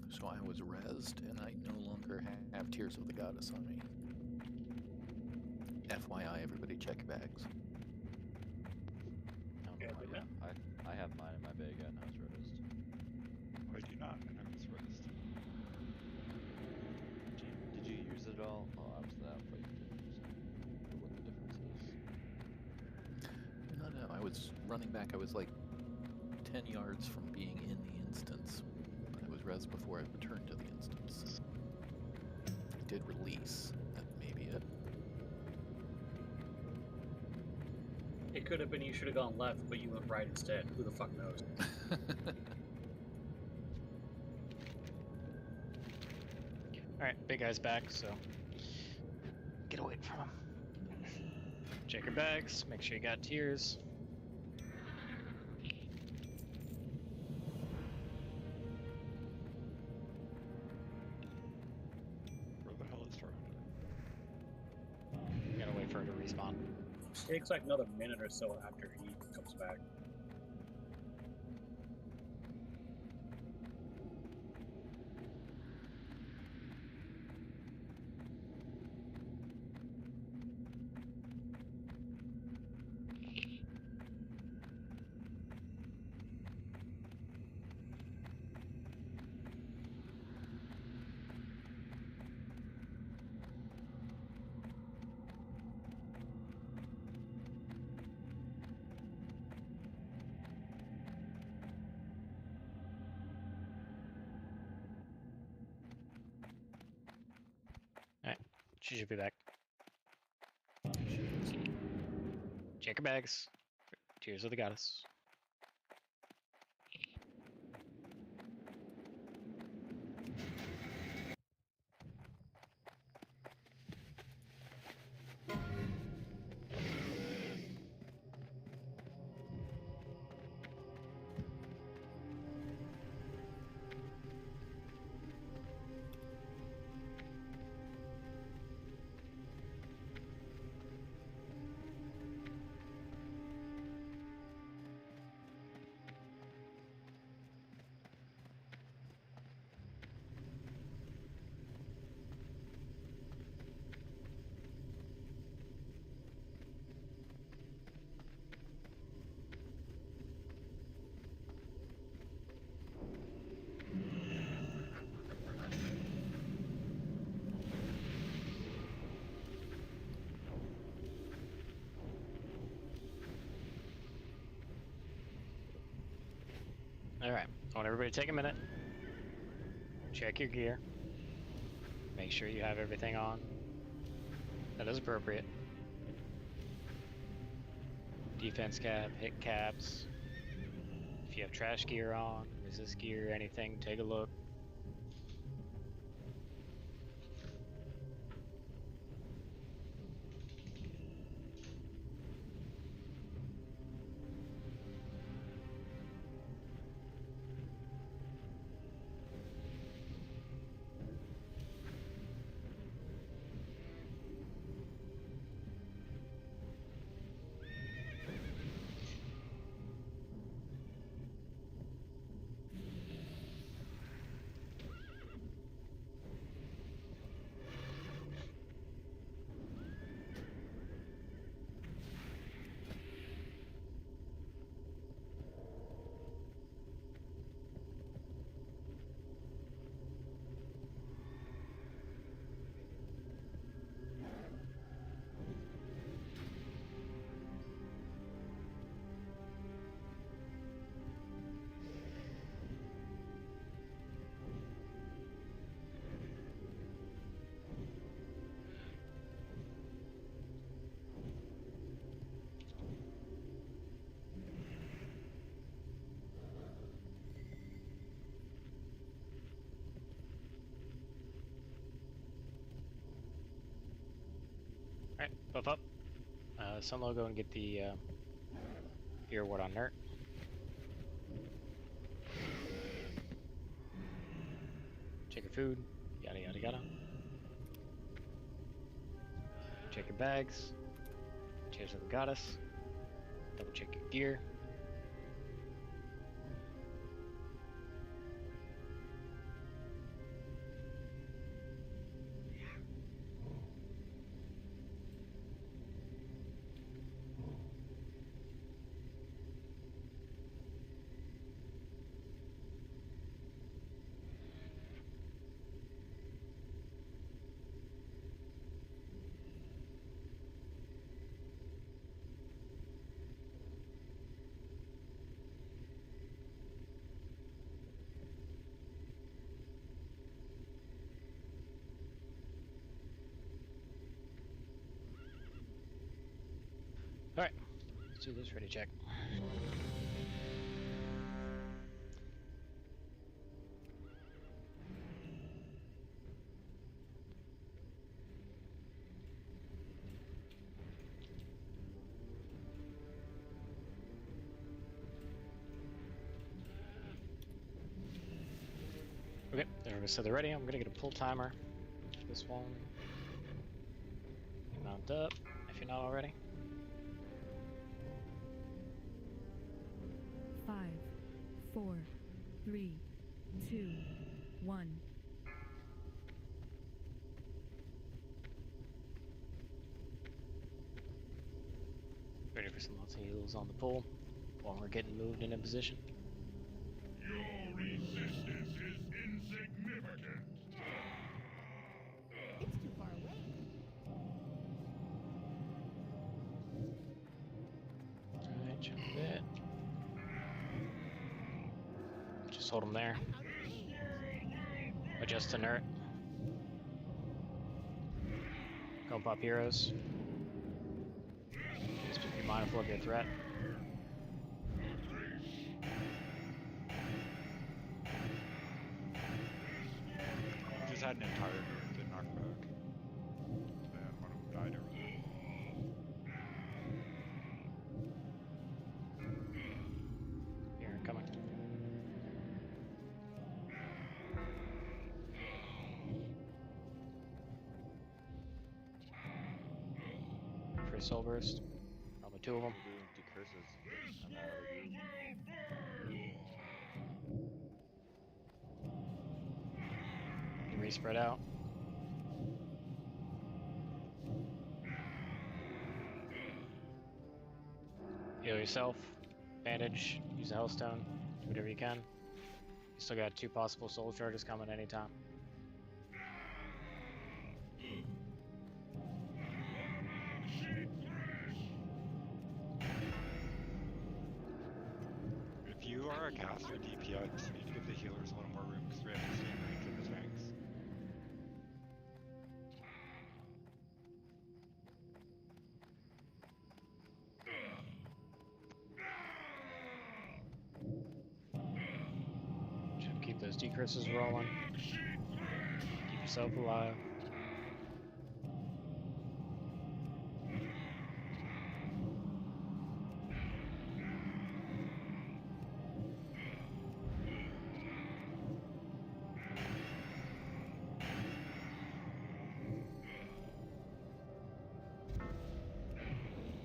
So I was rezzed, and I no longer have Tears of the Goddess on me. FYI, everybody check your bags. I have mine in my bag and I was rezzed. Why do you not? And I was rezzed. Did you use it all? Oh, I was that, but you didn't use it. I wonder what the difference is. No, I was running back. I was like 10 yards from being in the instance, but I was rezzed before I returned to the instance. I did release. That may be it. It could have been you should have gone left, but you went right instead. Who the fuck knows? Alright, big guy's back, so get away from him. Check your bags, make sure you got tears. Where the hell is Toronto? You gotta wait for her to respawn. It takes like another minute or so after he comes back. Alright, she should be back. Check your bags. Tears of the Goddess. Alright, I want everybody to take a minute. Check your gear. Make sure you have everything on that is appropriate. Defense cap, hit caps. If you have trash gear on, resist gear, anything, take a look. Alright, buff up. Sunlow, go and get the ear ward on Nert. Check your food, yada yada yada. Check your bags. Cheers to the goddess. Double check your gear. Alright, let's do this ready check. Okay, everybody said they're ready. I'm gonna get a pull timer. This one. Mount up, if you're not already. 5, 4, 3, 2, 1. Ready for some lots of heals on the pull while we're getting moved into position. Your resistance is insignificant. It's too far away. Alright, jump a bit. Just hold them there. Adjust to Nert. Go pop heroes. Just be mindful of your threat. Just had an entire group that knocked back. And one of them died over there. Here, coming. For a soul burst. Probably two of them. Spread out. Heal yourself. Bandage. Use a Hellstone. Do whatever you can. You still got 2 possible soul charges coming anytime. If you are a caster DPS, you need to give the healers a little more room because we have to stay in range of the tanks. Should keep those decurses rolling. Keep yourself alive.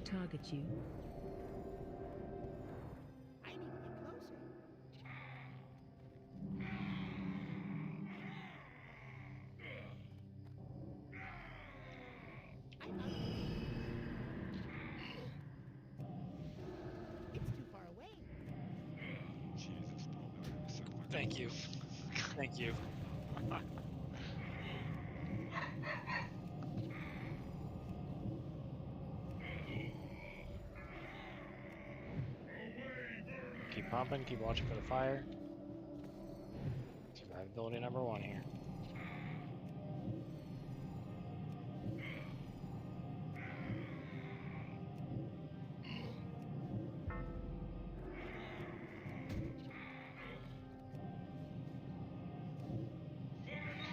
Target you. I need to get closer. It's too far away. Jesus, Paul, that was so fucking Thank you. close. Thank you. Keep pumping, keep watching for the fire. Survivability number 1 here.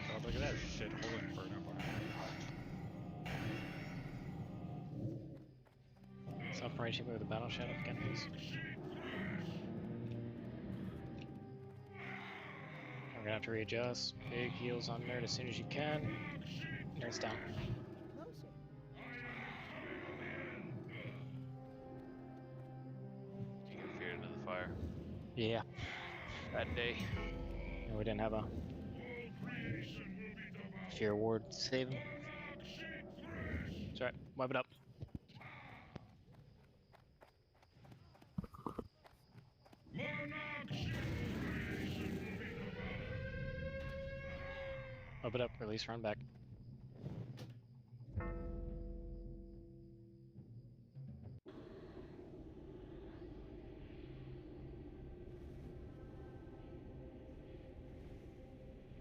God, look at that shithole inferno behind Operation with the battle shadow again, please. We're gonna have to readjust. Big heals on Nerd as soon as you can. Nerd's down. You get feared into the fire. Yeah. That day. And we didn't have a fear ward to save him. It's alright, wipe it up. Wipe it up, release, run back.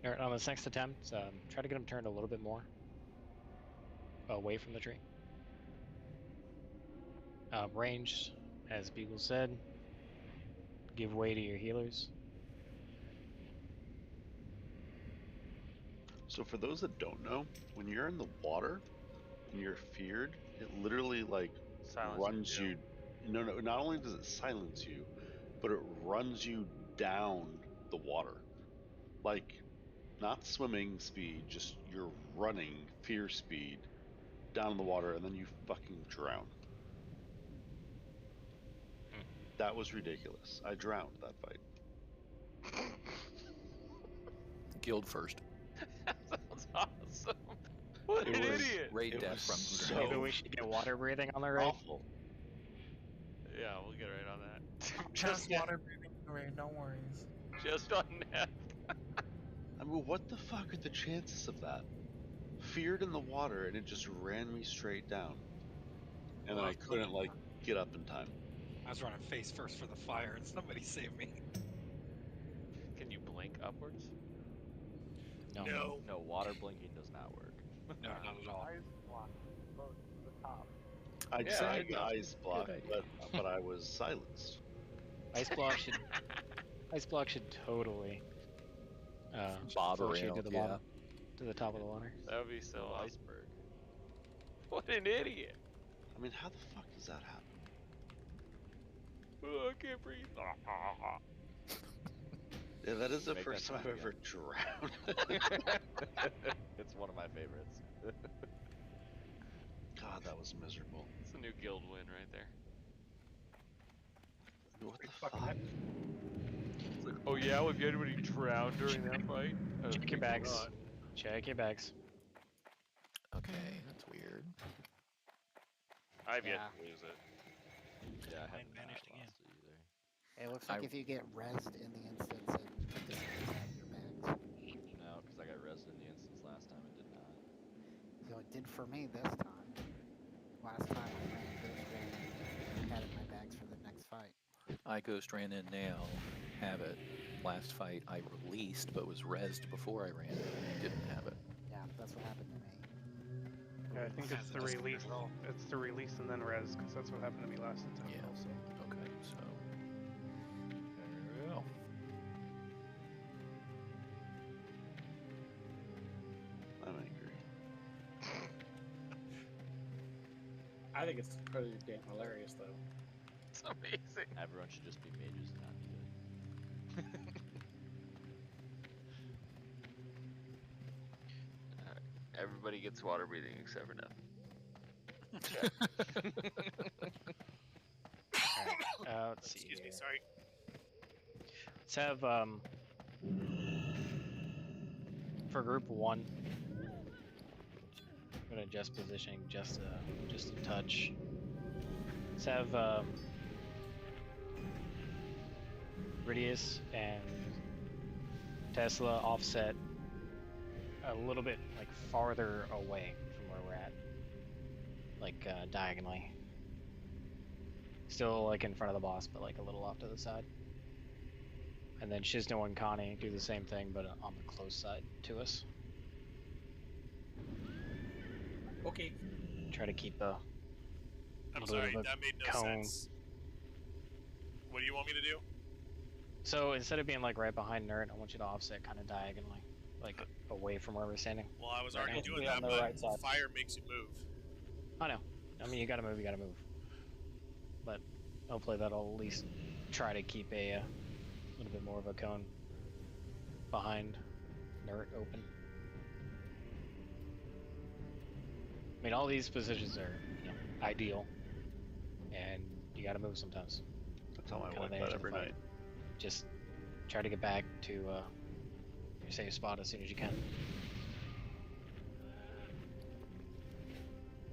Alright, on this next attempt, try to get him turned a little bit more away from the tree. Ranged, as Beagle said, give way to your healers. So for those that don't know, when you're in the water and you're feared, it literally like runs you. No, not only does it silence you, but it runs you down the water. Like, not swimming speed, just you're running fear speed down in the water, and then you fucking drown. That was ridiculous. I drowned that fight. Guild first. That sounds awesome. What an idiot! Raid death from so Maybe we should get water breathing on the raid. awful. Yeah, we'll get right on that. Just water breathing away, no worries. Just on Neff. I mean, what the fuck are the chances of that? Feared in the water, and it just ran me straight down. And then I couldn't, like, get up in time. I was running face first for the fire, and somebody saved me. Can you blink upwards? No. No, water blinking does not work. No, not at all. Ice block. Go to the top. I Yeah, tried there you the go. ice block, Good idea. but I was silenced. Ice block should totally Bob force you around, to the yeah. bottom, to the top of the water. That would be so awesome. Iceberg. What an idiot! I mean, how the fuck does that happen? Oh, I can't breathe. Yeah, that is the Make first that time I've sound ever drowned. It's one of my favorites. God, that was miserable. It's a new guild win right there. What the fuck? It's like, oh yeah, well, if anybody drowned during that fight, Check your bags. Check your bags. Okay, that's weird. I've yet Yeah. to lose it. Yeah, I Mine haven't vanished lost again. it either. It looks like if you get rezzed in the instance, it put this in your bags. No, because I got resin in the instance last time and did not. So it did for me this time. Last time I ran Ghost Ran and had it in my bags for the next fight. I ghost ran in now, have it. Last fight I released, but was rezzed before I ran it. Didn't have it. Yeah, that's what happened to me. Yeah, I think it's the release. It's the release and then res, because that's what happened to me last time Yeah. also. Okay, so there we go. I'm angry. I think it's pretty damn hilarious, though. It's amazing. Everyone should just be mages and not do it. Everybody gets water breathing except for Neff. Let's see. Excuse me, here. sorry. Let's have for group 1. I'm gonna adjust positioning just a touch. Let's have Ridius and Tesla offset a little bit like farther away from where we're at, like diagonally. Still like in front of the boss, but like a little off to the side. And then Shizno and Connie do the same thing, but on the close side to us. Okay. Try to keep a I'm little sorry, bit of a that made no cone. sense. What do you want me to do? So instead of being like right behind Nerd, I want you to offset kind of diagonally, like away from where we're standing. Well, I was Right already now. doing Be that, on the but right side. fire makes you move. I know. I mean, you gotta move. You gotta move. but hopefully that'll at least try to keep a little bit more of a cone behind Nert open. I mean, all these positions are, ideal, and you gotta move sometimes. I tell my Kinda wife the edge that of the every fight. night. Just try to get back to your safe spot as soon as you can.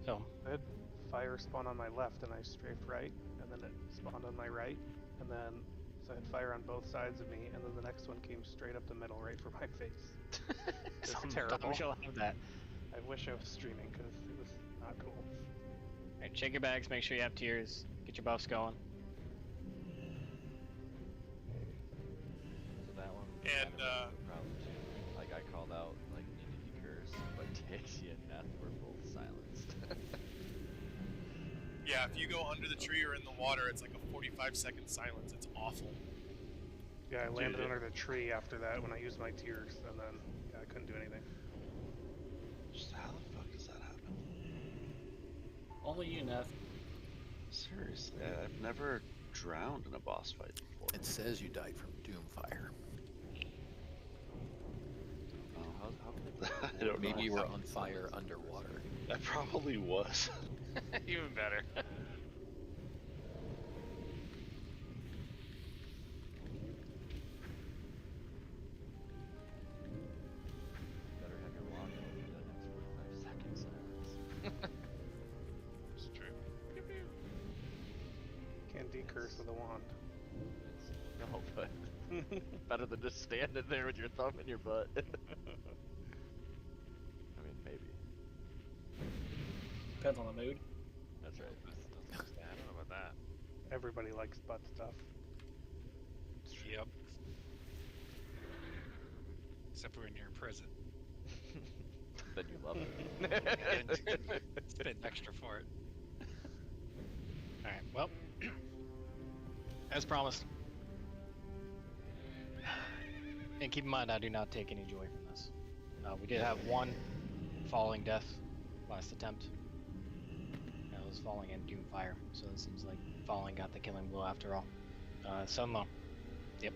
So, I had fire spawn on my left and I strafed right, and then it spawned on my right, and then so I had fire on both sides of me, and then the next one came straight up the middle right for my face. It's terrible. sometimes you'll have that. I wish I was streaming because it was not cool. Alright, check your bags, make sure you have tears, get your buffs going. So that one. And problem too. Like I called out like Unity Curse, but Dixie and Neth were both silenced. yeah, if you go under the tree or in the water, it's like a 45-second silence. It's awful. Yeah, I landed under the tree after that when I used my tears, and then I couldn't do anything. Just how the fuck does that happen? Only you, Neff. Seriously, I've never drowned in a boss fight before. It says you died from Doomfire. I don't Maybe know. you were on fire underwater. I probably was. Even better. Better have your wand out for the next 45 seconds. It's true. Can't decurse with a wand. No, but better than just standing there with your thumb in your butt. I mean, maybe. Depends on the mood. That's right. I don't know about that. Everybody likes butt stuff. Yep. Except for when you're in prison. Then you love it. And spend extra for it. Alright, well, as promised. And keep in mind, I do not take any joy from this. We did have one falling death last attempt. That was falling in Doomfire, so it seems like falling got the killing blow after all. Sunlow. Yep.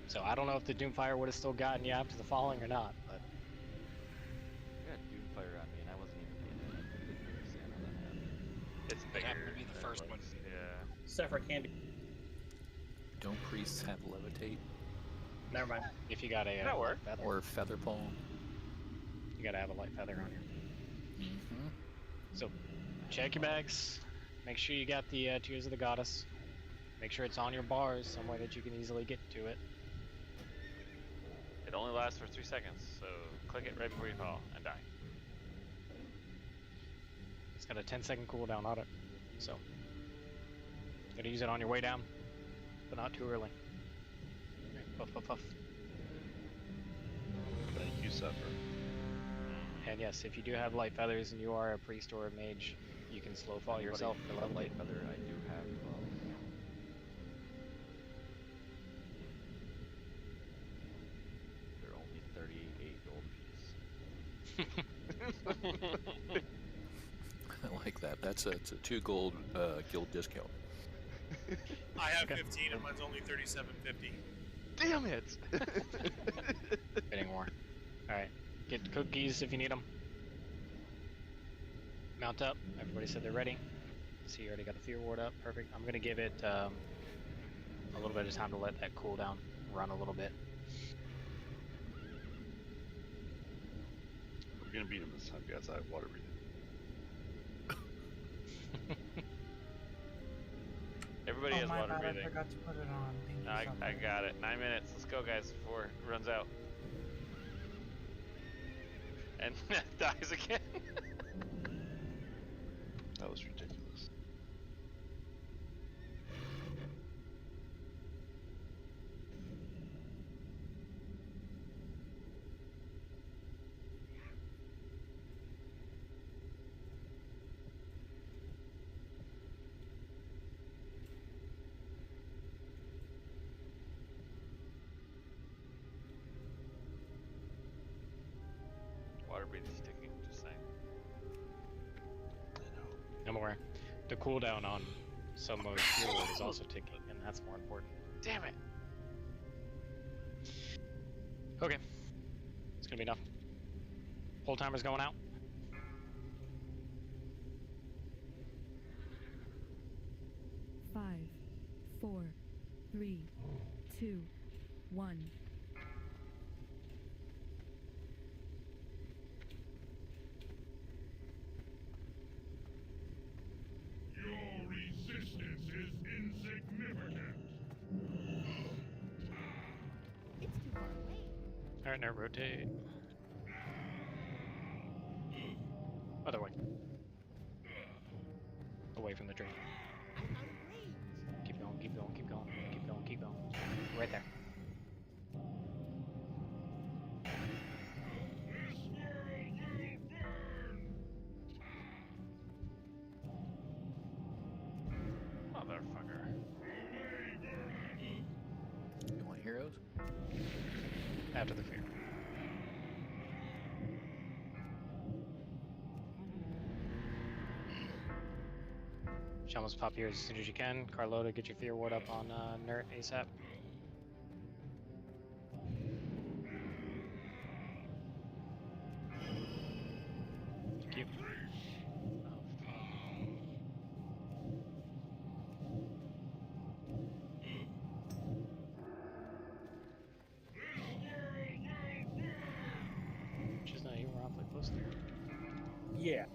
So I don't know if the Doomfire would have still gotten you after the falling or not, but... You had Doomfire on me and I wasn't even paying attention. Didn't understand how that happened. It's It bigger. happened to be the than first it one. looks, Yeah. Sephra candy. Don't priests have levitate? Never mind. If you got a That light work. feather, Or feather palm? you gotta have a light feather on you. Mm-hmm. So, check your bags. Make sure you got the Tears of the Goddess. Make sure it's on your bars, some way that you can easily get to it. It only lasts for 3 seconds, so click it right before you fall and die. It's got a 10-second cooldown on it, so gotta use it on your way down, but not too early. Puff, puff, puff. Thank you, Suffer. And yes, if you do have light feathers and you are a priest or a mage, you can slow fall yourself for level 8. Light feather, I do have 12. They're only 38 gold apiece. I like that. That's a 2 gold guild discount. I have 15 and mine's only 37.50. Damn it! Bidding war. Alright, get the cookies if you need them. Mount up. Everybody said they're ready. See, you already got the fear ward up. Perfect. I'm gonna give it a little bit of time to let that cooldown run a little bit. We're gonna beat him this time, guys. I have water breathing. Everybody has my water bad, breathing. I forgot to put it on. Thank you so I much. got it. 9 minutes. Let's go, guys, before it runs out. And dies again. That was ridiculous. Water breathing's ticking, just saying. I'm aware. The cooldown on some mode Fear Ward is also ticking, and that's more important. Damn it! Okay. It's gonna be enough. Whole timer's going out. Five, 4, 3, 2, 1. Your resistance is insignificant. It's too far away. Alright, now rotate. Other way. Away from the drain. Keep going, keep going, keep going, keep going, keep going. Right there. Motherfucker. You want heroes? After the fear. Shaman's pop here as soon as you can. Carlota, get your fear ward up on Nert ASAP. Thank you. Just not, you were awfully close there. Yeah.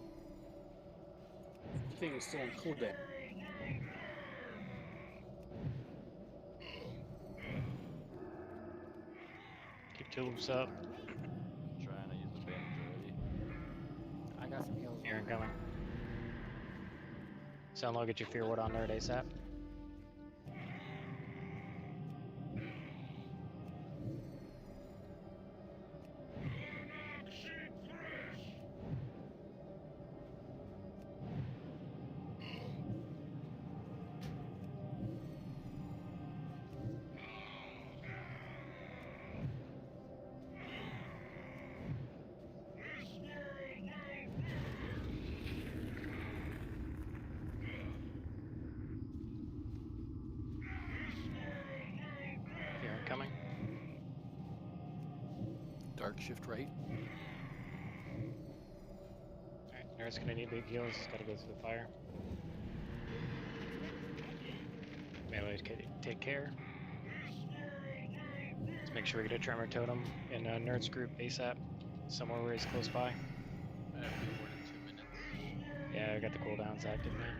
The thing is still on cooldown. Keep two loops up. Trying to use the bandage already. I got some heals. Fear incoming. Sound low, get your fear ward on Nerd ASAP. Fear incoming. Dark shift right. Alright, Nerd's gonna need big heals, he's gotta go through the fire. Melee, take care. Let's make sure we get a tremor totem in Nerd's group ASAP, somewhere where he's close by. I have fear ward in 2 minutes. Yeah, I got the cooldowns active now.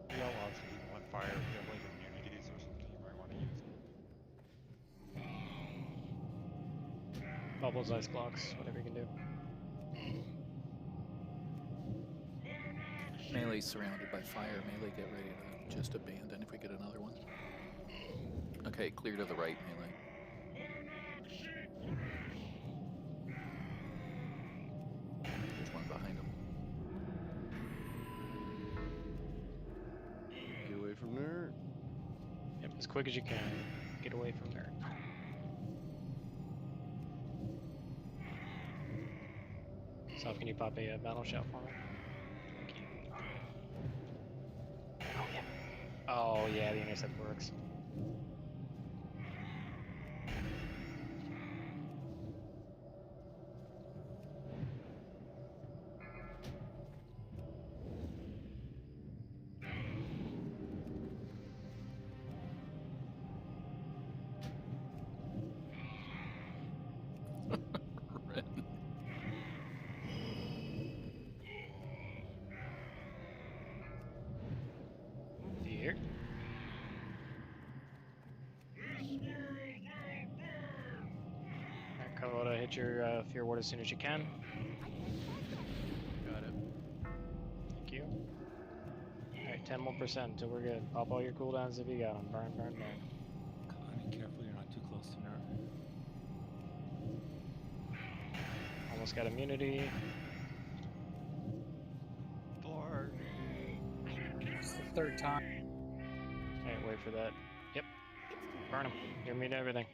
We all lost one fire. If you have like immunities or something, you might want to use them. Bubbles, ice blocks, whatever you can do. Melee's surrounded by fire. Melee, get ready to just abandon if we get another one. Okay, clear to the right, Melee. There's one behind him. Get away from there. Yep, as quick as you can. Get away from there. Soph, can you pop a battle shout for me? Thank you. Oh yeah. Oh yeah, the intercept works. Here. Alright, Carlota, hit your fear ward as soon as you can. Got it. Thank you. Alright, 10% more until we're good. Pop all your cooldowns if you got them. Burn, burn, burn. Be careful you're not too close to Nerd. Almost got immunity. It's the third time. Alright, wait for that. Yep. Burn them. You're immune to everything.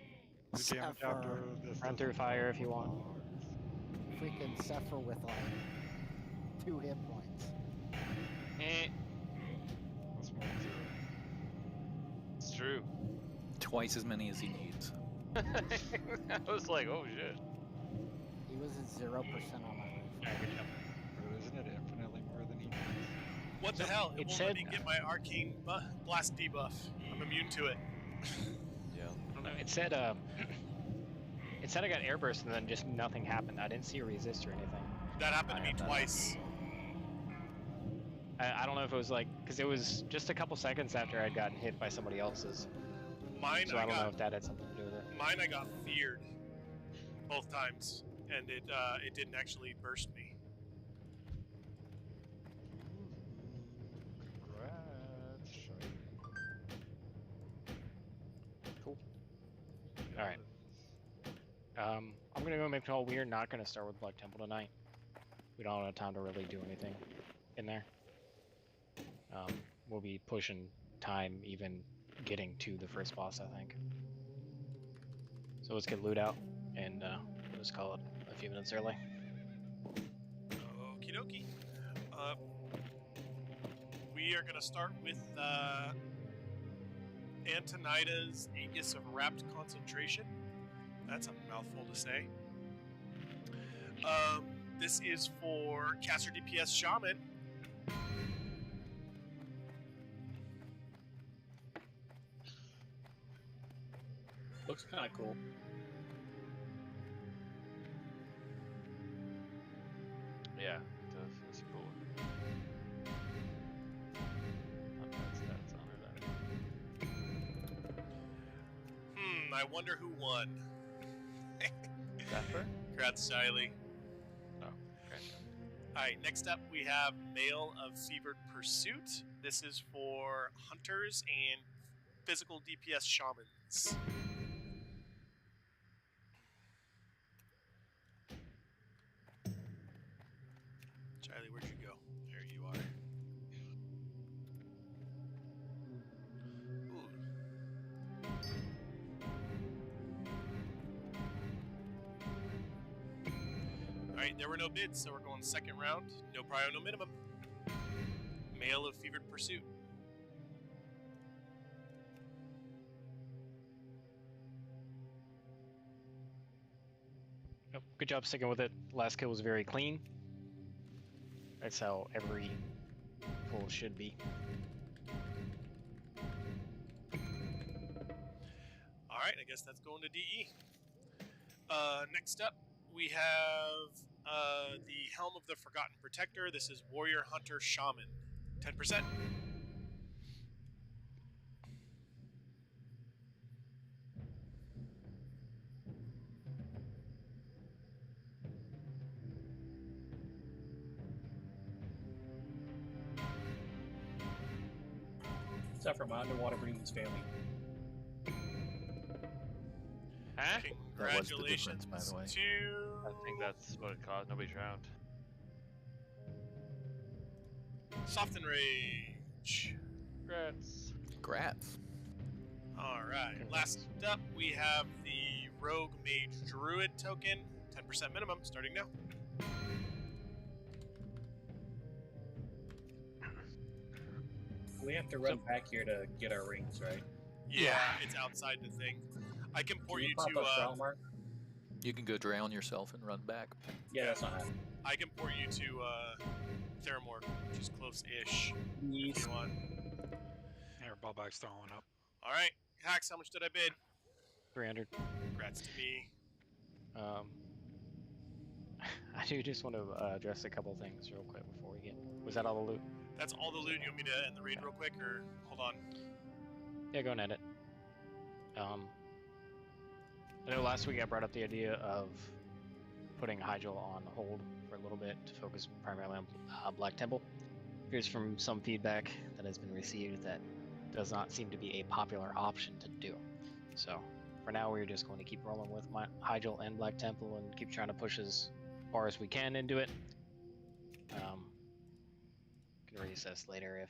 Sephiroth. Run through fire if you want. Freaking Sephiroth with like 2 hit points. That's more than 0. It's true. Twice as many as he needs. I was like, oh shit. He was at 0% on my roof. Alright, good job. But isn't it infinitely more than he needs? What the hell? It it won't said- let me get my arcane blast debuff. I'm immune to it. Yeah. I don't know. It said it said I got airburst and then just nothing happened. I didn't see a resist or anything. That happened to me have that. twice. I don't know if it was like because it was just a couple seconds after I'd gotten hit by somebody else's. Mine, So I don't know if that had something to do with it. Mine, I got feared both times, and it didn't actually burst me. Congrats, Shiny. Cool. All right. I'm gonna go make a call. We're not gonna start with Black Temple tonight. We don't have time to really do anything in there. We'll be pushing time even getting to the first boss, I think. So let's get loot out and we'll just call it a few minutes early. Okie dokie. We are gonna start with Antonida's Aegis of Rapt Concentration. That's a mouthful to say. This is for Caster DPS Shaman. Looks kind of cool. Yeah, it does. It's cool. Not bad stats on it. I wonder who won. Zephyr? Congrats, Shiley. Oh, okay. Alright, next up we have Mail of Fevered Pursuit. This is for hunters and physical DPS shamans. Charlie, where'd you go? There you are. Alright, there were no bids, so we're going second round. No prio, no minimum. Mail of Fevered Pursuit. Yep, good job sticking with it. Last kill was very clean. That's how every pull should be. Alright, I guess that's going to DE. Next up, we have the Helm of the Forgotten Protector. This is Warrior Hunter Shaman. 10%. Except for my underwater breathing's family. Huh? That was the Congratulations difference, by the way. to I think that's what it caused. Nobody drowned. Soft and Rage. Congrats. Congrats. Alright, last up we have the Rogue Mage Druid token. 10% minimum, starting now. We have to run back here to get our rings, right? Yeah, it's outside the thing. I can port you pop to up Brown Mark? You can go drown yourself and run back. Yeah, that's not happening. I can port you to Theramore, which is close-ish. If you want. There, Ballback's throwing up. Alright, Hacks, how much did I bid? 300. Congrats to me. I do just want to address a couple things real quick before we get. Was that all the loot? That's all the loot. You want me to end the raid real quick, or hold on? Yeah, go and edit. I know last week I brought up the idea of putting Hydro on hold for a little bit to focus primarily on Black Temple. Here's from some feedback that has been received that does not seem to be a popular option to do. So for now, we're just going to keep rolling with my Hydro and Black Temple and keep trying to push as far as we can into it. Can reassess later if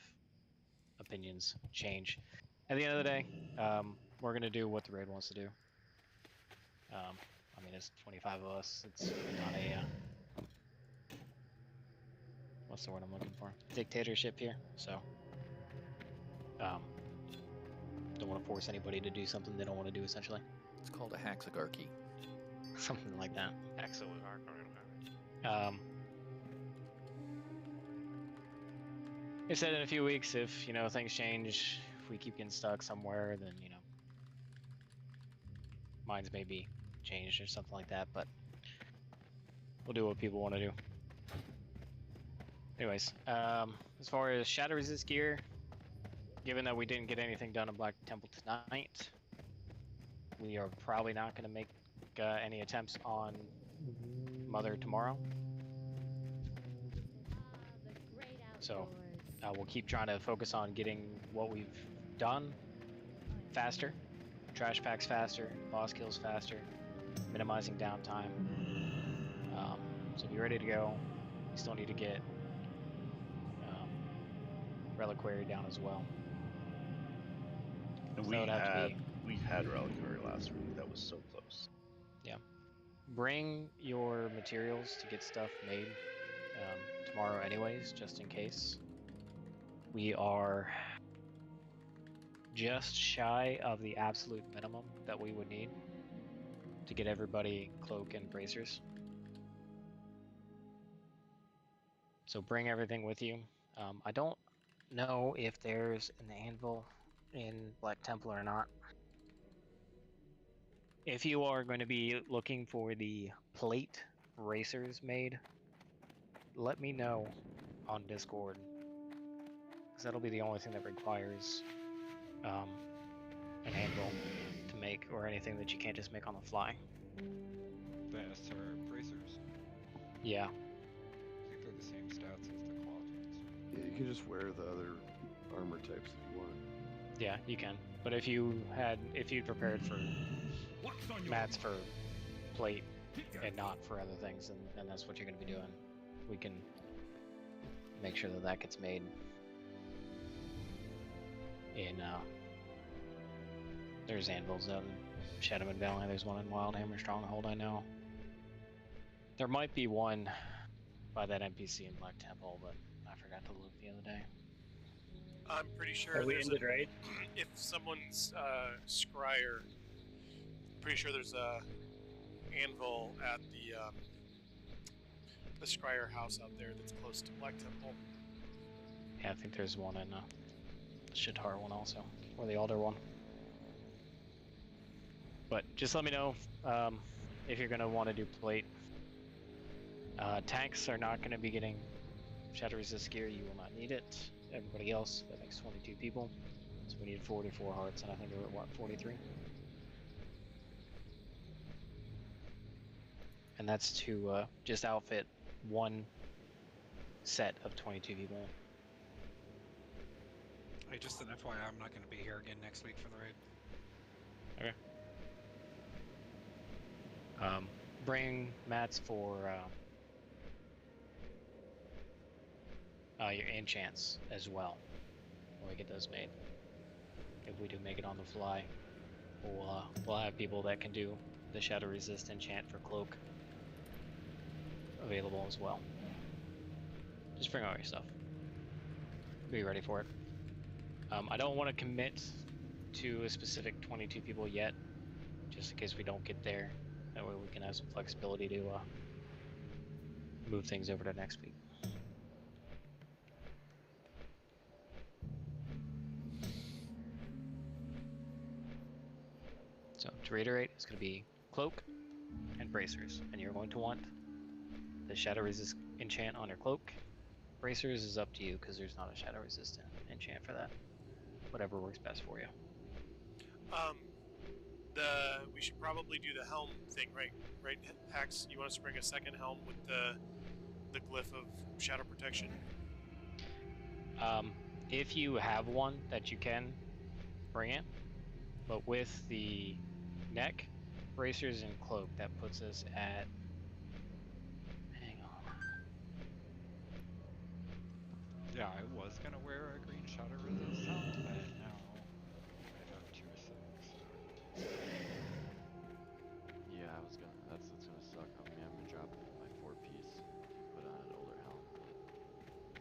opinions change. At the end of the day, we're going to do what the raid wants to do. I mean, it's 25 of us. It's not a what's the word I'm looking for? Dictatorship here. So, don't want to force anybody to do something they don't want to do. Essentially, It's called a hexagarchy. something like that. Excellent. They said in a few weeks, if things change, if we keep getting stuck somewhere, then minds may be changed or something like that. But we'll do what people want to do. Anyways, as far as shadow resist gear, given that we didn't get anything done in Black Temple tonight, we are probably not going to make any attempts on Mother tomorrow. So we'll keep trying to focus on getting what we've done faster, trash packs faster, boss kills faster, minimizing downtime. So be ready to go. We still need to get Reliquary down as well. And So we it'd have to be, had Reliquary last week. That was so close. yeah. Bring your materials to get stuff made tomorrow anyways, just in case. We are just shy of the absolute minimum that we would need to get everybody cloak and bracers. So bring everything with you. I don't know if there's an anvil in Black Temple or not. If you are going to be looking for the plate bracers made, let me know on Discord, because that'll be the only thing that requires an anvil to make, or anything that you can't just make on the fly. The SR bracers. Yeah. I think they're the same stats as the cloth ones. Yeah, you can just wear the other armor types if you want. Yeah, you can. But if you prepared for mats for plate and not for other things, then that's what you're going to be doing. We can make sure that that gets made in there's anvils out in Shadowman Valley. There's one in Wildhammer Stronghold, I know. There might be one by that NPC in Black Temple, but I forgot to look the other day. I'm pretty sure Are we there's ended, right? if someone's scryer, pretty sure there's a anvil at the scryer house out there that's close to Black Temple. Yeah, I think there's one in Shatar one also, or the Alder one. But just let me know if you're going to want to do plate. Tanks are not going to be getting shadow resist gear. You will not need it. Everybody else, that makes 22 people. So we need 44 hearts, and I think we're at what, 43? And that's to just outfit one set of 22 people. Hey, just an FYI, I'm not going to be here again next week for the raid. Okay. Bring mats for your enchants as well when we get those made. If we do make it on the fly, we'll have people that can do the shadow resist enchant for cloak available as well. Just bring all your stuff. Be ready for it. I don't want to commit to a specific 22 people yet, just in case we don't get there. That way we can have some flexibility to move things over to next week. So to reiterate, it's going to be cloak and bracers, and you're going to want the shadow resist enchant on your cloak. Bracers is up to you because there's not a shadow resistant enchant for that. Whatever works best for you. We should probably do the helm thing, right? Right, Hax? You want us to bring a second helm with the glyph of shadow protection? If you have one that you can, bring it. But with the neck, bracers, and cloak, that puts us at... Hang on. Yeah, I was gonna wear a green shadow resist helm, but now I have tier 6. Yeah, that's gonna suck. I'm having to drop my 4-piece to put on an older helm, but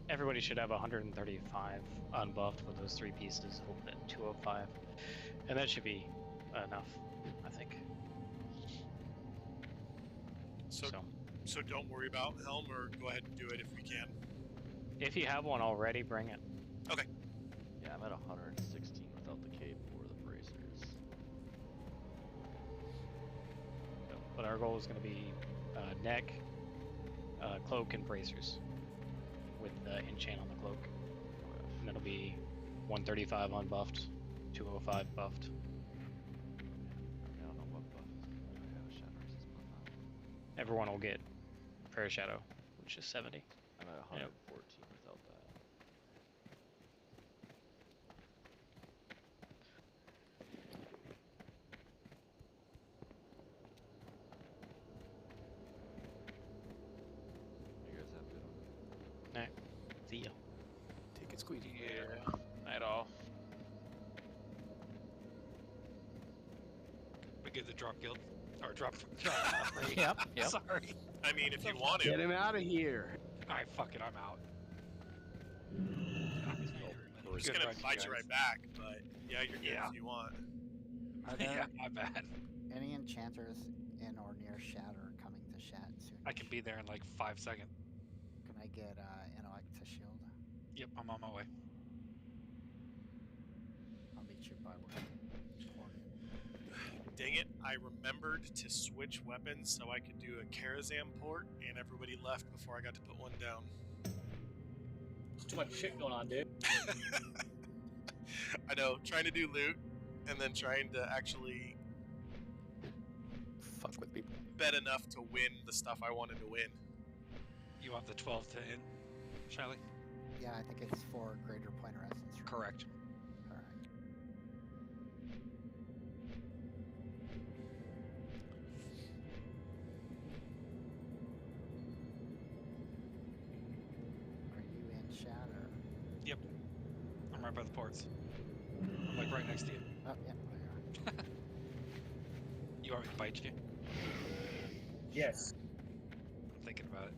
Everybody should have 135 unbuffed with those 3 pieces. Open at 205, and that should be enough, I think. So don't worry about Helm, or go ahead and do it if we can. If you have one already, bring it. Okay. Yeah, I'm at 116 without the cape or the bracers. But our goal is going to be neck, cloak, and bracers with the enchant on the cloak. And that'll be 135 unbuffed, 205 buffed. I don't know what buff is. I have a shadow resist buff on. Everyone will get Prayer Shadow, which is 70. I'm at 114 without that. You guys have good one. Alright. See ya. Take it, squeegee. Yeah. Night all. We get the drop guild. Or drop. Yep. Sorry. I mean, if you want to. Get him out of here. Alright, fuck it, I'm out. I'm just gonna bite you right back, but yeah, you're good if you want. Are there Yeah, my bad. any enchanters in or near Shat or coming to Shat soon? I can be there in like 5 seconds. Can I get intellect to shield? Yep, I'm on my way. I'll meet you by where. Dang it, I remembered to switch weapons so I could do a Karazam port, and everybody left before I got to put one down. There's too much shit going on, dude. I know, trying to do loot, and then trying to actually Fuck with people. bet enough to win the stuff I wanted to win. You want the 12 to in, Shiley? Yeah, I think it's for greater pointer essence. Right? Correct. Alright. Are you in Shatter? Yep. I'm right by the ports. I'm like right next to you. Oh, yeah, there you are. You want me to bite you? Yes. I'm thinking about it.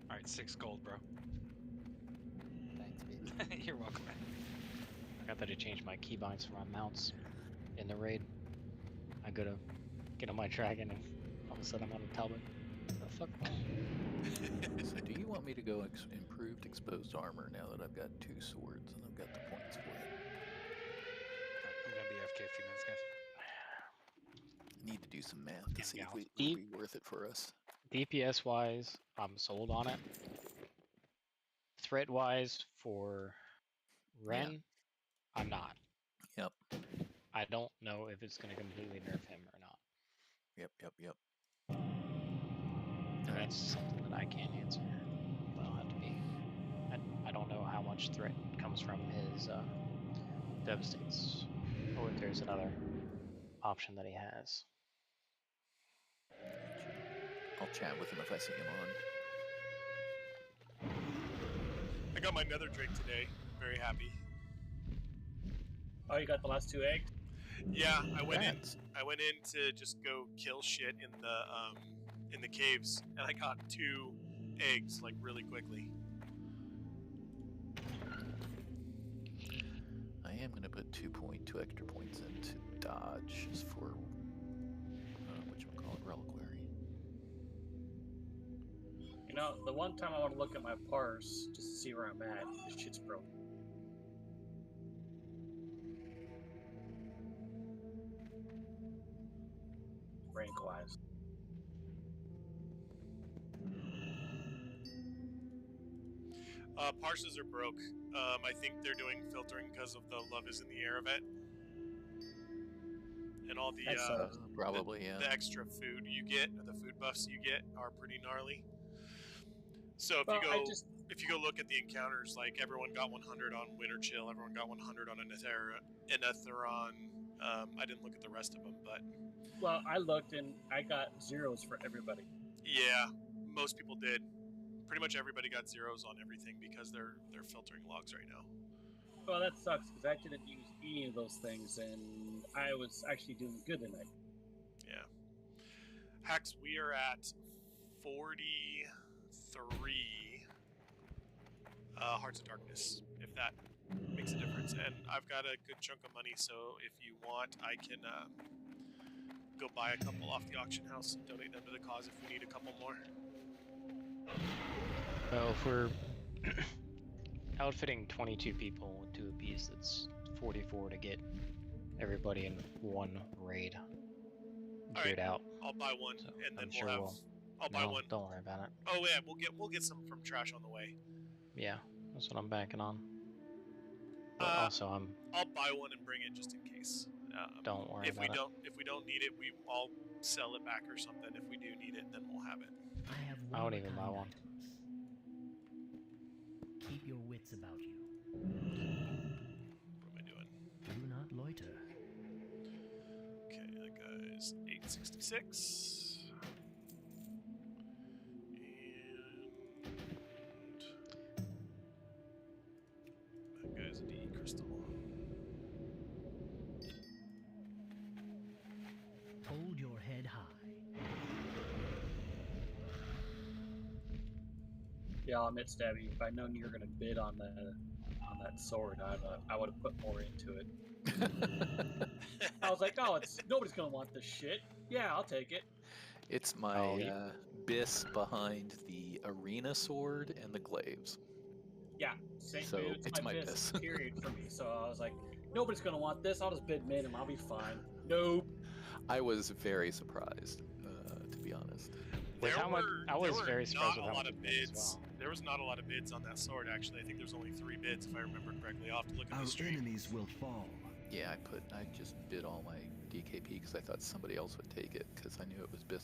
Alright, 6 gold, bro. Thanks, You're welcome, man. I forgot that I changed my keybinds for my mounts in the raid. I go to get on my dragon and all of a sudden I'm on a Talbot. What the fuck? So do you want me to go improved exposed armor now that I've got 2 swords and I've got the points for it? I'm gonna be AFK a few minutes, guys. Need to do some math to see if it would be worth it for us. DPS wise, I'm sold on it. Threat wise, for Ren, I'm not. Yep. I don't know if it's going to completely nerf him or not. Yep. And that's something that I can't answer. But I'll have to be. I don't know how much threat comes from his Devastates, or if there's another option that he has. I'll chat with him if I see him on. I got my nether drake today. Very happy. Oh, you got the last 2 eggs? Yeah, I went in to just go kill shit in the caves, and I got 2 eggs like really quickly. I am going to put 2 extra points into dodge just for whatchamacallit, reliquary. You know, the one time I want to look at my parse just to see where I'm at, this shit's broken. Rank wise. Parses are broke. I think they're doing filtering because of the Love is in the Air event. And all the probably, yeah. The extra food you get, or the food buffs you get, are pretty gnarly. So if you go look at the encounters, like everyone got 100 on Winter Chill, everyone got 100 on Anetheron. I didn't look at the rest of them, but well, I looked and I got 0s for everybody. yeah, most people did. Pretty much everybody got 0s on everything because they're filtering logs right now. Well, that sucks because I didn't use any of those things, and I was actually doing good tonight. Yeah. Hax, we are at 43 Hearts of Darkness, if that makes a difference. And I've got a good chunk of money, so if you want, I can go buy a couple off the auction house and donate them to the cause if we need a couple more. Well, if we're outfitting 22 people with 2 apiece, that's 44 to get everybody in one raid geared out. I'll buy one, So and then I'm sure I'll buy one. Don't worry about it. Oh yeah, we'll get some from trash on the way. Yeah, that's what I'm banking on. But also, I'll buy one and bring it just in case. Don't worry about it. If we don't need it, I'll sell it back or something. If we do need it, then we'll have it. I won't even buy one. Keep your wits about you. What am I doing? Do not loiter. Okay, that guy's 866. And that guy's a DE crystal. Hold your head high. Yeah, I'll admit, Stabby, if I'd known you were going to bid on that sword, I would have put more into it. I was like, oh, nobody's going to want this shit. Yeah, I'll take it. It's my bis behind the arena sword and the glaives. Yeah, same. So it's my bis. Period for me. So I was like, nobody's going to want this. I'll just bid mid and I'll be fine. Nope. I was very surprised, to be honest. I was very surprised with how how much much bids. as well. There was not a lot of bids on that sword, actually. I think there's only 3 bids, if I remember correctly. I'll have to look at the Our stream. enemies will fall. Yeah, I just bid all my DKP because I thought somebody else would take it because I knew it was bis